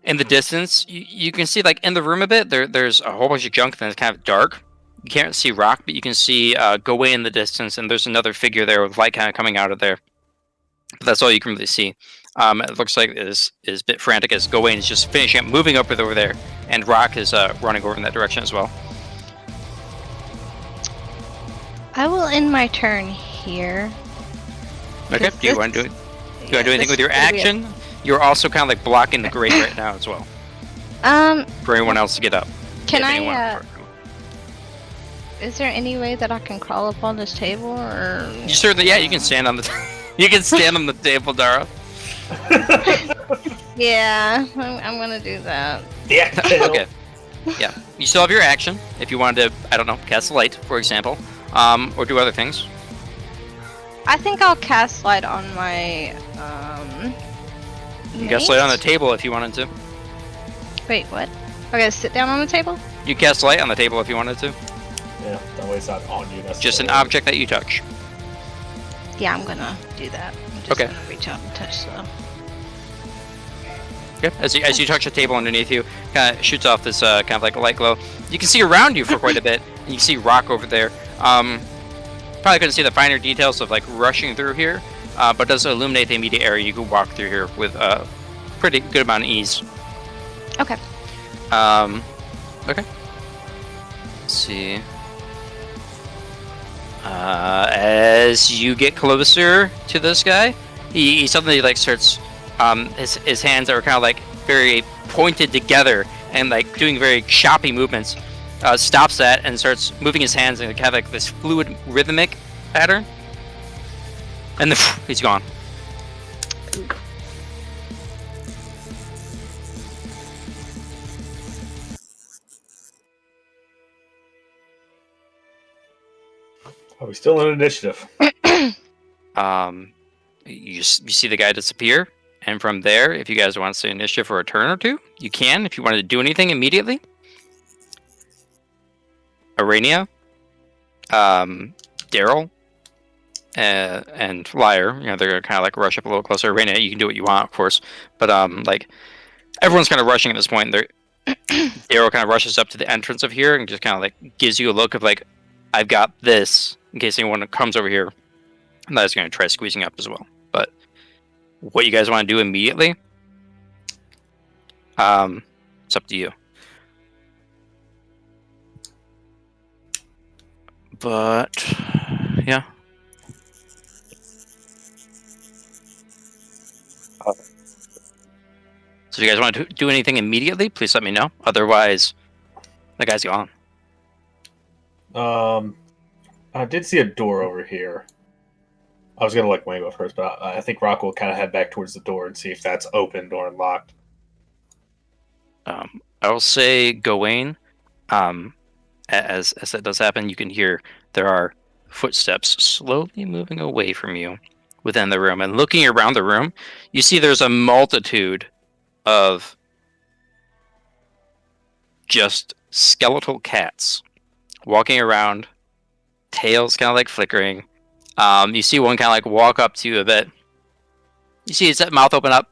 in the distance, you can see like in the room a bit, there's a whole bunch of junk that's kind of dark. You can't see Rock, but you can see Gowain in the distance, and there's another figure there with light kind of coming out of there. But that's all you can really see. It looks like it is a bit frantic as Gowain is just finishing up, moving up over there, and Rock is running over in that direction as well. I will end my turn here. Okay. Do you want to do anything with your action? You're also kind of like blocking the grate right now as well. For anyone else to get up. Can I? Is there any way that I can crawl up on this table, or? You certainly, yeah. You can stand on the. You can stand on the table, Dara. Yeah, I'm gonna do that. Yeah. Okay. Yeah. You still have your action if you wanted to, I don't know, cast light, for example, or do other things. I think I'll cast light on my You can cast light on the table if you wanted to. Wait, what? I gotta sit down on the table? You cast light on the table if you wanted to. Yeah, that way it's not on you necessarily. Just an object that you touch. Yeah, I'm gonna do that. I'm just Okay. gonna reach out and touch the... Okay. As you touch the table underneath you, kind of shoots off this kind of like a light glow. You can see around you for quite a bit, and you can see Rock over there. Probably couldn't see the finer details of like rushing through here, but does illuminate the immediate area. You can walk through here with a pretty good amount of ease. Okay. Okay. Let's see. As you get closer to this guy, he suddenly like starts his hands are kind of like very pointed together and like doing very choppy movements. Stops that and starts moving his hands in kind of like this fluid rhythmic pattern. And then he's gone. Are we still in initiative? You see the guy disappear, and from there, if you guys want to say initiative for a turn or two, you can. If you wanted to do anything immediately, Aranea, Daryl, and Lyre, you know, they're gonna kind of like rush up a little closer. Aranea, you can do what you want, of course, but like everyone's kind of rushing at this point. Daryl kind of rushes up to the entrance of here and just kind of like gives you a look of like, I've got this in case anyone comes over here. And that is going to try squeezing up as well. But what you guys want to do immediately, it's up to you. But yeah. So if you guys want to do anything immediately, please let me know. Otherwise, the guy's gone. I did see a door over here. I was gonna like Wayne go first, but I think Rock will kind of head back towards the door and see if that's opened or unlocked. I will say, Gowain, as that does happen, you can hear there are footsteps slowly moving away from you within the room. And looking around the room, you see there's a multitude of just skeletal cats walking around, tails kind of like flickering. You see one kind of like walk up to you a bit. You see its mouth open up,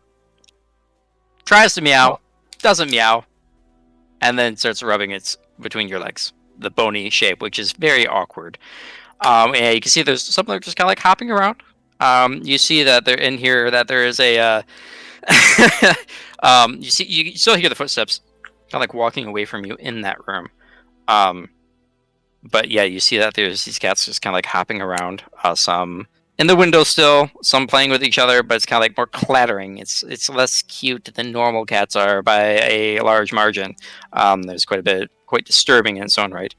tries to meow, doesn't meow, and then starts rubbing its between your legs, the bony shape, which is very awkward. And you can see there's something just kind of like hopping around. You see that they're in here, that there is a. You still hear the footsteps, kind of like walking away from you in that room. But yeah, you see that there's these cats just kind of like hopping around. Some in the window still, some playing with each other, but it's kind of like more clattering. It's less cute than normal cats are by a large margin. There's quite disturbing in its own right.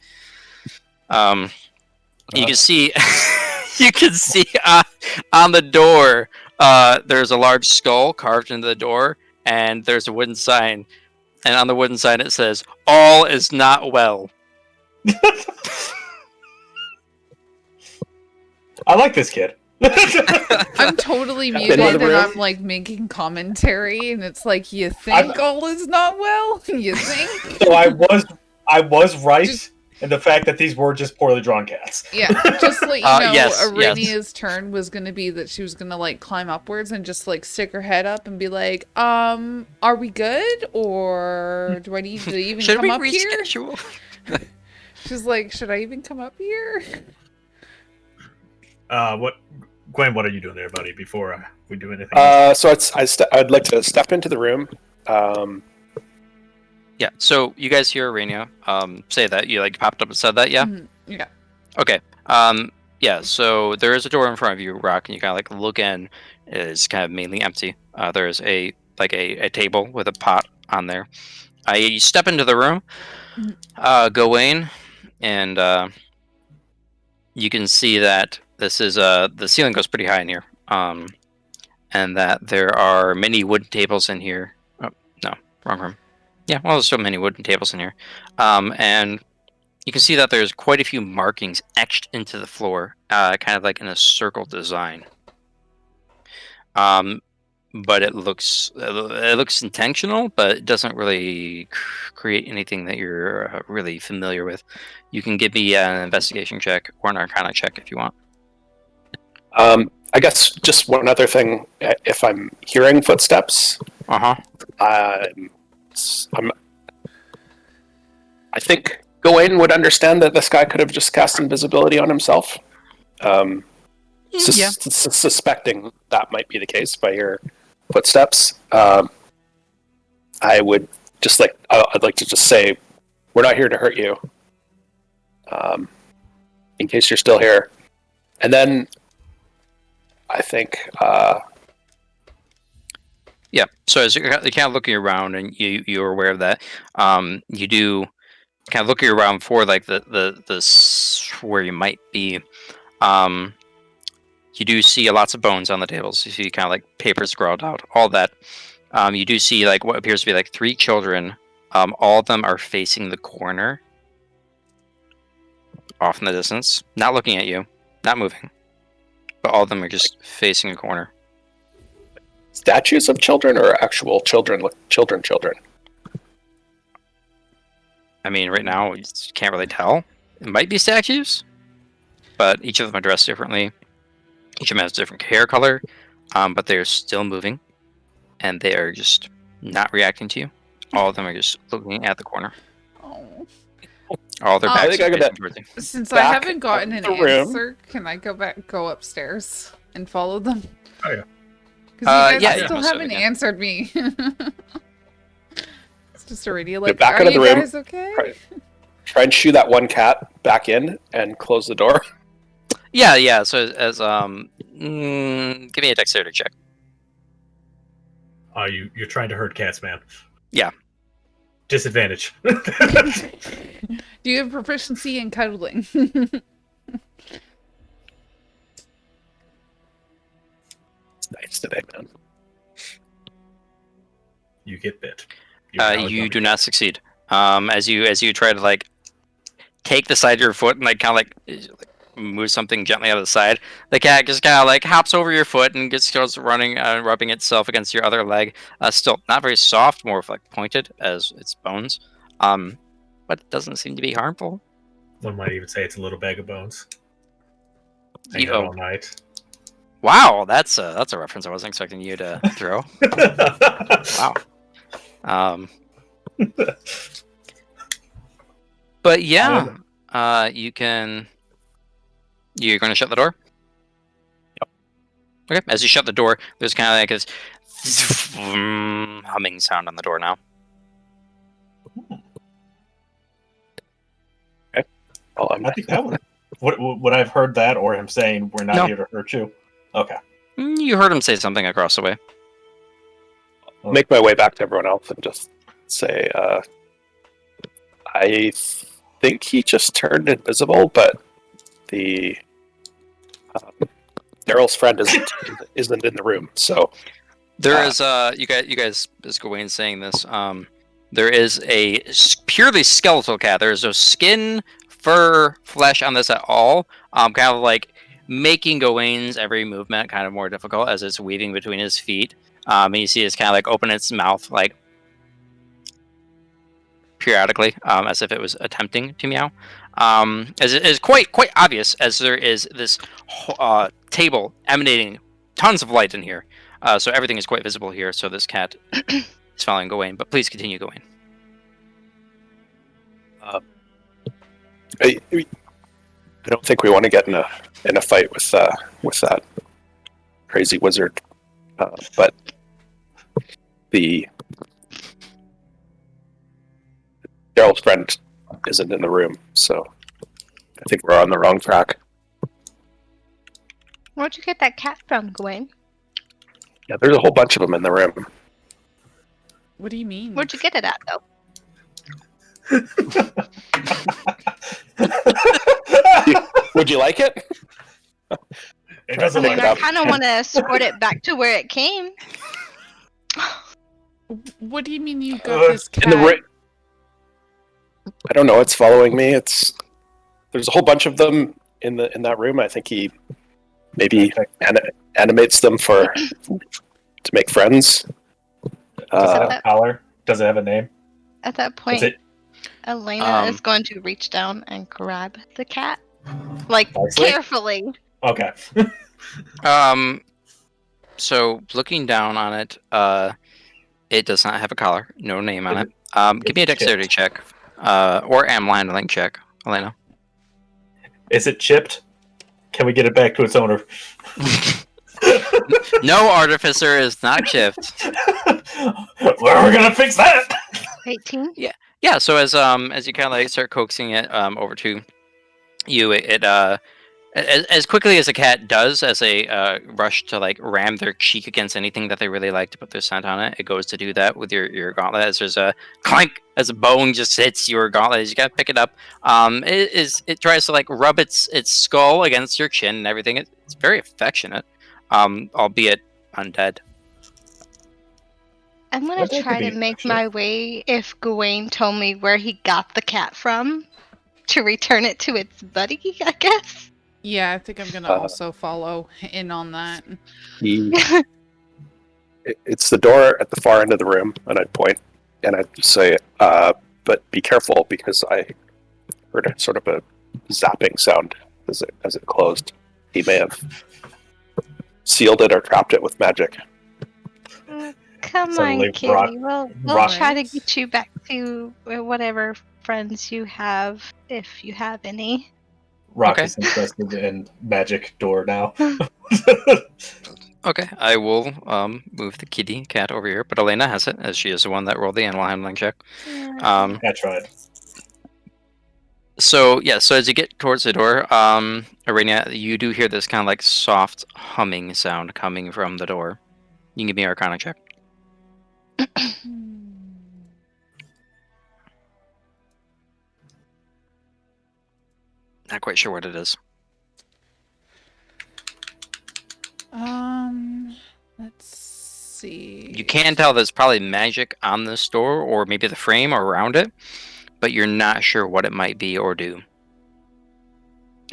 You can see, on the door, there's a large skull carved into the door, and there's a wooden sign, and on the wooden sign it says, "All is not well." I like this kid. I'm totally muted and I'm like making commentary, and it's like, you think all is not well? You think? So I was right in the fact that these were just poorly drawn cats. Yeah, just like you know, yes. Arenea's turn was gonna be that she was gonna like climb upwards and just like stick her head up and be like, are we good, or do I need to even come up here? She's like, should I even come up here? Gwen, what are you doing there, buddy, before we do anything? So I'd like to step into the room. Yeah, so you guys hear Aranea say that. You like popped up and said that, yeah? Mm-hmm. Yeah. Okay. Yeah, so there is a door in front of you, Rock, and you kind of like look in. It's kind of mainly empty. There's a table with a pot on there. You step into the room, Gowain, and you can see that this is the ceiling goes pretty high in here, and that there are many wooden tables in here. Oh no, wrong room. Yeah, well, there's so many wooden tables in here, and you can see that there's quite a few markings etched into the floor, kind of like in a circle design. But it looks intentional, but it doesn't really create anything that you're really familiar with. You can give me an investigation check or an arcana check if you want. I guess just one other thing. If I'm hearing footsteps, I think Gowain would understand that this guy could have just cast invisibility on himself. Suspecting that might be the case by your footsteps, I would just like I'd like to just say, we're not here to hurt you. In case you're still here, and then I think. Yeah. So as you're kind of looking around, and you're aware of that, you do kind of looking around for like the where you might be. You do see lots of bones on the tables. You see kind of like papers scrawled out, all that. You do see like what appears to be like 3 children. All of them are facing the corner, off in the distance, not looking at you, not moving, but all of them are just facing a corner. Statues of children or actual children? Children. I mean, right now you can't really tell. It might be statues, but each of them are dressed differently. Each of them has a different hair color, but they're still moving, and they are just not reacting to you. All of them are just looking at the corner. Oh. All their backs I think I are got facing that. towards you. Since I Back haven't gotten an of the room. answer, can I go upstairs and follow them? Oh, yeah. Because you yeah, guys yeah, still most haven't certainly, yeah. answered me. It's just a radio like, back are out of you the room. guys okay? Right. Try and shoo that one cat back in and close the door. Yeah. So as give me a dexterity check. You're trying to herd cats, man. Yeah. Disadvantage. Do you have proficiency in cuddling? It's nice today, man. You get bit. You do not succeed. As you try to like take the side of your foot and like kind of like move something gently out of the side, the cat just kind of like hops over your foot and starts running, rubbing itself against your other leg. Still not very soft, more of like pointed as its bones. But it doesn't seem to be harmful. One might even say it's a little bag of bones. You- Hang out all night. Wow, that's a reference I wasn't expecting you to throw. Wow. But yeah, you can. You're going to shut the door? Yep. Okay. As you shut the door, there's kind of like this humming sound on the door now. Oh, I think that would. Would I've heard that, or him saying we're not No. here to hurt you? Okay. You heard him say something across the way. I'll make my way back to everyone else and just say, I think he just turned invisible, but the Daryl's friend isn't in the room. So There is you guys as Gowain saying this, there is a purely skeletal cat. There is no skin, fur, flesh on this at all. Kind of like making Gawain's every movement kind of more difficult as it's weaving between his feet. And you see it's kind of like open its mouth like periodically, as if it was attempting to meow. As it is quite obvious, as there is this table emanating tons of light in here. So everything is quite visible here. So this cat is following Gowain. But please continue, Gowain. I don't think we want to get in a fight with that crazy wizard. But the Daryl's friend isn't in the room, so I think we're on the wrong track. Where'd you get that cat from, Gowain? Yeah, there's a whole bunch of them in the room. What do you mean? Where'd you get it at, though? Would you like it? It I doesn't mean, look I up. kind of want to escort it back to where it came. What do you mean you got this cat? In the I don't know. It's following me. There's a whole bunch of them in that room. I think he maybe animates them to make friends. Collar? Does it have a name? At that Is point, it Elena is going to reach down and grab the cat. Like, Nicely? carefully. Okay. So looking down on it, it does not have a collar, no name on it. Give me a dexterity check, or animal handling check, Elena. Is it chipped? Can we get it back to its owner? No, Artificer is not chipped. Where are we gonna fix that? 18. Yeah. So as you kind of like start coaxing it over to you, as quickly as a cat does, as they rush to like ram their cheek against anything that they really like to put their scent on it, it goes to do that with your gauntlet. As there's a clank, as a bone just hits your gauntlet, as you gotta pick it up. It tries to like rub its skull against your chin and everything. It's very affectionate, albeit undead. I'm gonna I'd like to try to be make affectionate. my way if Gowain told me where he got the cat from to return it to its buddy, I guess. Yeah, I think I'm gonna also follow in on that. It's the door at the far end of the room, and I'd point and I'd say, but be careful because I heard a sort of a zapping sound as it closed. He may have sealed it or trapped it with magic. Come Suddenly, on, kitty. We'll Rock- try to get you back to whatever friends you have, if you have any. Rock Okay. is interested in magic door now. Okay, I will move the kitty cat over here, but Elena has it, as she is the one that rolled the animal handling check. I tried. So as you get towards the door, Aranea, you do hear this kind of like soft humming sound coming from the door. You can give me an Arcana check. Not quite sure what it is. Let's see. You can tell there's probably magic on this door, or maybe the frame or around it, but you're not sure what it might be or do.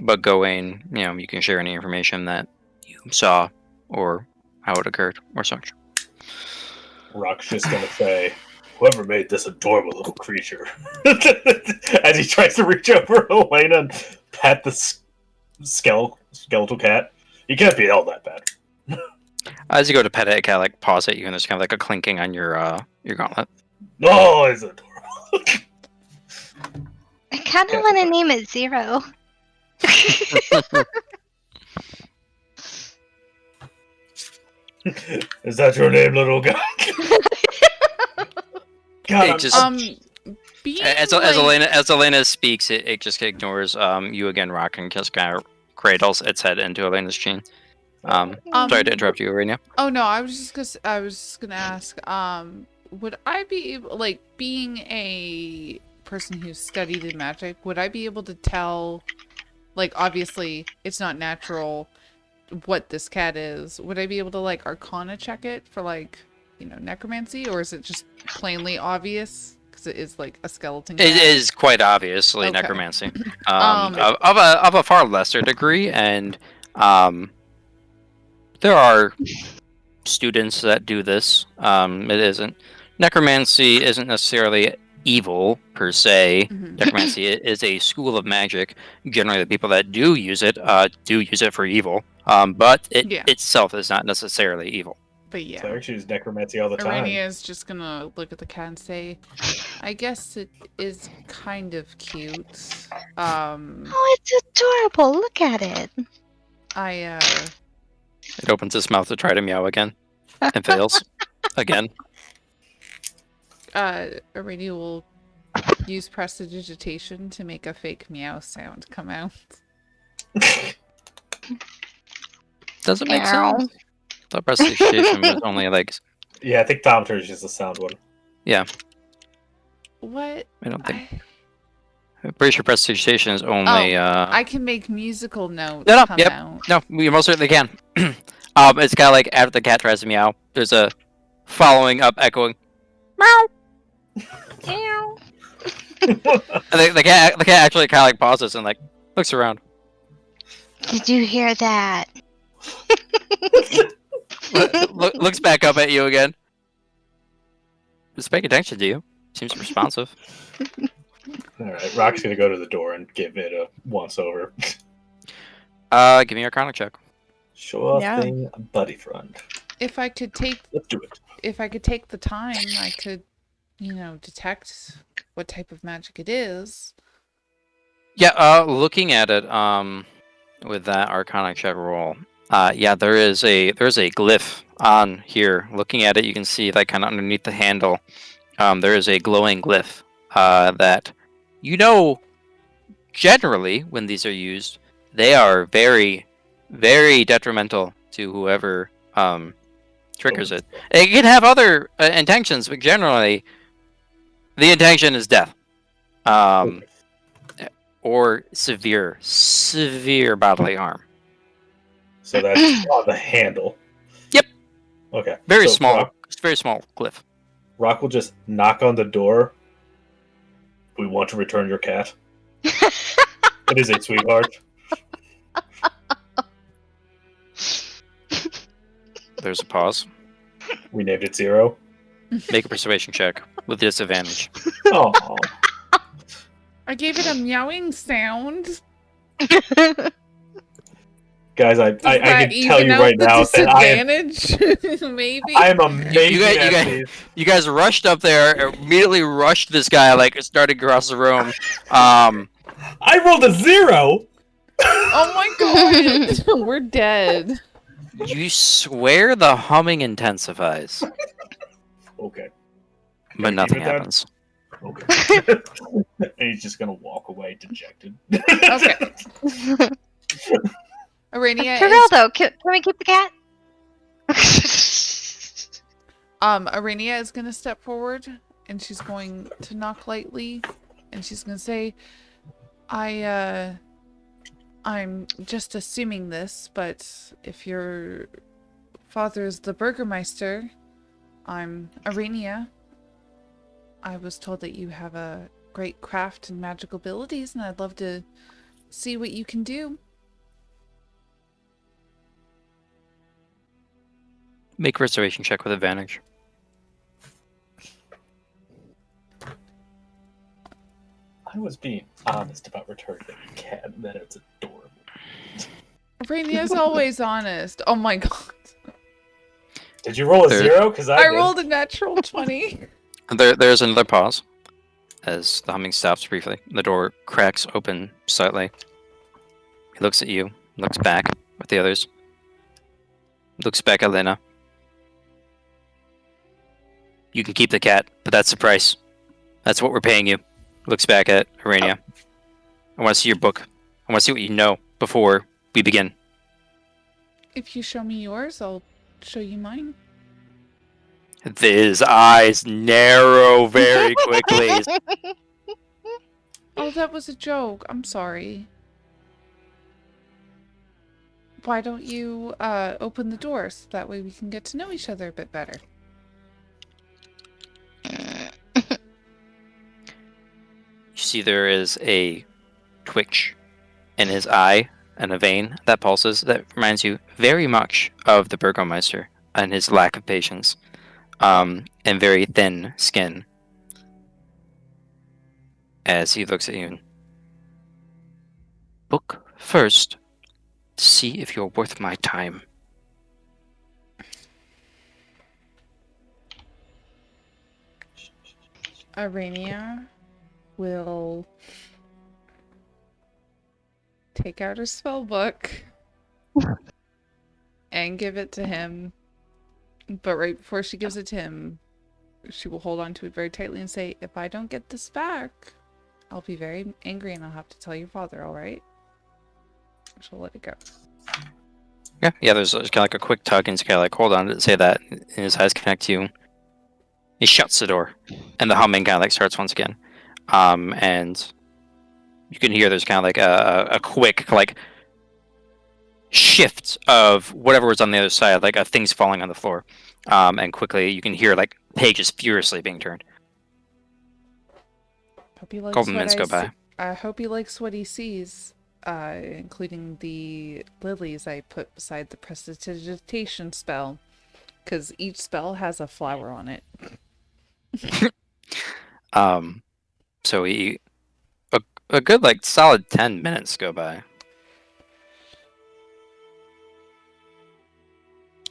But Gowain, you can share any information that you saw or how it occurred or such. Rock's just gonna say, "Whoever made this adorable little creature," as he tries to reach over Elena and pat the skeletal cat. He can't be all that bad. As you go to pet it, it kind of like paws at you, and there's kind of like a clinking on your gauntlet. Oh, it's adorable. I kind of want to name it Zero. Is that your name, little guy? God, It I'm- just- Being As Elena speaks, it just ignores you again, Rock, and just kind of cradles its head into Elena's chin. Sorry to interrupt you, Aranea. Oh no, I was just gonna ask. Would I be able, like, being a person who's studied in magic, would I be able to tell, like, obviously it's not natural, what this cat is? Would I be able to like Arcana check it for like, necromancy, or is it just plainly obvious because it is like a skeleton cat? It is quite obviously Okay. necromancy, of a far lesser degree, and there are students that do this. Necromancy isn't necessarily evil per se. Mhm. Necromancy is a school of magic. Generally, the people that do use it for evil. But it Yeah. itself is not necessarily evil. But yeah. Cleric uses necromancy all the time. Aranea is just gonna look at the cat and say, I guess it is kind of cute. Oh, it's adorable. Look at it. It opens its mouth to try to meow again and fails again. Aranea will use prestidigitation to make a fake meow sound come out. Does it make Meow. sense? The prestidigitation was only like, Yeah, I think Tom is just a sound one. What? I don't think. I'm pretty sure prestidigitation is only. I can make musical notes No, come yep. out. No, you most certainly can. It's kind of like after the cat tries to meow, there's a following up echoing meow. Meow. And the cat actually kind of like pauses and like looks around. Did you hear that? Looks back up at you again. Just paying attention to you. Seems responsive. Alright, Rock's gonna go to the door and give it a once over. Give me your Arcana check. Sure Yeah. thing, buddy friend. If I could take Let's do it. the time, I could, detect what type of magic it is. Yeah, looking at it, with that Arcana check roll, there's a glyph on here. Looking at it, you can see like kind of underneath the handle, there is a glowing glyph that generally when these are used, they are very, very detrimental to whoever triggers it. It can have other intentions, but generally, the intention is death, or severe bodily harm. So that's on the handle. Yep. Okay. Very So small. It's very small glyph. Rock will just knock on the door. We want to return your cat. It is a sweetheart. There's a pause. We named it Zero. Make a persuasion check with disadvantage. Oh. I gave it a meowing sound. Guys, I Does that can tell even you out right the now that disadvantage? Maybe. I am amazing at these. You guys rushed up there, immediately rushed this guy, like started across the room. I rolled a 0. Oh my god, we're dead. You swear the humming intensifies, Okay. but nothing keep it then? happens. Okay. And he's just gonna walk away dejected. Okay. Aranea Geraldo, can we keep the cat? Aranea is gonna step forward and she's going to knock lightly and she's gonna say, I'm just assuming this, but if your father is the Burgermeister, I'm Aranea. I was told that you have a great craft and magical abilities, and I'd love to see what you can do. Make a restoration check with advantage. I was being honest about returning the cat, and then it's adorable. Aranea's always honest. Oh my god. Did you roll a There- 0? Because I did. rolled a natural 20. There's another pause as the humming stops briefly. The door cracks open slightly. He looks at you, looks back at the others, looks back at Elena. You can keep the cat, but that's the price. That's what we're paying you. Looks back at Aranea. I want to see your book. I want to see what you know before we begin. If you show me yours, I'll show you mine. His eyes narrow very quickly. Oh, that was a joke. I'm sorry. Why don't you open the door so that way we can get to know each other a bit better? You see there is a twitch in his eye and a vein that pulses that reminds you very much of the Burgomeister and his lack of patience, and very thin skin as he looks at you. Book first to see if you're worth my time. Aranea will take out her spell book and give it to him. But right before she gives it to him, she will hold on to it very tightly and say, if I don't get this back, I'll be very angry and I'll have to tell your father, alright? She'll let it go. Yeah, there's kind of like a quick tug and he's kind of like, hold on, didn't say that. And his eyes connect to you. He shuts the door and the humming kind of like starts once again. And you can hear there's kind of like a quick like shift of whatever was on the other side, like things falling on the floor. And quickly you can hear like pages furiously being turned. Hope he likes Couple what minutes go by. I hope he likes what he sees, including the lilies I put beside the prestidigitation spell, because each spell has a flower on it. So a good like solid 10 minutes go by.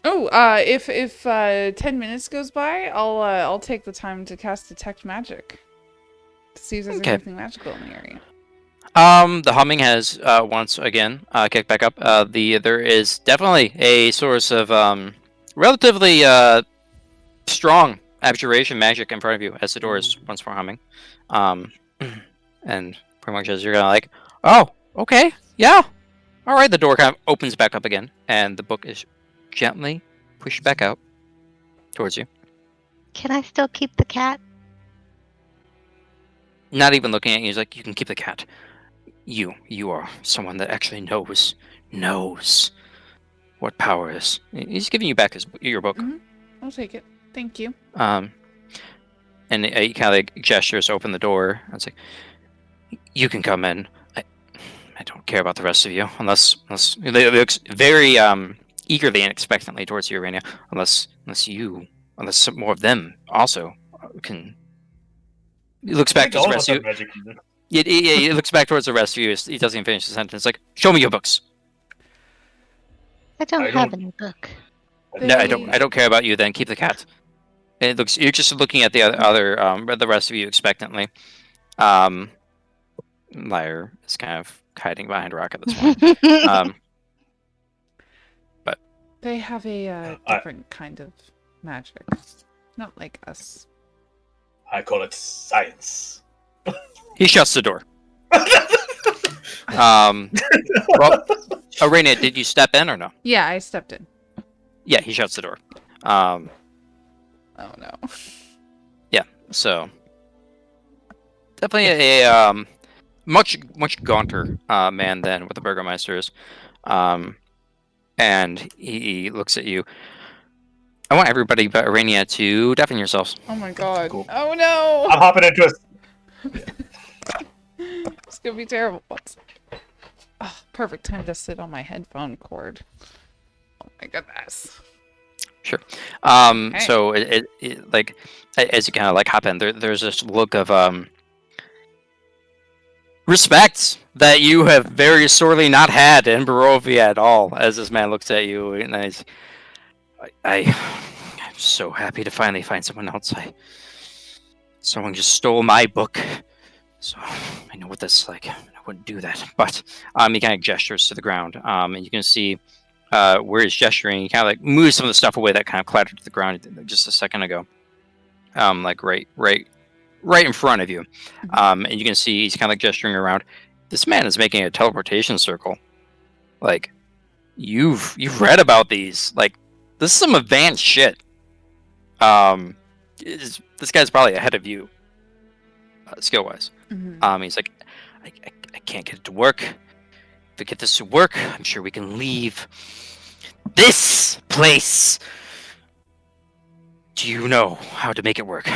Oh, if 10 minutes goes by, I'll take the time to cast Detect Magic to see if there's Okay. anything magical in the area. The humming has once again kicked back up. There is definitely a source of relatively strong abjuration magic in front of you as the door is once more humming. And pretty much as you're kind of like, oh, okay, yeah, all right. The door kind of opens back up again, and the book is gently pushed back out towards you. Can I still keep the cat? Not even looking at you, he's like, you can keep the cat. You are someone that actually knows what power is. He's giving you back your book. I'll take it. Thank you. And he kind of like gestures to open the door. And it's like, you can come in. I don't care about the rest of you, unless he looks very eagerly and expectantly towards you, Aranea. Unless some more of them also can. He looks back to the rest of you. He looks back towards the rest of you. He doesn't even finish the sentence. Like, show me your books. I don't have any book. No, I don't care about you. Then keep the cat. And it looks. You're just looking at the the rest of you expectantly. Lyre is kind of hiding behind a rock at this point. But they have a different kind of magic, not like us. I call it science. He shuts the door. Well, Aranea, did you step in or no? Yeah, I stepped in. Yeah, he shuts the door. Oh no. Yeah, so definitely a much gaunter man than what the Burgomaster is. And he looks at you. I want everybody but Aranea to deafen yourselves. Oh my god. Cool. Oh no! I'm hopping into it. It's gonna be terrible. Oh, perfect time to sit on my headphone cord. Oh my goodness. Sure. Okay. So it like as you kind of like hop in, there's this look of respect that you have very sorely not had in Barovia at all. As this man looks at you, and I'm so happy to finally find someone else. Someone just stole my book, so I know what this is like. I wouldn't do that, but he kind of gestures to the ground, and you can see where he's gesturing. He kind of like moves some of the stuff away that kind of clattered to the ground just a second ago, like right in front of you, and you can see he's kind of like gesturing around. This man is making a teleportation circle. Like you've read about these, like. This is some advanced shit. This guy's probably ahead of you, skill-wise. He's like, I can't get it to work. If we get this to work, I'm sure we can leave this place. Do you know how to make it work?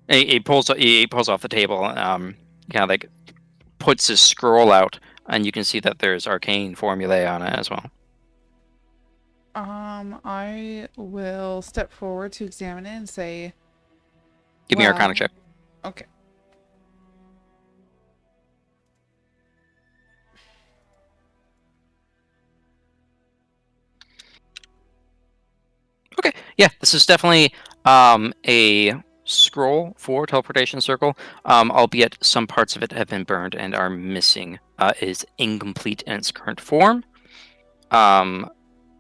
And he pulls off the table. Kind of like puts his scroll out, and you can see that there's arcane formulae on it as well. I will step forward to examine it and say... Give me an Arcana check. Okay. Okay, yeah, this is definitely a scroll for teleportation circle, albeit some parts of it have been burned and are missing. Is incomplete in its current form.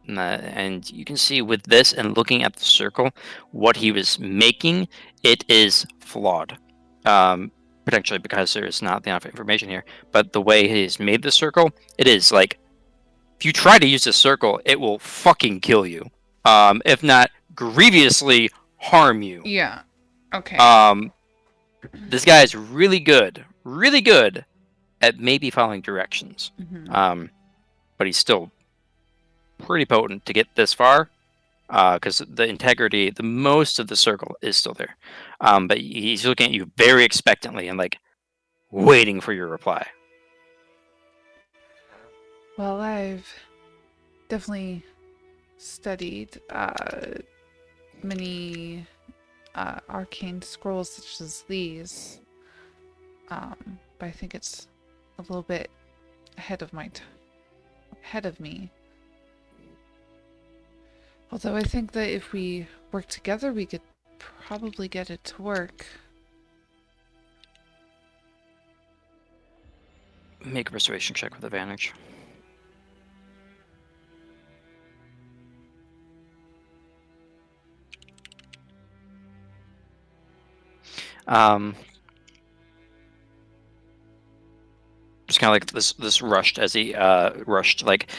And you can see with this and looking at the circle, what he was making, it is flawed. Potentially because there is not enough information here. But the way he's made the circle, it is like, if you try to use this circle, it will fucking kill you. If not grievously harm you. Yeah. Okay. This guy is really good at maybe following directions. But he's still pretty potent to get this far, because the integrity, the most of the circle is still there. But he's looking at you very expectantly and like waiting for your reply. Well, I've definitely studied many arcane scrolls such as these, but I think it's a little bit ahead of me. Although I think that if we work together, we could probably get it to work. Make a persuasion check with advantage. Just kind of like this rushed as he rushed like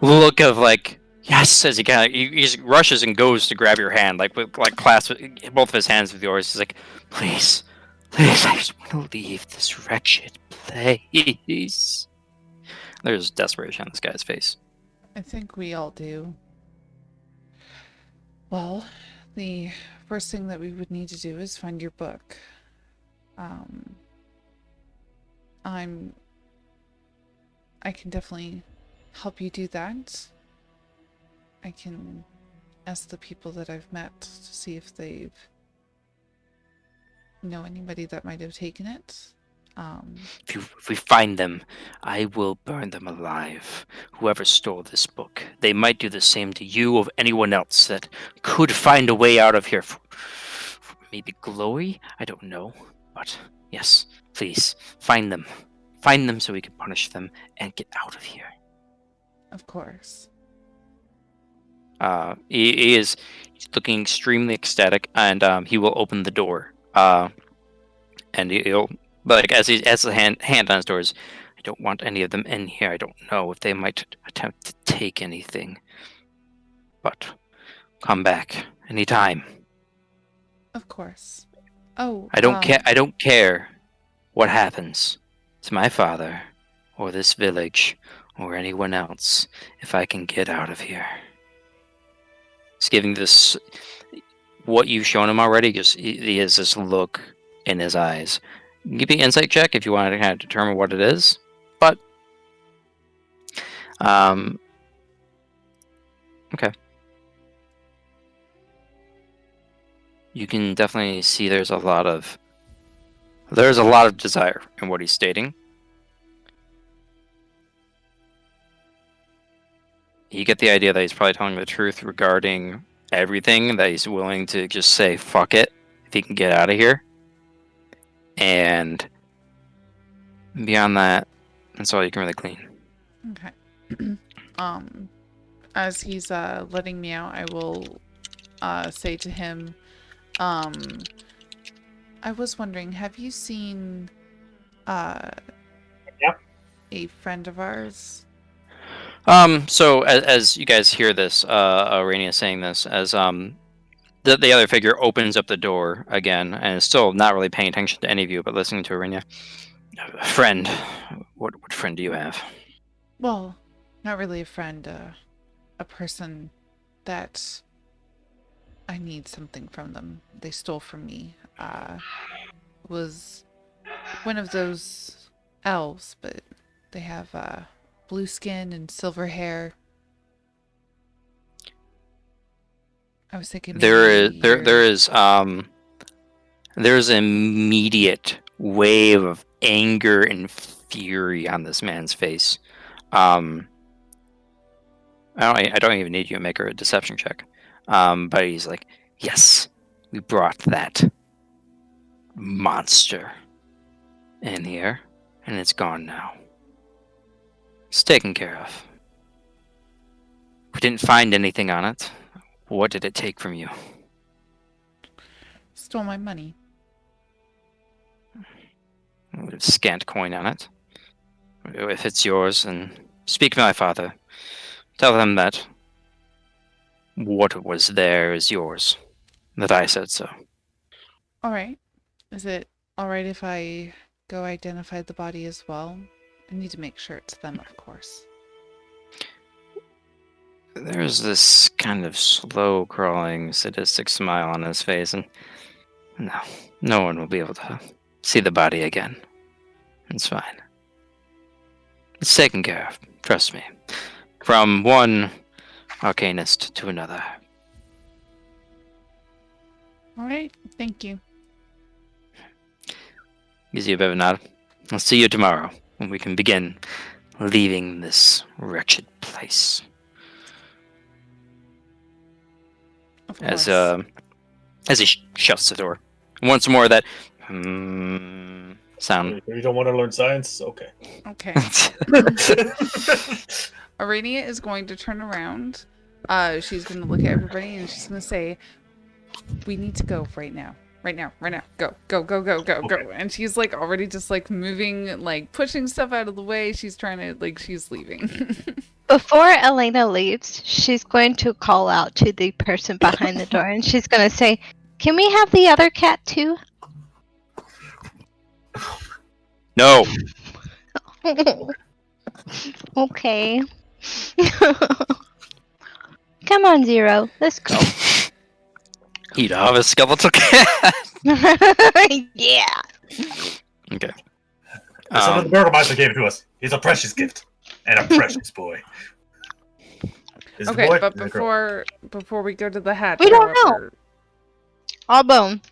look of like yes as he kind of he just rushes and goes to grab your hand like with like clasp both of his hands with yours. He's like, please, please, I just want to leave this wretched place. There's desperation on this guy's face. I think we all do. Well, the first thing that we would need to do is find your book. I can definitely help you do that. I can ask the people that I've met to see if they've know anybody that might have taken it. If we find them, I will burn them alive. Whoever stole this book, they might do the same to you or anyone else that could find a way out of here. For maybe glory? I don't know. But yes, please, find them. Find them so we can punish them and get out of here. Of course. He is looking extremely ecstatic, and he will open the door. And he'll, like, as the hand on his doors, I don't want any of them in here. I don't know if they might attempt to take anything. But come back anytime. Of course. Oh, I don't care. I don't care what happens to my father, or this village, or anyone else, if I can get out of here. He's giving this, what you've shown him already, just he has this look in his eyes. Give me an insight check if you want to kind of determine what it is, but okay. You can definitely see there's a lot of desire in what he's stating. You get the idea that he's probably telling the truth regarding everything, that he's willing to just say fuck it if he can get out of here. And beyond that, that's all you can really glean. Okay. As he's letting me out, I will say to him, I was wondering, have you seen a friend of ours? So as you guys hear this, Aranea saying this, as the other figure opens up the door again, and is still not really paying attention to any of you, but listening to Aranea. Friend, what friend do you have? Well, not really a friend, a person that I need something from them. They stole from me. Was one of those elves, but they have blue skin and silver hair. I was thinking there's an immediate wave of anger and fury on this man's face. I don't even need you to make a deception check. But he's like, yes, we brought that monster in here, and it's gone now. It's taken care of. We didn't find anything on it. What did it take from you? Stole my money. With scant coin on it. If it's yours, then speak to my father. Tell him that what was there is yours. That I said so. Alright. Is it alright if I go identify the body as well? I need to make sure it's them, of course. There's this kind of slow crawling, sadistic smile on his face, and no one will be able to see the body again. It's fine. It's taken care of, trust me. From one arcanist to another. Alright, thank you. Gives you a bit of a nod. I'll see you tomorrow, when we can begin leaving this wretched place. Of course. As he shuts the door. Once more that sound. You don't want to learn science? Okay. Okay. Aranea is going to turn around. She's going to look at everybody and she's going to say, we need to go right now. Right now. Go. Okay. And she's like already just like moving, like pushing stuff out of the way. She's trying to like she's leaving. Before Elena leaves, she's going to call out to the person behind the door and she's going to say, "Can we have the other cat too?" No. Okay. Come on, Zero. Let's go. You don't have a skeletal cat. Yeah. Okay. This is what the Burgermeister gave to us. He's a precious gift. And a precious boy. Is it a Okay, boy? but Is it a girl? before we go to the hatch, We don't however, All bone.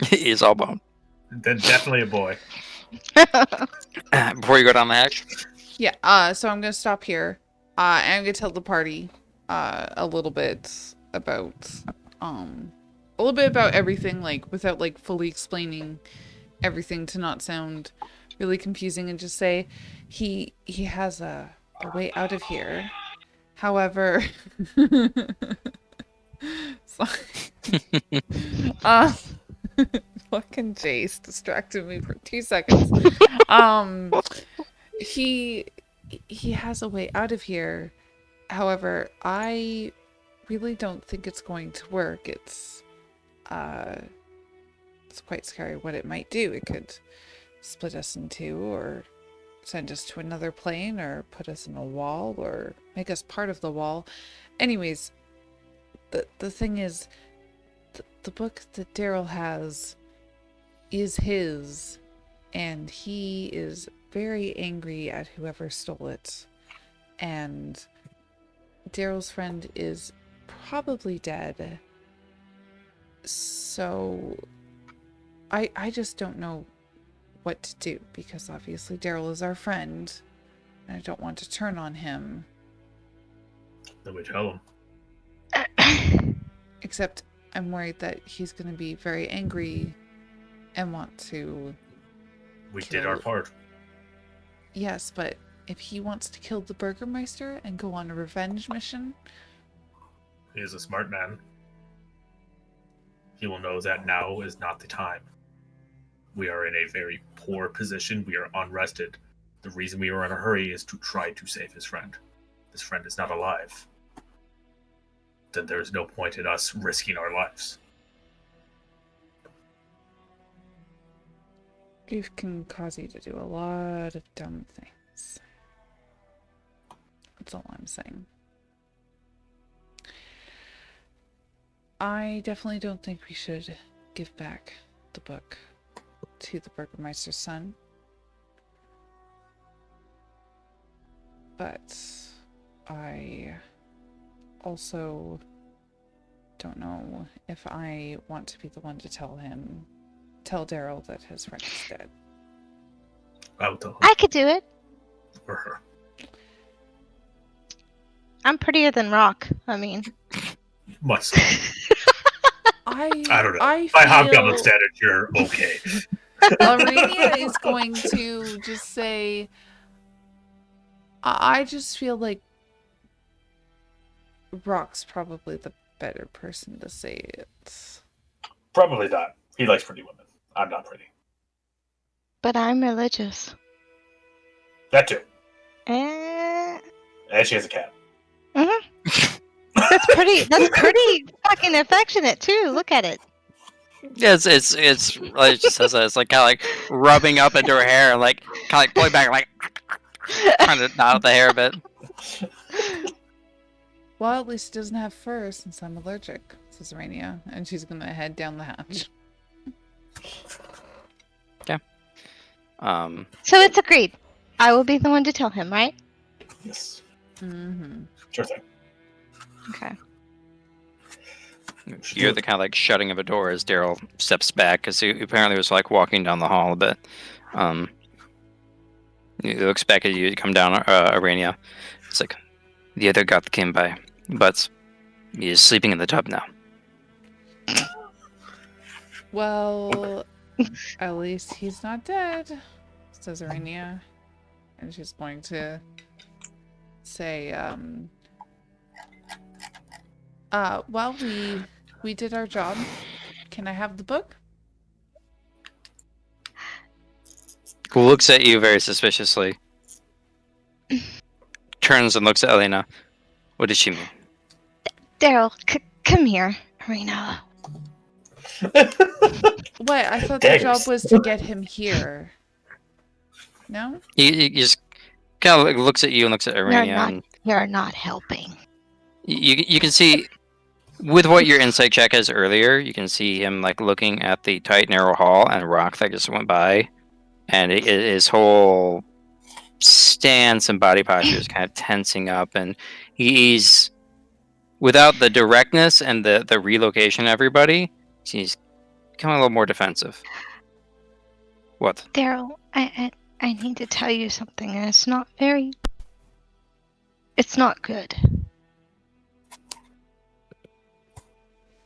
He is all bone. Then definitely a boy. Before you go down the hatch. Yeah, so I'm gonna stop here. And I'm gonna tell the party a little bit about everything, like without like fully explaining everything to not sound really confusing, and just say he has a way out of here. However, fucking Jace distracted me for 2 seconds. He has a way out of here. However, I really don't think it's going to work. It's quite scary what it might do. It could split us in two, or send us to another plane, or put us in a wall, or make us part of the wall. Anyways, the thing is, the book that Daryl has is his, and he is very angry at whoever stole it. And Daryl's friend is probably dead. So I just don't know what to do, because obviously Daryl is our friend and I don't want to turn on him. Then we tell him. Except I'm worried that he's going to be very angry and want to We kill... did our part. Yes, but if he wants to kill the Burgermeister and go on a revenge mission... He is a smart man. He will know that now is not the time. We are in a very poor position. We are unrested. The reason we are in a hurry is to try to save his friend. His friend is not alive. Then there is no point in us risking our lives. Grief can cause you to do a lot of dumb things. That's all I'm saying. I definitely don't think we should give back the book to the Burgermeister's son. But I also don't know if I want to be the one to tell Daryl that his friend is dead. I will tell him. I could do it. Or her. I'm prettier than Rock. I mean, Much so. I don't know. I By feel Hob-Goblin standards, you're okay. Aranea is going to just say, I just feel like Rock's probably the better person to say it. Probably not. He likes pretty women. I'm not pretty. but I'm religious. That too. Eh. And she has a cat. That's pretty. That's pretty fucking affectionate too. Look at it. Yeah, it's like it just says that. It's like kind of like rubbing up into her hair, and like kind of like pulling back, like trying to knot out the hair a bit. Well, at least it doesn't have fur since I'm allergic, says Aranea, and she's gonna head down the hatch. Okay. So it's agreed. I will be the one to tell him, right? Yes. Mm-hmm. Sure thing. Okay. You hear the kind of like shutting of a door as Daryl steps back, because he apparently was like walking down the hall a bit. He looks back at you to come down, Aranea. It's like, the other goth came by, but he is sleeping in the tub now. Well, at least he's not dead, says Aranea. And she's going to say, well, we did our job. Can I have the book? Who looks at you very suspiciously. Turns and looks at Elena. What does she mean? Daryl, come here, Arena. What? I thought the Daggers. job was to get him here. No? He just kind of looks at you and looks at Aranea. And You're not helping. you can see, with what your insight check is earlier, you can see him like looking at the tight, narrow hall and rock that just went by. And his whole stance and body posture is kind of tensing up. And he's, without the directness and the relocation of everybody, he's becoming a little more defensive. What? Daryl, I need to tell you something, and it's not good.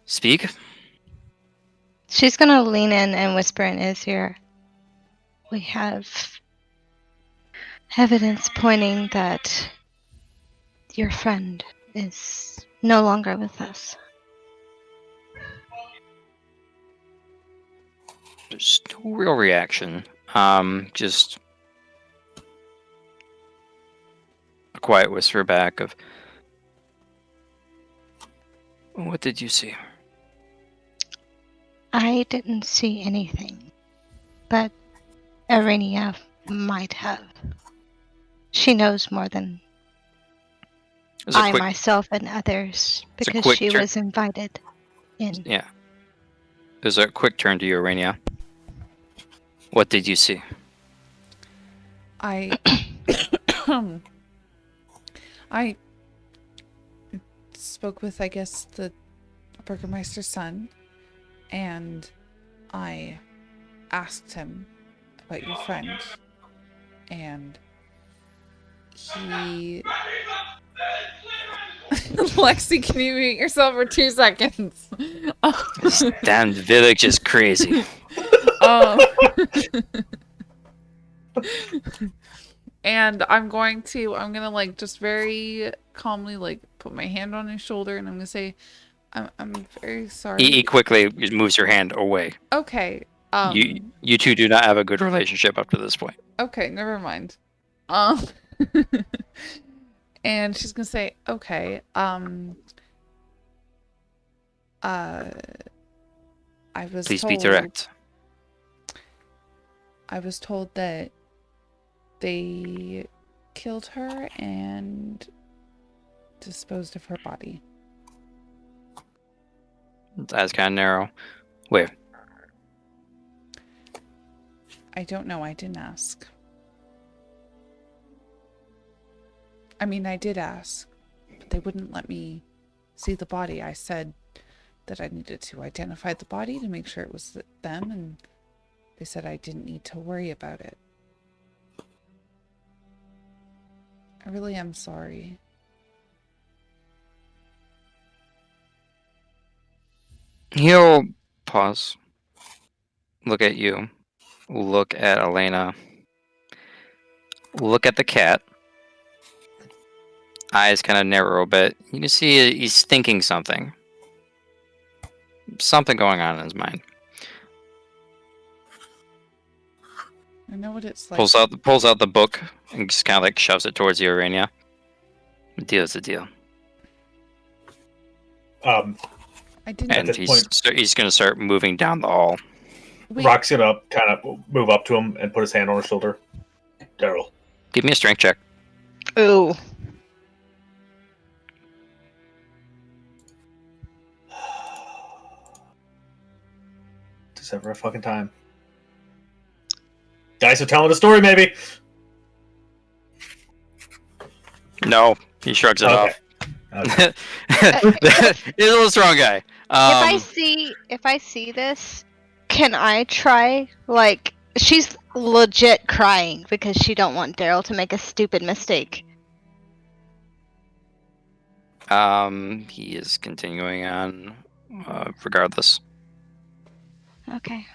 Speak? She's gonna lean in and whisper in his ear. We have evidence pointing that your friend is no longer with us. There's no real reaction. Just a quiet whisper back of, what did you see? I didn't see anything, but Aranea might have. She knows more than I myself and others because she was invited in. Yeah. There's a quick turn to you, Aranea. What did you see? I spoke with, I guess, the Burgermeister's son, and I asked him about your friend, and he... Lexi, can you mute yourself for 2 seconds? This damn village is crazy. And I'm gonna like just very calmly like put my hand on his shoulder, and I'm gonna say, I'm very sorry. He quickly moves your hand away. Okay. You two do not have a good relationship up to this point. Okay, never mind. And she's gonna say, okay, I was Please told, be direct. I was told that they killed her and disposed of her body. His eyes kind of narrow. Where? I don't know. I didn't ask. I mean, I did ask, but they wouldn't let me see the body. I said that I needed to identify the body to make sure it was them, and they said I didn't need to worry about it. I really am sorry. He'll pause. Look at you. Look at Elena. Look at the cat. Eyes kind of narrow a bit. You can see he's thinking something. Something going on in his mind. I know what it's like. Pulls out the book and just kind of like shoves it towards you, Aranea. The deal is a deal. I didn't. And he's going to start moving down the hall. Wait. Rock's gonna kind of move up to him and put his hand on his shoulder. Daryl. Give me a strength check. Ooh. Just ever a fucking time. Guys are telling the story, maybe. No, he shrugs it off. Okay. He's a little strong guy. If I see this, can I try? Like, she's legit crying because she don't want Daryl to make a stupid mistake. He is continuing on, regardless. Okay.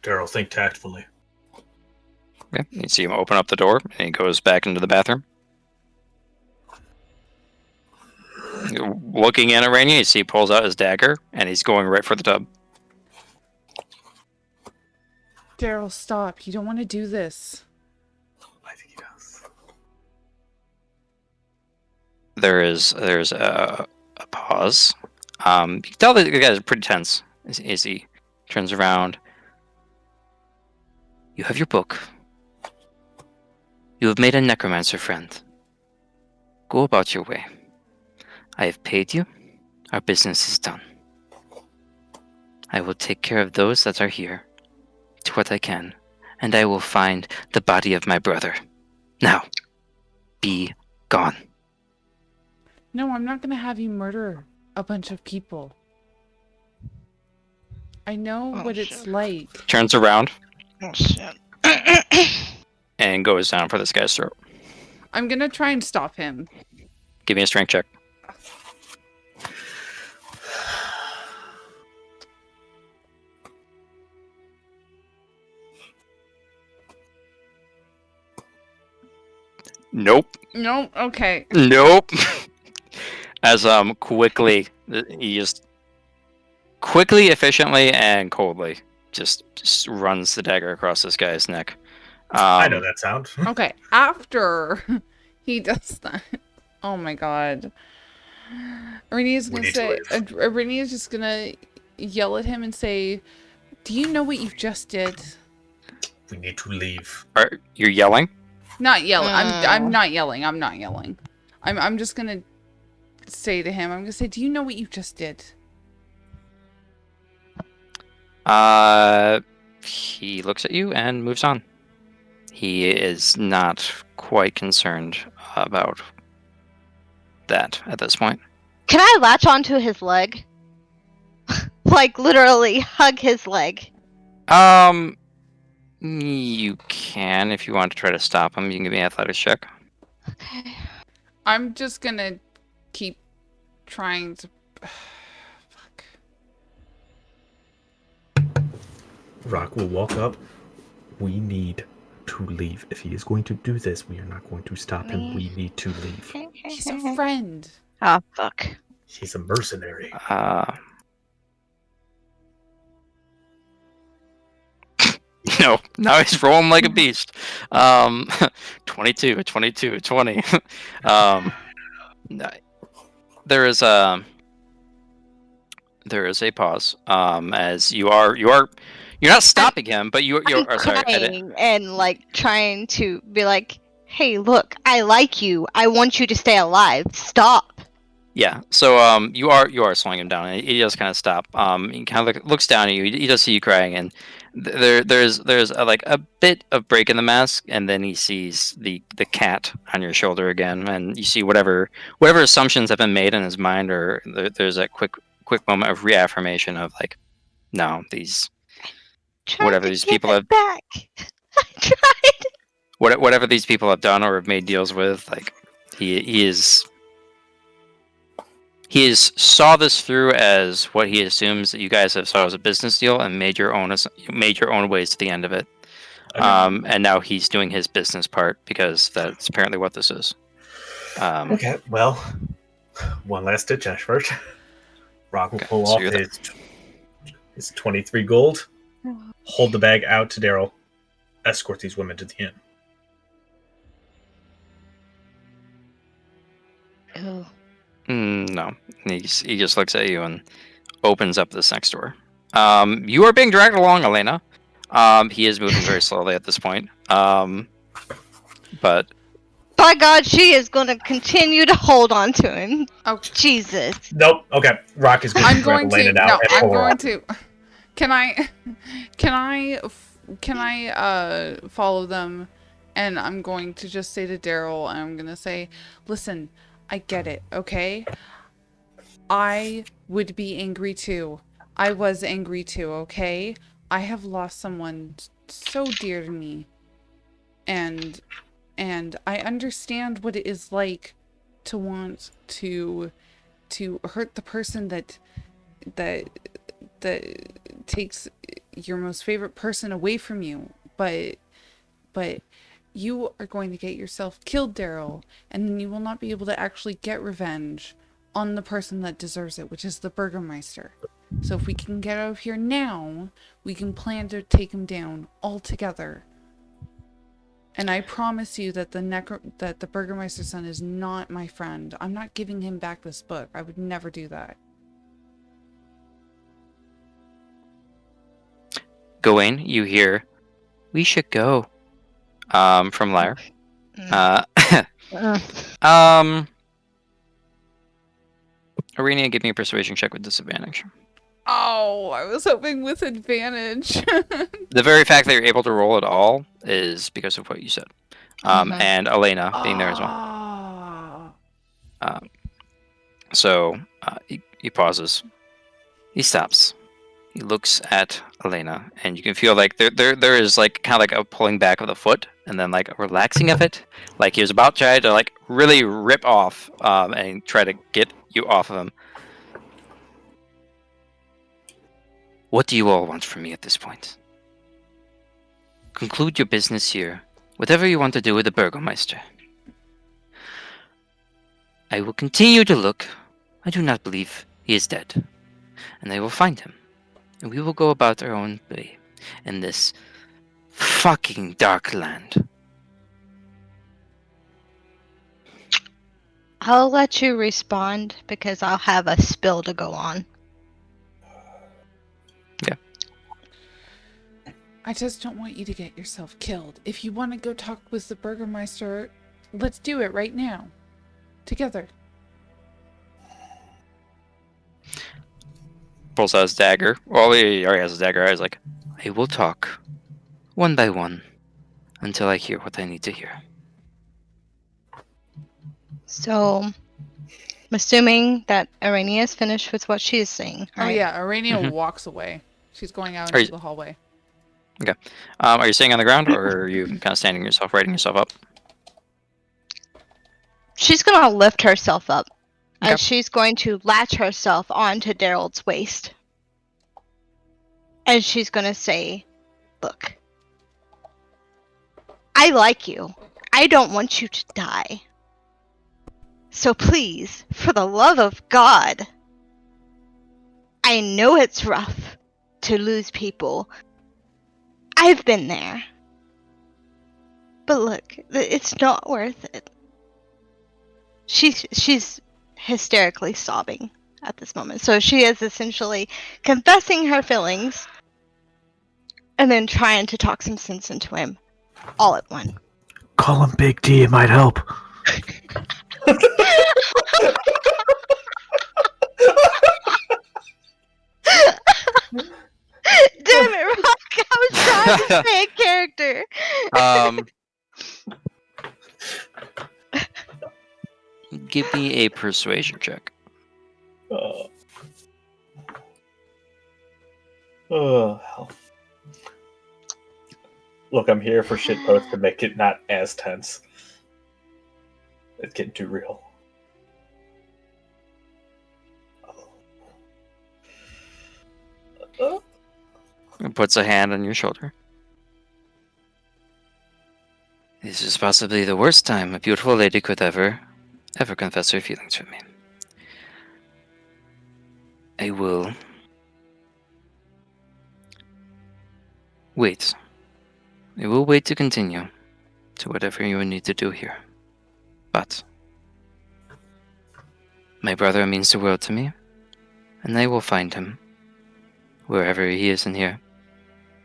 Daryl, think tactfully. Okay, you see him open up the door, and he goes back into the bathroom. Looking in at Aranea, you see he pulls out his dagger, and he's going right for the tub. Daryl, stop. You don't want to do this. I think he does. There's a pause. You can tell that the guy's pretty tense as he turns around. You have your book. You have made a necromancer friend. Go about your way. I have paid you. Our business is done. I will take care of those that are here. Do what I can, and I will find the body of my brother. Now, be gone. No, I'm not going to have you murder a bunch of people. I know what it's like. Turns around Oh, shit. and goes down for this guy's throat. I'm going to try and stop him. Give me a strength check. Nope. No, okay. Nope. As quickly, he just quickly, efficiently, and coldly just runs the dagger across this guy's neck. I know that sound. Okay, after he does that. Oh my god. Arenea's gonna say, Arenea's just gonna yell at him and say, do you know what you just did? We need to leave. You're yelling? Not yelling. I'm not yelling. I'm not yelling. I'm just gonna say to him, I'm gonna say, do you know what you just did? He looks at you and moves on. He is not quite concerned about that at this point. Can I latch onto his leg? Like, literally hug his leg. You can if you want to try to stop him. You can give me an athletics check. Okay. I'm just gonna keep trying to... Fuck. Rock will walk up. We need to leave. If he is going to do this, we are not going to stop him. We need to leave. He's a friend. Oh, fuck. He's a mercenary. No, now he's rolling like a beast. 22, 22, 20. There is a pause. As you're not stopping him, but you're sorry. Crying and like trying to be like, hey, look, I like you. I want you to stay alive. Stop. Yeah. So you are slowing him down. He does kind of stop. He kind of looks down at you. He does see you crying, and there's like a bit of break in the mask, and then he sees the cat on your shoulder again, and you see whatever assumptions have been made in his mind, or there's that quick moment of reaffirmation of like, no, these whatever these people have back. I tried. Whatever these people have done or have made deals with, like he saw this through as what he assumes that you guys have saw as a business deal and made your own ways to the end of it. And now he's doing his business part because that's apparently what this is. Okay, well, one last ditch effort. Rock will pull off his 23 gold, hold the bag out to Daryl, escort these women to the inn. Oh. No, he just looks at you and opens up this next door. You are being dragged along, Elena. He is moving very slowly at this point. But by God, she is going to continue to hold on to him. Oh, Jesus. Nope. Okay, Rock is going to drag Elena down. No, I'm going to. Can I follow them? And I'm going to just say to Daryl, I'm going to say, listen, I get it, okay? I would be angry too. I was angry too, okay? I have lost someone so dear to me. And I understand what it is like to want to hurt the person that takes your most favorite person away from you. But you are going to get yourself killed, Daryl, and then you will not be able to actually get revenge on the person that deserves it, which is the Burgermeister. So if we can get out of here now, we can plan to take him down all together. And I promise you that the Burgermeister's son is not my friend. I'm not giving him back this book. I would never do that. Gowain, you hear, "We should go." From Lyre. Aranea, give me a persuasion check with disadvantage. Oh, I was hoping with advantage. The very fact that you're able to roll at all is because of what you said. And Elena being there as well. So he pauses. He stops. He looks at Elena, and you can feel like there is like kind of like a pulling back of the foot, and then like a relaxing of it. Like he was about to try to like really rip off and try to get you off of him. What do you all want from me at this point? Conclude your business here. Whatever you want to do with the Burgermeister. I will continue to look. I do not believe he is dead. And I will find him. And we will go about our own way in this fucking dark land. I'll let you respond because I'll have a spill to go on. Yeah. I just don't want you to get yourself killed. If you want to go talk with the Burgermeister, let's do it right now. Together. Pulls out his dagger. Well, he already has his dagger. I was like, I will talk one by one until I hear what I need to hear. So, I'm assuming that Aranea is finished with what she is saying. Oh right? yeah, Aranea Mhm. walks away. She's going out Are into you- the hallway. Okay. Are you staying on the ground, or are you kind of standing yourself, righting yourself up? She's gonna lift herself up. Okay. And she's going to latch herself onto Daryl's waist. And she's gonna say, look, I like you. I don't want you to die. So please, for the love of God, I know it's rough to lose people. I've been there. But look, it's not worth it. She's hysterically sobbing at this moment. So she is essentially confessing her feelings and then trying to talk some sense into him all at once. Call him Big D, it might help. Damn it, Rock! I was trying to stay in character. Give me a persuasion check. Hell. Look, I'm here for shitpost to make it not as tense. It's getting too real. He puts a hand on your shoulder. This is possibly the worst time a beautiful lady could ever confess her feelings for me. I will wait. I will wait to continue to whatever you need to do here. But my brother means the world to me, and I will find him wherever he is in here.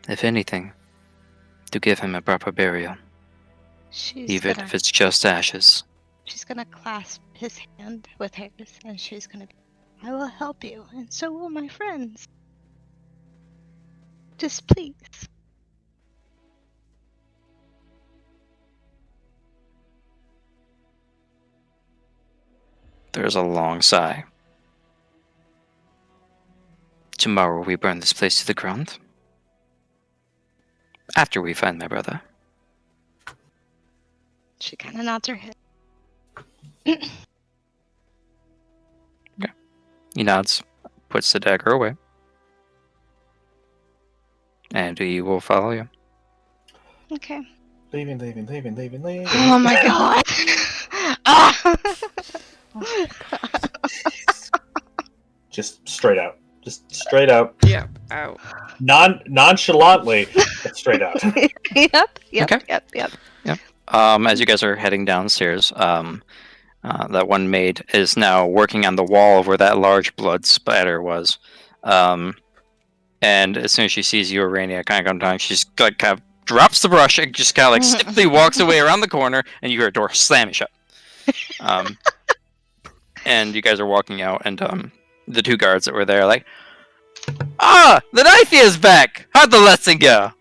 If anything, to give him a proper burial, even if it's just ashes. She's gonna clasp his hand with hers, and she's gonna be, I will help you, and so will my friends. Just please. There's a long sigh. Tomorrow we burn this place to the ground. After we find my brother. She kind of nods her head. He nods, puts the dagger away. And he will follow you. Okay. Leaving. Oh my god. Ah! Just straight out. Just Straight out. Yep, out. Nonchalantly, but straight out. Yep. Okay. As you guys are heading downstairs, that one maid is now working on the wall of where that large blood spatter was. And as soon as she sees you, Aranea, kind of come down, she's like kind of drops the brush and just kind of like stiffly walks away around the corner, and you hear a door slamming shut. And you guys are walking out, and the two guards that were there, like, the knife is back. How'd the lesson go?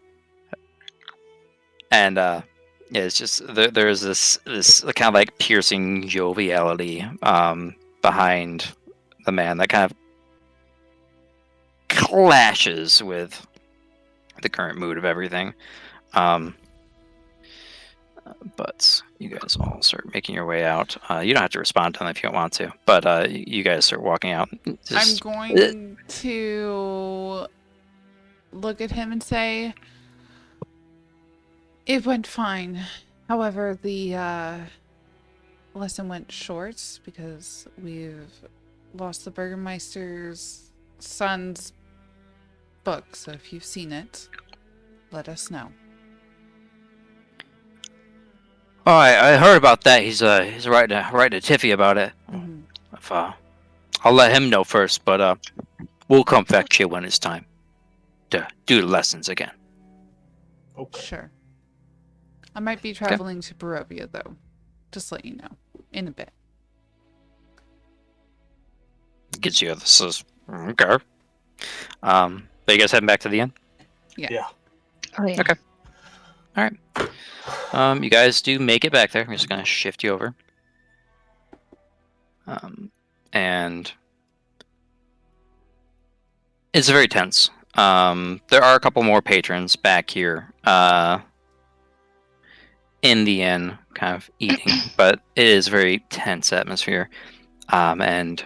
And yeah, it's just there's this kind of like piercing joviality behind the man that kind of clashes with the current mood of everything. But you guys all start making your way out. You don't have to respond to them if you don't want to, but you guys start walking out. I'm going to look at him and say, it went fine. However, the lesson went short because we've lost the Burgermeister's son's book. So if you've seen it, let us know. Oh, I heard about that. He's writing a tiffy about it. Mm-hmm. If, I'll let him know first, but we'll come fetch you when it's time to do the lessons again. Okay. Sure. I might be traveling to Barovia, though. Just let you know. In a bit. Gets you this is okay. But you guys heading back to the inn? Yeah. Oh, yeah. Okay. All right. You guys do make it back there. I'm just gonna shift you over. And it's very tense. There are a couple more patrons back here in the inn, kind of eating, but it is a very tense atmosphere. And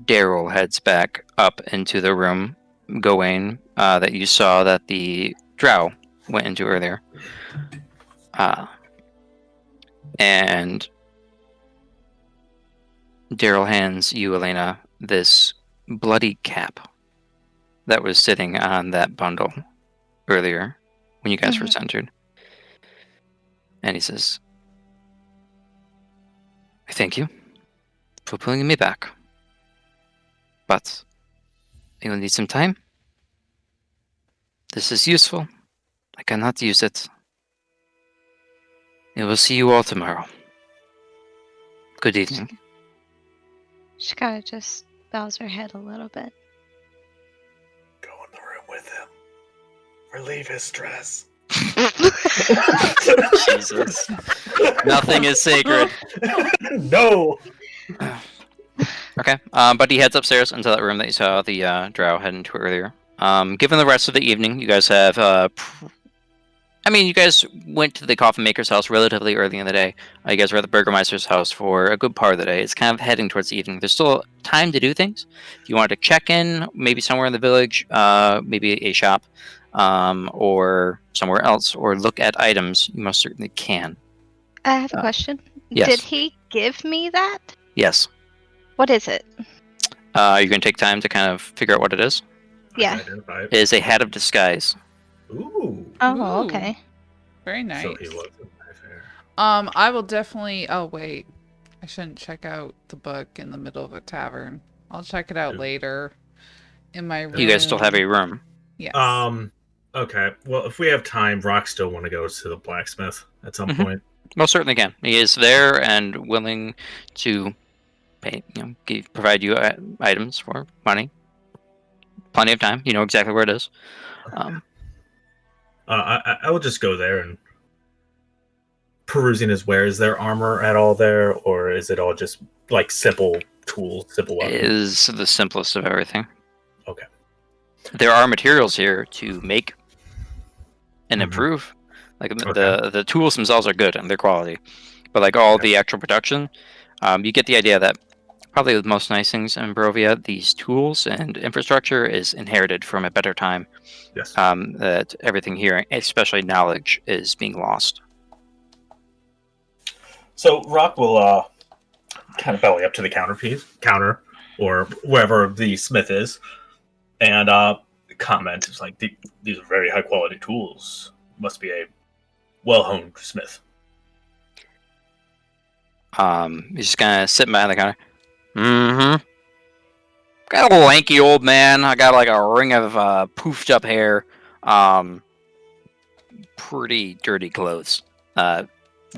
Daryl heads back up into the room, Gowain, that you saw that the drow went into earlier. And Daryl hands you, Elena, this bloody cap that was sitting on that bundle earlier when you guys first entered. And he says, I thank you for pulling me back. But you'll need some time. This is useful. I cannot use it. I will see you all tomorrow. Good evening. She kind of just bows her head a little bit. Go in the room with him. Relieve his stress. Jesus. Nothing is sacred. No! Okay, but he heads upstairs into that room that you saw the drow head into earlier. Given the rest of the evening, you guys have... you guys went to the coffin maker's house relatively early in the day. You guys were at the Burgermeister's house for a good part of the day. It's kind of heading towards the evening. There's still time to do things. If you wanted to check in, maybe somewhere in the village, maybe a shop, or somewhere else, or look at items, you most certainly can. I have a question. Yes. Did he give me that? Yes. What is it? You're going to take time to kind of figure out what it is? Yeah. It is a hat of disguise. Ooh. Oh, Ooh. okay. Very nice. So he was in my fair. I will definitely... Oh, wait. I shouldn't check out the book in the middle of a tavern. I'll check it out later in my room. You guys still have a room. Yes. Okay. Well, if we have time, Rock still want to go to the blacksmith at some point. Most certainly can. He is there and willing to pay, provide you items for money. Plenty of time. You know exactly where it is. I will just go there and perusing his wares. Is there armor at all there, or is it all just like simple tools, simple weapons? It is the simplest of everything. Okay. There are materials here to make and improve. Like the tools themselves are good and their quality, but like all the actual production, you get the idea that probably the most nice things in Barovia, these tools and infrastructure is inherited from a better time. Yes. That everything here, especially knowledge, is being lost. So Rock will kind of belly up to the counter. or wherever the smith is, and comment is like, these are very high quality tools. Must be a well-honed smith. He's just kind of sitting behind the counter. Mm-hmm. Got a lanky old man. I got like a ring of poofed up hair. Pretty dirty clothes.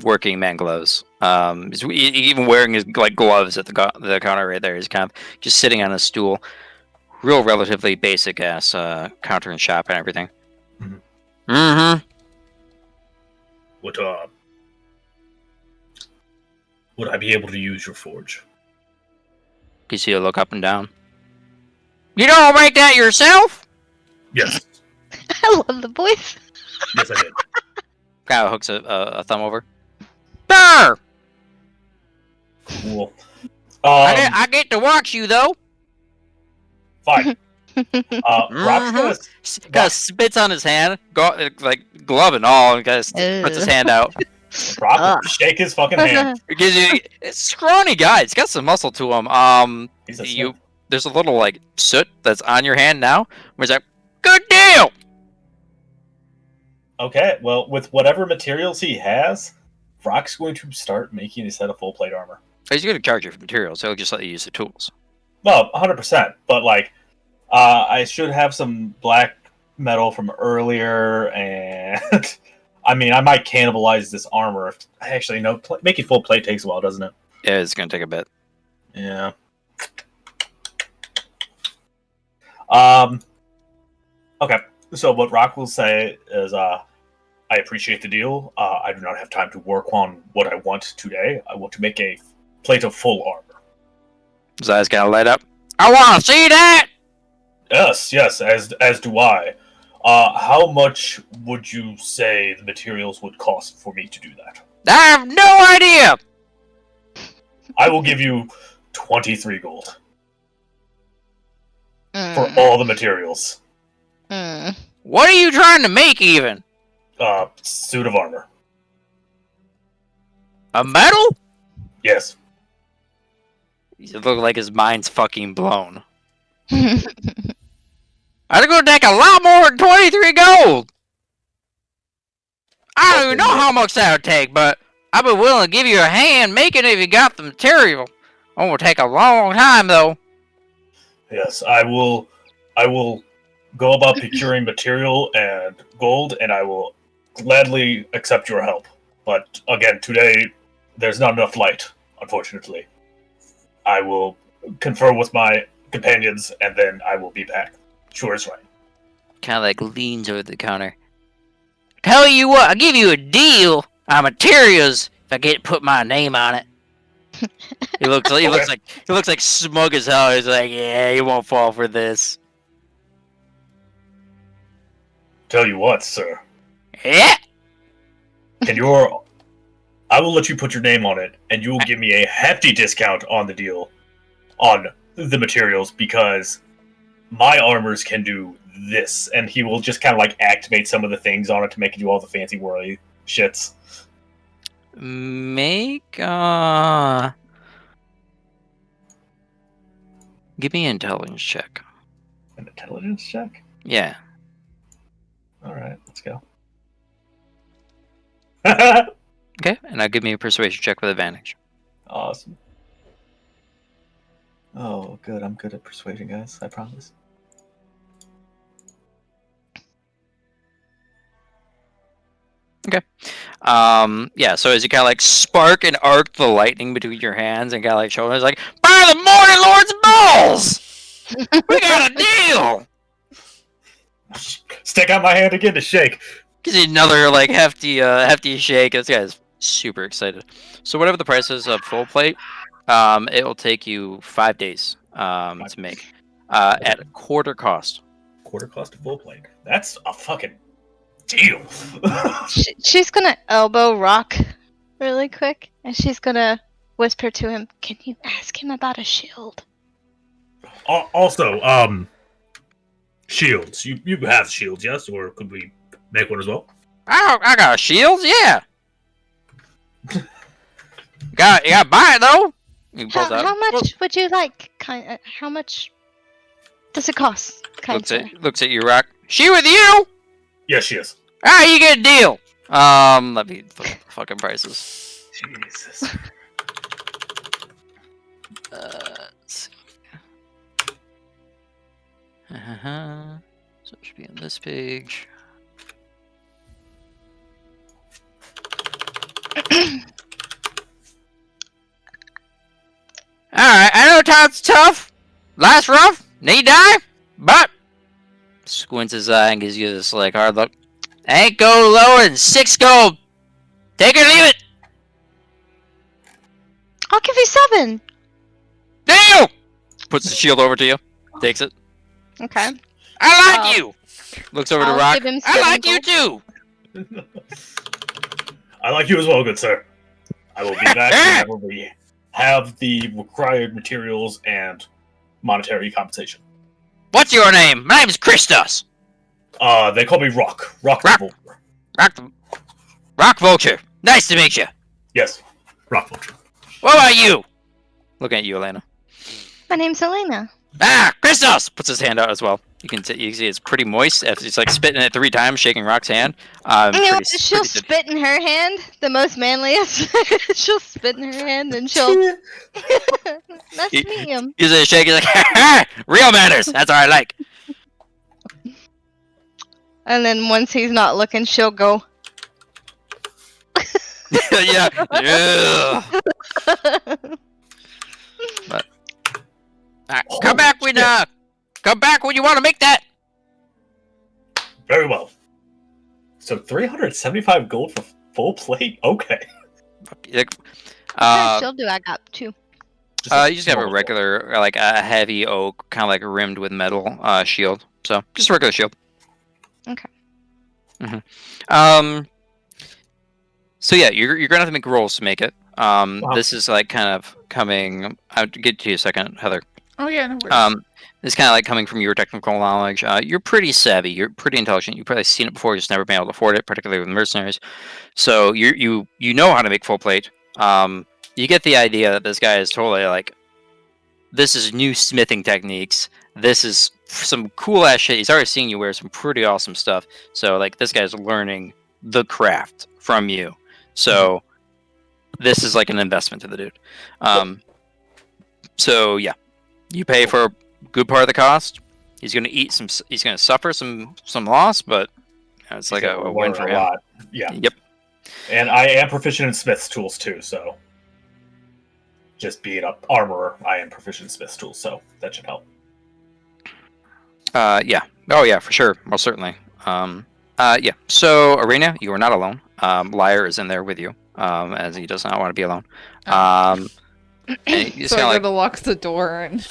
Working man clothes. He's even wearing his like gloves at the counter right there. He's kind of just sitting on a stool. Real relatively basic ass counter and shop and everything. Mm-hmm. Mm-hmm. Would I be able to use your forge? You see a look up and down. You don't make that yourself? Yes. I love the voice. Yes, I did. Kind of hooks a thumb over. Brr! Cool. I get to watch you though. Fine. Rock's Kind of spits on his hand, like glove and all, and kind of puts his hand out. Rock will shake his fucking hand. Because it's a scrawny guy. He's got some muscle to him. There's a little like soot that's on your hand now. Where he's like, good deal. Okay, well, with whatever materials he has, Rock's going to start making a set of full plate armor. He's going to charge you for materials. He'll just let you use the tools. Well, 100%. But, like, I should have some black metal from earlier, and... I mean, I might cannibalize this armor. Actually, no, making full plate takes a while, doesn't it? Yeah, it's going to take a bit. Yeah. Okay, so what Rock will say is, I appreciate the deal. I do not have time to work on what I want today. I want to make a plate of full armor. His eyes kind of light up. I want to see that! Yes, as do I. How much would you say the materials would cost for me to do that? I have no idea! I will give you 23 gold. For all the materials. What are you trying to make, even? Suit of armor. A metal? Yes. It looks like his mind's fucking blown. I'd go take a lot more than 23 gold! I don't even know how much that would take, but I'd be willing to give you a hand making it if you got the material. It will take a long time, though. Yes, I will go about procuring material and gold, and I will gladly accept your help. But again, today, there's not enough light, unfortunately. I will confer with my companions, and then I will be back. Sure is right. Kind of like leans over the counter. Tell you what, I'll give you a deal on materials if I get to put my name on it. He looks like smug as hell. He's like, yeah, you won't fall for this. Tell you what, sir. Yeah. I will let you put your name on it, and you will give me a hefty discount on the deal, on the materials, because my armors can do this, and he will just kind of like activate some of the things on it to make it do all the fancy whirly shits. Give me an intelligence check. An intelligence check? Yeah. Alright, let's go. Okay, and now give me a persuasion check with advantage. Awesome. Oh, good. I'm good at persuading, guys. I promise. Okay. Yeah, so as you kind of like spark and arc the lightning between your hands and kind of like show him, like, by the Morning Lord's balls! We got a deal! Stick out my hand again to shake. Gives you another like hefty shake. This guy's super excited. So whatever the price is of full plate, it will take you 5 days to make at quarter cost. Quarter cost of full plate. That's a fucking deal. She's gonna elbow Rock really quick, and she's gonna whisper to him, "Can you ask him about a shield?" Also, shields. You have shields, yes? Or could we make one as well? I got shields, yeah. You gotta buy it though. He pulls out. How much would you like? How much does it cost? Looks at you, Rock. She with you? Yes, she is. Ah, you get a deal. Let me look at the fucking prices. Jesus. Let's see. So it should be on this page. Alright, I know time's tough. Life's rough. Need die. But squints his eye and gives you this like hard look. Ain't go lower than 6 gold. Take it or leave it. I'll give you 7. Deal! Puts the shield over to you. Takes it. Okay. I like you! Looks over to I'll Rock. give him I like 7 you too! I like you as well, good sir. I will be back whenever we have the required materials and monetary compensation. What's your name? My name's Christos. They call me Rock. Rock. Rock Vulture. Nice to meet you. Yes, Rock Vulture. What about you? Looking at you, Elena. My name's Elena. Ah, Christos! Puts his hand out as well. You can see it's pretty moist. It's like spitting it 3 times, shaking Rock's hand. She'll spit in her hand, the most manliest. She'll spit in her hand and she'll... Nice to meet you. He's a shake. He's like, ha ha! Real manners. That's what I like. And then once he's not looking, she'll go... yeah. But come back when you want to make that. Very well. So 375 gold for full plate? Okay. she'll do. I got 2. You just have a regular, like a heavy oak, kind of like rimmed with metal shield. So just a regular shield. Okay. So yeah, you're gonna have to make rolls to make it. This is like kind of coming. I'll get to you a second, Heather. Oh yeah, no worries. This is kind of like coming from your technical knowledge. You're pretty savvy. You're pretty intelligent. You've probably seen it before. Just never been able to afford it, particularly with mercenaries. So you know how to make full plate. You get the idea that this guy is totally like, this is new smithing techniques. This is some cool ass shit. He's already seen you wear some pretty awesome stuff. So like this guy's learning the craft from you. So this is like an investment to the dude. So yeah, you pay for a good part of the cost. He's gonna he's gonna suffer some loss, but it's like a win for him. Lot. Yeah. Yep. And I am proficient in Smith's tools too, so just being an armorer, I am proficient in Smith's tools, so that should help. Yeah. Oh yeah, for sure. Most certainly. Yeah. So Aranea, you are not alone. Lyre is in there with you, as he does not want to be alone. And he's so kind I of gotta lock the door and.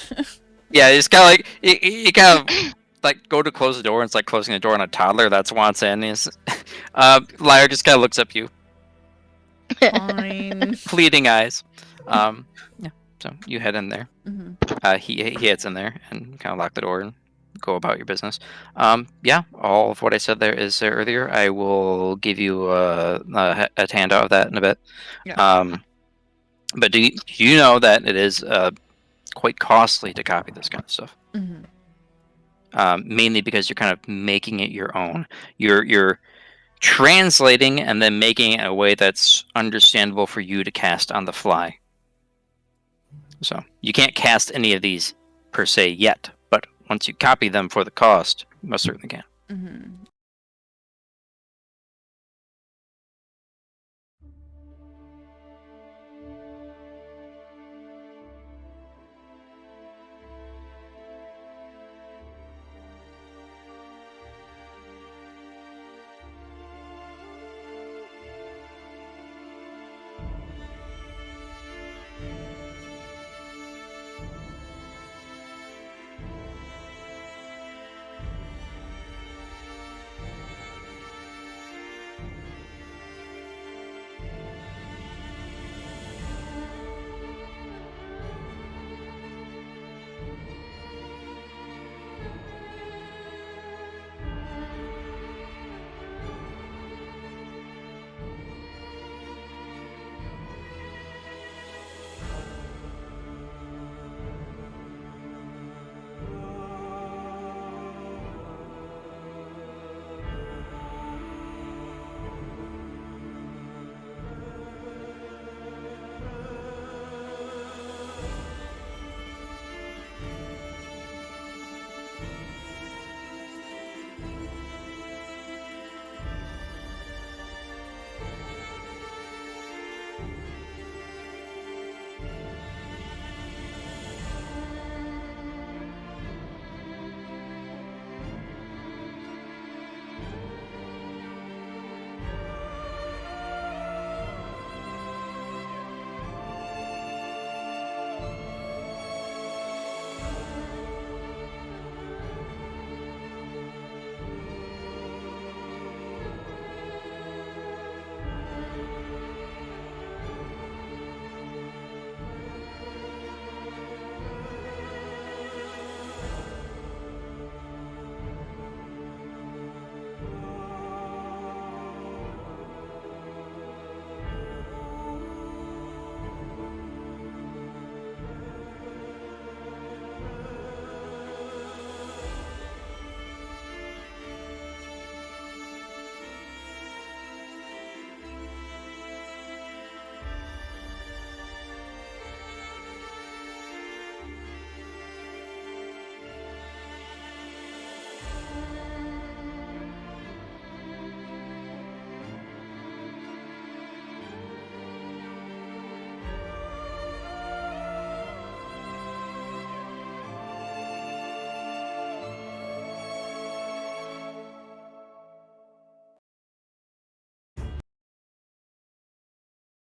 Yeah, it's kind of like he kind of like go to close the door, and it's like closing the door on a toddler that's wants in. Lyre just kind of looks up you, Fine. pleading eyes. Yeah. So you head in there. Mm-hmm. He heads in there and kind of lock the door and go about your business. Yeah, all of what I said there is there earlier. I will give you a handout of that in a bit. Yeah. But do you know that it is quite costly to copy this kind of stuff? Mm-hmm. Mainly because you're kind of making it your own. You're translating and then making it a way that's understandable for you to cast on the fly. So you can't cast any of these per se yet, but once you copy them for the cost, you most certainly can. Mm-hmm.